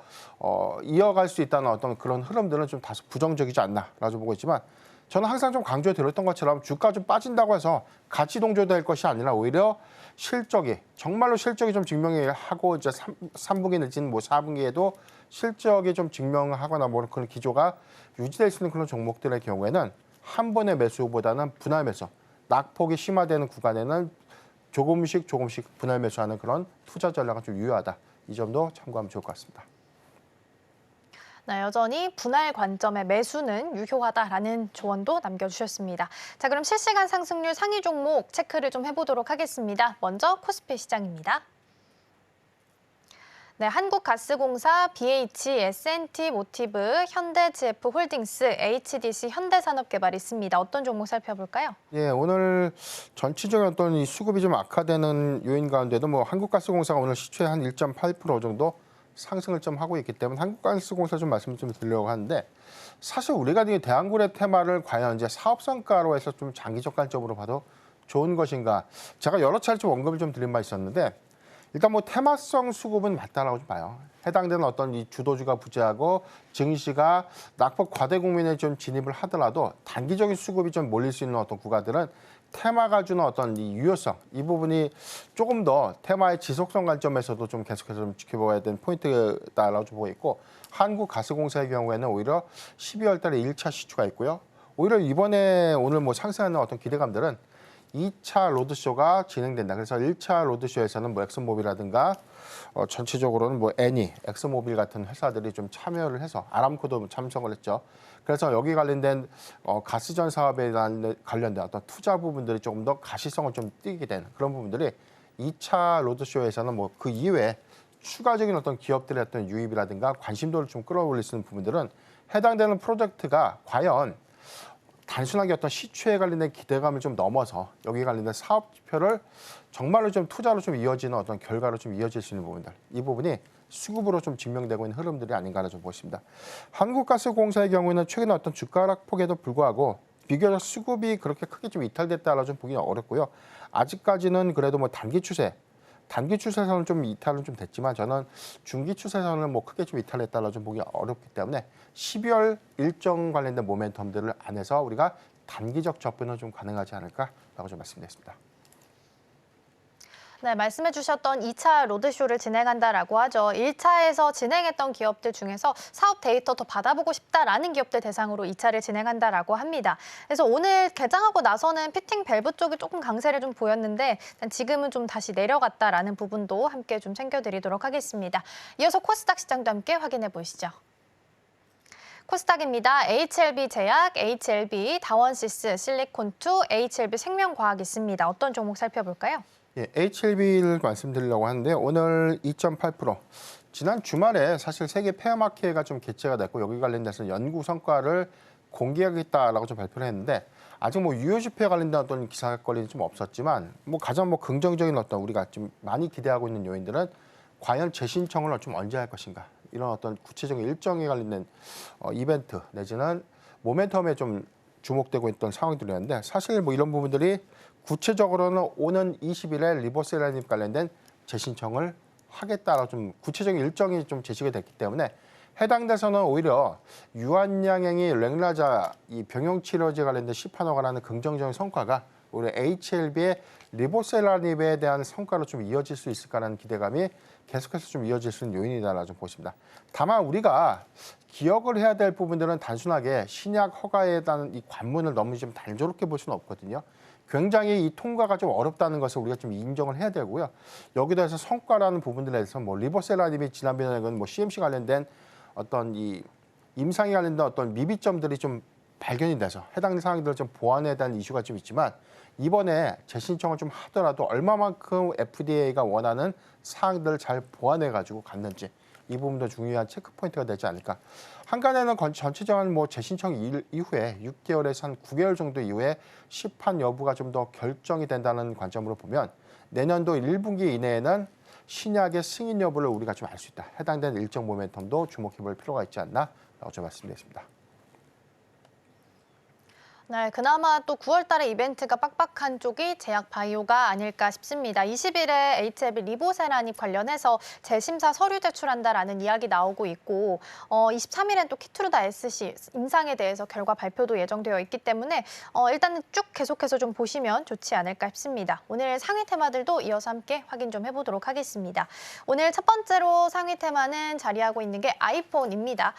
이어갈 수 있다는 어떤 그런 흐름들은 좀 다소 부정적이지 않나라고 보고 있지만 저는 항상 좀 강조드렸던 것처럼 주가 좀 빠진다고 해서 가치 동조될 것이 아니라 오히려 실적이 정말로 실적이 좀 증명하고 이제 3분기 내지는 뭐 4분기에도 실적이 좀 증명하거나 뭐 그런 기조가 유지될 수 있는 그런 종목들의 경우에는 한 번의 매수보다는 분할 매수, 낙폭이 심화되는 구간에는 조금씩 분할 매수하는 그런 투자 전략은 좀 유효하다. 이 점도 참고하면 좋을 것 같습니다. 네, 여전히 분할 관점의 매수는 유효하다라는 조언도 남겨주셨습니다. 자, 그럼 실시간 상승률 상위 종목 체크를 좀 해보도록 하겠습니다. 먼저 코스피 시장입니다. 네, 한국가스공사, BH, S&T 모티브, 현대GF홀딩스, HDC 현대산업개발 있습니다. 어떤 종목 살펴볼까요? 예, 오늘 전체적인 어떤 이 수급이 좀 악화되는 요인 가운데도 뭐 한국가스공사가 오늘 시초에 한 1.8% 정도 상승을 좀 하고 있기 때문에 한국가스공사 좀 말씀을 좀 드리려고 하는데 사실 우리가 이 대한고래 테마를 과연 이제 사업 성과로 해서 좀 장기적 관점으로 봐도 좋은 것인가? 제가 여러 차례 좀 언급을 좀 드린 바 있었는데 일단 뭐 테마성 수급은 맞다라고 좀 봐요. 해당되는 어떤 이 주도주가 부재하고 증시가 낙폭 과대 국면에 좀 진입을 하더라도 단기적인 수급이 좀 몰릴 수 있는 어떤 구간들은 테마가 주는 어떤 이 유효성, 이 부분이 조금 더 테마의 지속성 관점에서도 좀 계속해서 좀 지켜봐야 되는 포인트다라고 좀 보고 있고 한국가스공사의 경우에는 오히려 12월 달에 1차 시추가 있고요. 오히려 이번에 오늘 뭐 상승하는 어떤 기대감들은 2차 로드쇼가 진행된다. 그래서 1차 로드쇼에서는 뭐 엑슨모빌이라든가 전체적으로는 뭐 애니, 엑스모빌 같은 회사들이 좀 참여를 해서 아람코도 참석을 했죠. 그래서 여기 관련된 가스전 사업에 관련된 어떤 투자 부분들이 조금 더 가시성을 좀 띠게 되는 그런 부분들이 2차 로드쇼에서는 뭐 그 이외에 추가적인 어떤 기업들의 어떤 유입이라든가 관심도를 좀 끌어올릴 수 있는 부분들은 해당되는 프로젝트가 과연 단순하게 어떤 시추에 관련된 기대감을 좀 넘어서 여기 관련된 사업 지표를 정말로 좀 투자로 좀 이어지는 어떤 결과로 좀 이어질 수 있는 부분들, 이 부분이 수급으로 좀 증명되고 있는 흐름들이 아닌가라 좀 보십니다. 한국가스공사의 경우에는 최근에 어떤 주가 하락폭에도 불구하고 비교적 수급이 그렇게 크게 좀 이탈됐다라 좀 보기는 어렵고요. 아직까지는 그래도 뭐 단기 추세선은 좀 이탈은 좀 됐지만 저는 중기 추세선을 뭐 크게 좀 이탈했다라 좀 보기 어렵기 때문에 12월 일정 관련된 모멘텀들을 안에서 우리가 단기적 접근은 좀 가능하지 않을까라고 좀 말씀드렸습니다. 네, 말씀해 주셨던 2차 로드쇼를 진행한다라고 하죠. 1차에서 진행했던 기업들 중에서 사업 데이터 더 받아보고 싶다라는 기업들 대상으로 2차를 진행한다라고 합니다. 그래서 오늘 개장하고 나서는 피팅 밸브 쪽이 조금 강세를 좀 보였는데 지금은 좀 다시 내려갔다라는 부분도 함께 좀 챙겨드리도록 하겠습니다. 이어서 코스닥 시장도 함께 확인해 보시죠. 코스닥입니다. HLB제약, HLB, 다원시스, 실리콘2, HLB생명과학 있습니다. 어떤 종목 살펴볼까요? 예, HLB를 말씀드리려고 하는데 오늘 2.8%. 지난 주말에 사실 세계 페어마켓가 좀 개최가 됐고 여기 관련돼서 연구 성과를 공개하겠다라고 좀 발표를 했는데 아직 뭐 유효지표에 관련된 어떤 기사거리는 좀 없었지만 뭐 가장 뭐 긍정적인 어떤 우리가 좀 많이 기대하고 있는 요인들은 과연 재신청을 좀 언제 할 것인가 이런 어떤 구체적인 일정에 관련된 이벤트 내지는 모멘텀에 좀 주목되고 있던 상황들이었는데 사실 뭐 이런 부분들이 구체적으로는 오는 20일에 리보세라님 관련된 재신청을 하겠다라고 좀 구체적인 일정이 좀 제시가 됐기 때문에 해당 돼서는 오히려 유한양행이 랭라자 이 병용치료제 관련된 시판허가 라는 긍정적인 성과가 우리 HLB의 리보세라닙에 대한 성과로 좀 이어질 수 있을까라는 기대감이 계속해서 좀 이어질 수 있는 요인이다라고 좀 보십니다. 다만 우리가 기억을 해야 될 부분들은 단순하게 신약 허가에 대한 이 관문을 너무 좀 단조롭게 볼 수는 없거든요. 굉장히 이 통과가 좀 어렵다는 것을 우리가 좀 인정을 해야 되고요. 여기다 해서 성과라는 부분들에 대해서 뭐 리보세라닙이 지난번에는 뭐 CMC 관련된 어떤 이 임상에 관련된 어떤 미비점들이 좀 발견이 돼서 해당 사항들을 좀 보완에 대한 이슈가 좀 있지만 이번에 재신청을 좀 하더라도 얼마만큼 FDA가 원하는 사항들을 잘 보완해가지고 갔는지 이 부분도 중요한 체크 포인트가 되지 않을까. 한간에는 전체적인 뭐 재신청 이후에 6개월에서 한 9개월 정도 이후에 시판 여부가 좀 더 결정이 된다는 관점으로 보면 내년도 1분기 이내에는 신약의 승인 여부를 우리가 좀 알 수 있다. 해당되는 일정 모멘텀도 주목해볼 필요가 있지 않나라고 좀 말씀드렸습니다. 네, 그나마 또 9월 달에 이벤트가 빡빡한 쪽이 제약 바이오가 아닐까 싶습니다. 20일에 HLB 리보세라닙 관련해서 재심사 서류 제출한다라는 이야기 나오고 있고 23일엔 또 키투르다 SC 임상에 대해서 결과 발표도 예정되어 있기 때문에 일단은 쭉 계속해서 좀 보시면 좋지 않을까 싶습니다. 오늘 상위 테마들도 이어서 함께 확인 좀 해보도록 하겠습니다. 오늘 첫 번째로 상위 테마는 자리하고 있는 게 아이폰입니다.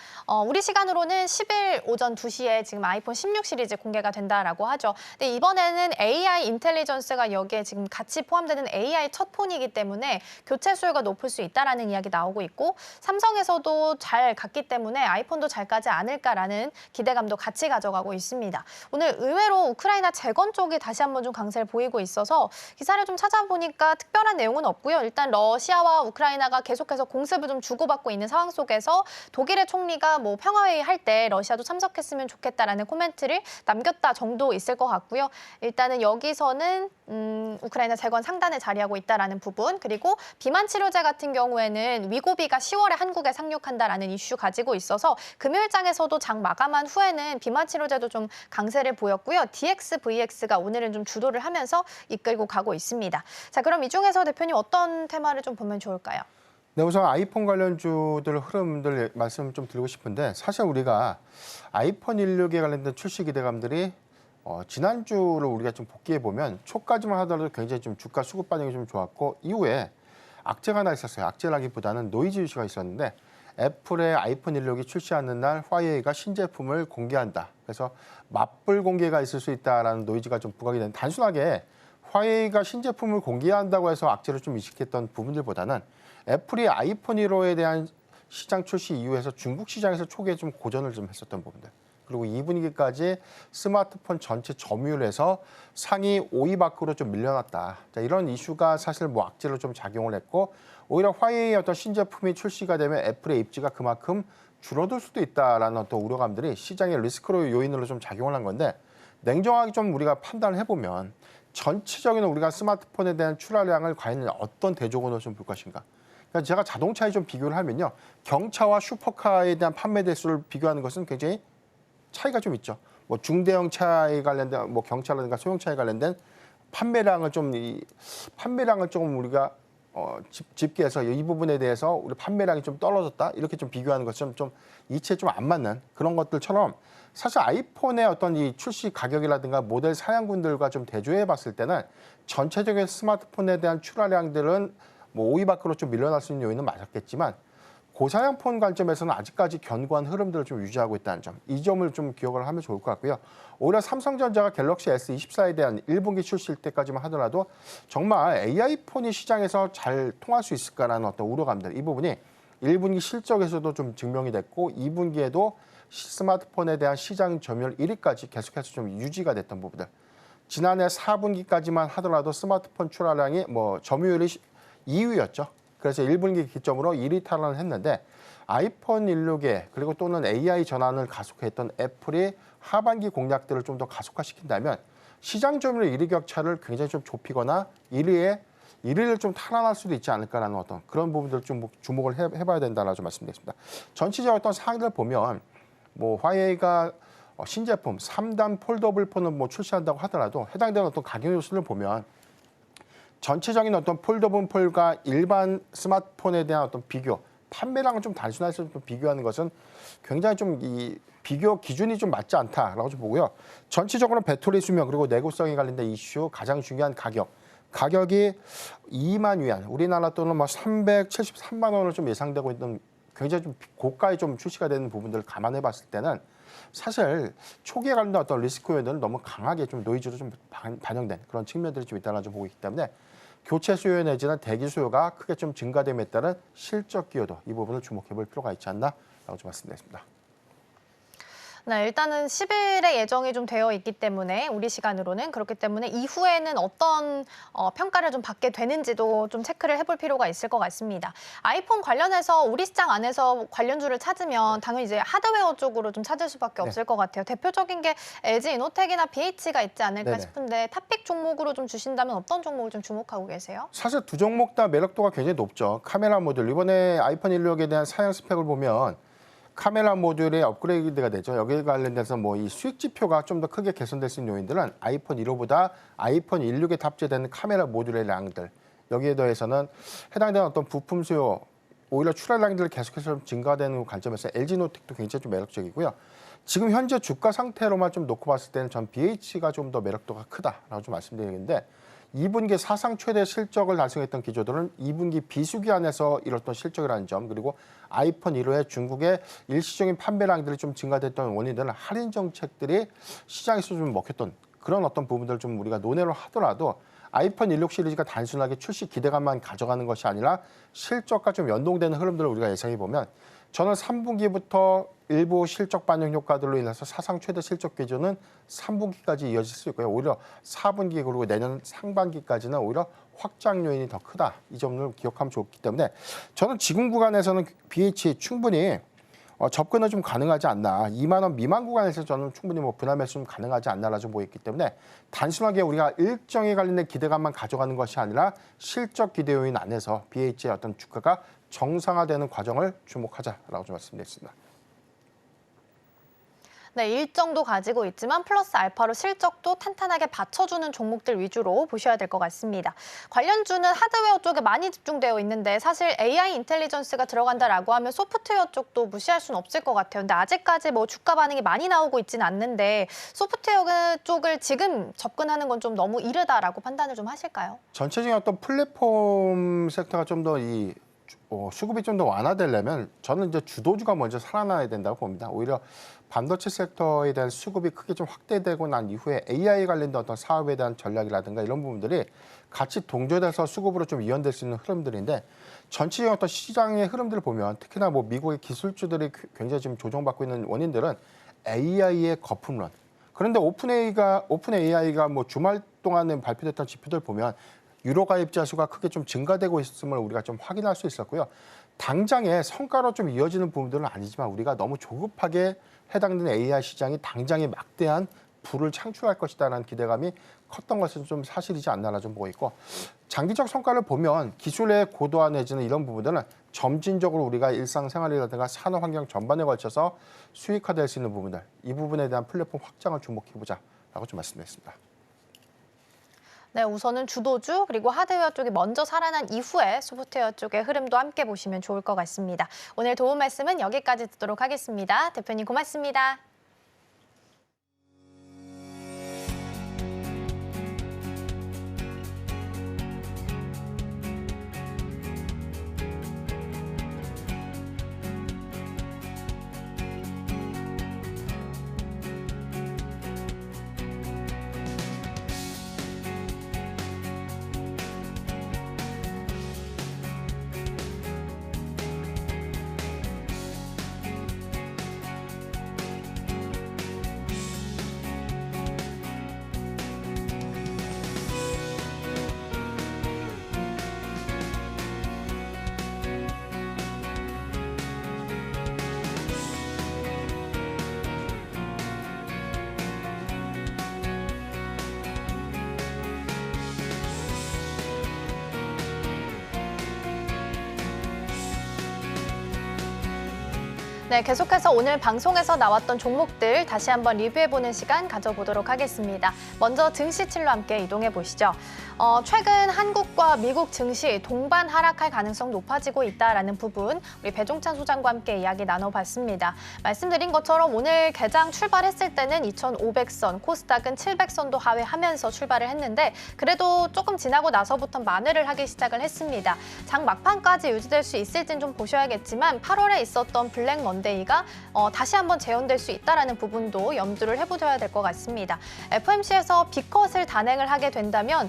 우리 시간으로는 10일 오전 2시에 지금 아이폰 16 시리즈 공개가 공개가 된다라고 하죠. 근데 이번에는 AI 인텔리전스가 여기에 지금 같이 포함되는 AI 첫 폰이기 때문에 교체 수요가 높을 수 있다라는 이야기 나오고 있고 삼성에서도 잘 갔기 때문에 아이폰도 잘 가지 않을까라는 기대감도 같이 가져가고 있습니다. 오늘 의외로 우크라이나 재건 쪽이 다시 한번 좀 강세를 보이고 있어서 기사를 좀 찾아보니까 특별한 내용은 없고요. 일단 러시아와 우크라이나가 계속해서 공습을 좀 주고받고 있는 상황 속에서 독일의 총리가 뭐 평화회의 할 때 러시아도 참석했으면 좋겠다라는 코멘트를 남겼다 정도 있을 것 같고요. 일단은 여기서는 우크라이나 재건 상단에 자리하고 있다라는 부분, 그리고 비만 치료제 같은 경우에는 위고비가 10월에 한국에 상륙한다라는 이슈 가지고 있어서 금요일장에서도 장 마감한 후에는 비만 치료제도 좀 강세를 보였고요. DXVX가 오늘은 좀 주도를 하면서 이끌고 가고 있습니다. 자, 그럼 이 중에서 대표님 어떤 테마를 좀 보면 좋을까요? 네, 우선 아이폰 관련주들 흐름들 말씀 좀 드리고 싶은데 사실 우리가 아이폰 16에 관련된 출시 기대감들이 지난주를 우리가 좀 복귀해 보면 초까지만 하더라도 굉장히 좀 주가 수급 반응이 좀 좋았고 이후에 악재가 하나 있었어요. 악재라기보다는 노이즈 이슈가 있었는데 애플의 아이폰 16이 출시하는 날 화웨이가 신제품을 공개한다. 그래서 맞불 공개가 있을 수 있다라는 노이즈가 좀 부각이 되는 단순하게 화웨이가 신제품을 공개한다고 해서 악재를 좀 인식했던 부분들보다는 애플이 아이폰 15에 대한 시장 출시 이후에서 중국 시장에서 초기에 좀 고전을 좀 했었던 부분들. 그리고 2분기까지 스마트폰 전체 점유율에서 상위 5위 밖으로 좀 밀려났다. 자, 이런 이슈가 사실 뭐 악재로 좀 작용을 했고 오히려 화웨이의 어떤 신제품이 출시가 되면 애플의 입지가 그만큼 줄어들 수도 있다라는 어떤 우려감들이 시장의 리스크로 요인으로 좀 작용을 한 건데 냉정하게 좀 우리가 판단을 해보면 전체적인 우리가 스마트폰에 대한 출하량을 과연 어떤 대조군으로 좀 볼 것인가. 그러니까 제가 자동차에 좀 비교를 하면요. 경차와 슈퍼카에 대한 판매 대수를 비교하는 것은 굉장히 차이가 좀 있죠. 뭐 중대형 차에 관련된 뭐 경차라든가 소형차에 관련된 판매량을 조금 우리가 집계해서 이 부분에 대해서 우리 판매량이 좀 떨어졌다 이렇게 좀 비교하는 것처럼 좀 이치에 좀 안 맞는 그런 것들처럼 사실 아이폰의 어떤 이 출시 가격이라든가 모델 사양군들과 좀 대조해 봤을 때는 전체적인 스마트폰에 대한 출하량들은 뭐 5위 밖으로 좀 밀려날 수 있는 요인은 맞았겠지만 고사양폰 관점에서는 아직까지 견고한 흐름들을 좀 유지하고 있다는 점, 이 점을 좀 기억을 하면 좋을 것 같고요. 오히려 삼성전자가 갤럭시 S24에 대한 1분기 출시일 때까지만 하더라도 정말 AI폰이 시장에서 잘 통할 수 있을까라는 어떤 우려감들, 이 부분이 1분기 실적에서도 좀 증명이 됐고 2분기에도 스마트폰에 대한 시장 점유율 1위까지 계속해서 좀 유지가 됐던 부분들. 지난해 4분기까지만 하더라도 스마트폰 출하량이 뭐 점유율이 2위였죠. 그래서 1분기 기점으로 1위 탈환을 했는데 아이폰 16에 그리고 또는 AI 전환을 가속화했던 애플이 하반기 공략들을 좀 더 가속화시킨다면 시장 점유율 1위 격차를 굉장히 좀 좁히거나 1위를 좀 탈환할 수도 있지 않을까라는 어떤 그런 부분들을 좀 주목을 해봐야 된다라고 좀 말씀드리겠습니다. 전체적인 어떤 사항들을 보면 뭐 화웨이가 신제품 3단 폴더블 폰을 뭐 출시한다고 하더라도 해당되는 어떤 가격 요소를 보면 전체적인 어떤 폴더블 폰과 일반 스마트폰에 대한 어떤 비교, 판매량을 좀 단순화해서 좀 비교하는 것은 굉장히 좀 이 비교 기준이 좀 맞지 않다라고 좀 보고요. 전체적으로 배터리 수명 그리고 내구성에 관련된 이슈, 가장 중요한 가격이 2만 위안, 우리나라 돈은 뭐 373만 원을 좀 예상되고 있는 굉장히 좀 고가에 좀 출시가 되는 부분들을 감안해 봤을 때는 사실 초기에 관련된 어떤 리스크 요인들은 너무 강하게 좀 노이즈로 좀 반영된 그런 측면들이 좀 있다고 좀 보고 있기 때문에 교체 수요 내지는 대기 수요가 크게 좀 증가됨에 따른 실적 기여도 이 부분을 주목해 볼 필요가 있지 않나라고 좀 말씀드렸습니다. 네, 일단은 10일에 예정이 좀 되어 있기 때문에 우리 시간으로는 그렇기 때문에 이후에는 어떤 평가를 좀 받게 되는지도 좀 체크를 해볼 필요가 있을 것 같습니다. 아이폰 관련해서 우리 시장 안에서 관련주를 찾으면 당연히 이제 하드웨어 쪽으로 좀 찾을 수밖에 없을 것 같아요. 대표적인 게 LG 이노텍이나 BH가 있지 않을까 싶은데 탑픽 종목으로 좀 주신다면 어떤 종목을 좀 주목하고 계세요? 사실 두 종목 다 매력도가 굉장히 높죠. 카메라 모듈 이번에 아이폰 16에 대한 사양 스펙을 보면 카메라 모듈이 업그레이드가 되죠. 여기에 관련돼서 뭐 이 수익 지표가 좀 더 크게 개선될 수 있는 요인들은 아이폰 15보다 아이폰 16에 탑재되는 카메라 모듈의 량들, 여기에 더해서는 해당되는 어떤 부품 수요, 오히려 출하량들이 계속해서 좀 증가되는 관점에서 LG노텍도 굉장히 좀 매력적이고요. 지금 현재 주가 상태로만 좀 놓고 봤을 때는 전 BH가 좀 더 매력도가 크다라고 좀 말씀드리는데 2분기 사상 최대 실적을 달성했던 기조들은 2분기 비수기 안에서 이뤘던 실적이라는 점, 그리고 아이폰 1호의 중국의 일시적인 판매량들이 좀 증가됐던 원인들은 할인 정책들이 시장에서 좀 먹혔던 그런 어떤 부분들을 좀 우리가 논의를 하더라도 아이폰 16 시리즈가 단순하게 출시 기대감만 가져가는 것이 아니라 실적과 좀 연동되는 흐름들을 우리가 예상해 보면 저는 3분기부터 일부 실적 반영 효과들로 인해서 사상 최대 실적 기조는 3분기까지 이어질 수 있고요. 오히려 4분기 그리고 내년 상반기까지는 오히려 확장 요인이 더 크다. 이 점을 기억하면 좋기 때문에 저는 지금 구간에서는 BH 충분히 접근은 좀 가능하지 않나. 2만 원 미만 구간에서 저는 충분히 분할 매수 좀 가능하지 않나라 좀 보였기 때문에 단순하게 우리가 일정에 관련된 기대감만 가져가는 것이 아니라 실적 기대 요인 안에서 BH의 어떤 주가가 정상화되는 과정을 주목하자라고 좀 말씀드렸습니다. 네, 일정도 가지고 있지만 플러스 알파로 실적도 탄탄하게 받쳐주는 종목들 위주로 보셔야 될 것 같습니다. 관련주는 하드웨어 쪽에 많이 집중되어 있는데 사실 AI 인텔리전스가 들어간다라고 하면 소프트웨어 쪽도 무시할 수는 없을 것 같아요. 근데 아직까지 주가 반응이 많이 나오고 있지는 않는데 소프트웨어 쪽을 지금 접근하는 건 좀 너무 이르다라고 판단을 좀 하실까요? 전체적인 어떤 플랫폼 섹터가 좀 더 수급이 좀 더 완화되려면 저는 이제 주도주가 먼저 살아나야 된다고 봅니다. 오히려 반도체 섹터에 대한 수급이 크게 좀 확대되고 난 이후에 AI 관련된 어떤 사업에 대한 전략이라든가 이런 부분들이 같이 동조돼서 수급으로 좀 이연될 수 있는 흐름들인데 전체적인 어떤 시장의 흐름들을 보면 특히나 미국의 기술주들이 굉장히 지금 조정받고 있는 원인들은 AI의 거품론. 그런데 오픈 AI가 주말 동안에 발표됐던 지표들 보면 유로 가입자 수가 크게 좀 증가되고 있음을 우리가 좀 확인할 수 있었고요. 당장의 성과로 좀 이어지는 부분들은 아니지만 우리가 너무 조급하게 해당되는 AI 시장이 당장에 막대한 부를 창출할 것이다라는 기대감이 컸던 것은 좀 사실이지 않나라 좀 보고 있고 장기적 성과를 보면 기술의 고도화 내지는 이런 부분들은 점진적으로 우리가 일상생활이라든가 산업 환경 전반에 걸쳐서 수익화될 수 있는 부분들 이 부분에 대한 플랫폼 확장을 주목해보자라고 좀 말씀드렸습니다. 네, 우선은 주도주 그리고 하드웨어 쪽이 먼저 살아난 이후에 소프트웨어 쪽의 흐름도 함께 보시면 좋을 것 같습니다. 오늘 도움 말씀은 여기까지 듣도록 하겠습니다. 대표님 고맙습니다. 네, 계속해서 오늘 방송에서 나왔던 종목들 다시 한번 리뷰해보는 시간 가져보도록 하겠습니다. 먼저 증시칠로 함께 이동해 보시죠. 최근 한국과 미국 증시 동반 하락할 가능성 높아지고 있다라는 부분 우리 배종찬 소장과 함께 이야기 나눠봤습니다. 말씀드린 것처럼 오늘 개장 출발했을 때는 2,500선, 코스닥은 700선도 하회하면서 출발을 했는데 그래도 조금 지나고 나서부터 만회를 하기 시작을 했습니다. 장 막판까지 유지될 수 있을지는 좀 보셔야겠지만 8월에 있었던 블랙 먼데이가 다시 한번 재현될 수 있다는 부분도 염두를 해보셔야 될 것 같습니다. FOMC에서 B컷을 단행을 하게 된다면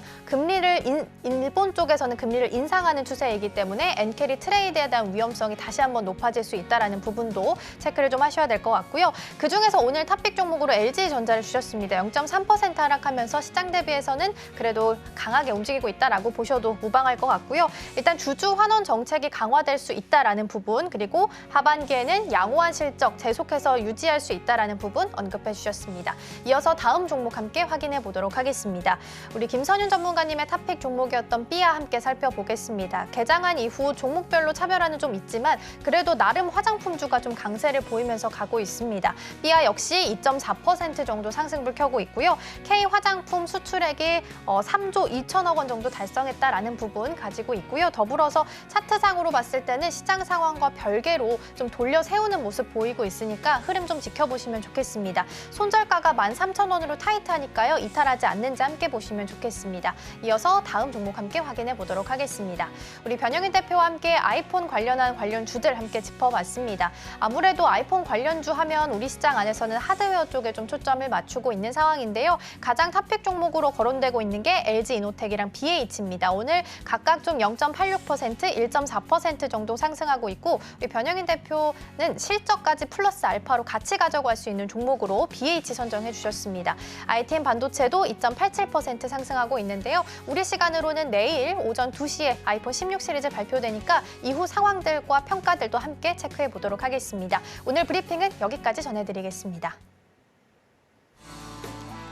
일본 쪽에서는 금리를 인상하는 추세이기 때문에 엔캐리 트레이드에 대한 위험성이 다시 한번 높아질 수 있다는 부분도 체크를 좀 하셔야 될 것 같고요. 그중에서 오늘 탑픽 종목으로 LG전자를 주셨습니다. 0.3% 하락하면서 시장 대비해서는 그래도 강하게 움직이고 있다라고 보셔도 무방할 것 같고요. 일단 주주 환원 정책이 강화될 수 있다라는 부분 그리고 하반기에는 양호한 실적 계속해서 유지할 수 있다라는 부분 언급해 주셨습니다. 이어서 다음 종목 함께 확인해 보도록 하겠습니다. 우리 김선윤 전문가님의 탑픽 종목이었던 삐아 함께 살펴보겠습니다. 개장한 이후 종목별로 차별화는 좀 있지만 그래도 나름 화장품주가 좀 강세를 보이면서 가고 있습니다. 삐아 역시 2.4% 정도 상승을 켜고 있고요. K 화장품 수출액이 3조 2천억 원 정도 달성했다라는 부분 가지고 있고요. 더불어서 차트상으로 봤을 때는 시장 상황과 별개로 좀 돌려 세우는 오르는 모습 보이고 있으니까 흐름 좀 지켜보시면 좋겠습니다. 손절가가 13,000원으로 타이트하니까요. 이탈하지 않는지 함께 보시면 좋겠습니다. 이어서 다음 종목 함께 확인해 보도록 하겠습니다. 우리 변영인 대표와 함께 아이폰 관련한 관련주들 함께 짚어봤습니다. 아무래도 아이폰 관련주 하면 우리 시장 안에서는 하드웨어 쪽에 좀 초점을 맞추고 있는 상황인데요. 가장 탑픽 종목으로 거론되고 있는 게 LG이노텍이랑 BH입니다. 오늘 각각 좀 0.86%, 1.4% 정도 상승하고 있고 우리 변영인 대표는 실적까지 플러스 알파로 같이 가져갈 수 있는 종목으로 BH 선정해 주셨습니다. ITM 반도체도 2.87% 상승하고 있는데요. 우리 시간으로는 내일 오전 2시에 아이폰 16 시리즈 발표되니까 이후 상황들과 평가들도 함께 체크해 보도록 하겠습니다. 오늘 브리핑은 여기까지 전해드리겠습니다.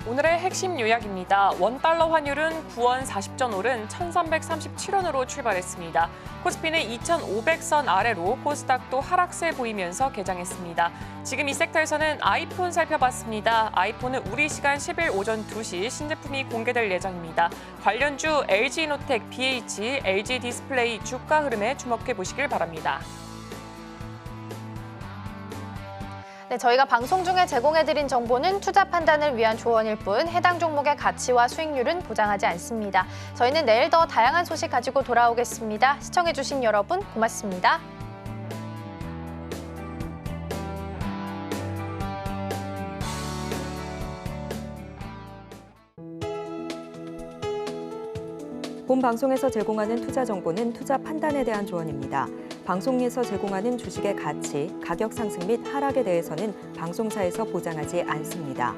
오늘의 핵심 요약입니다. 원달러 환율은 9원 40전 오른 1,337원으로 출발했습니다. 코스피는 2,500선 아래로 코스닥도 하락세 보이면서 개장했습니다. 지금 이 섹터에서는 아이폰 살펴봤습니다. 아이폰은 우리 시간 10일 오전 2시 신제품이 공개될 예정입니다. 관련주 LG이노텍, BH, LG 디스플레이 주가 흐름에 주목해 보시길 바랍니다. 네, 저희가 방송 중에 제공해드린 정보는 투자 판단을 위한 조언일 뿐 해당 종목의 가치와 수익률은 보장하지 않습니다. 저희는 내일 더 다양한 소식 가지고 돌아오겠습니다. 시청해주신 여러분 고맙습니다. 본 방송에서 제공하는 투자 정보는 투자 판단에 대한 조언입니다. 방송에서 제공하는 주식의 가치, 가격 상승 및 하락에 대해서는 방송사에서 보장하지 않습니다.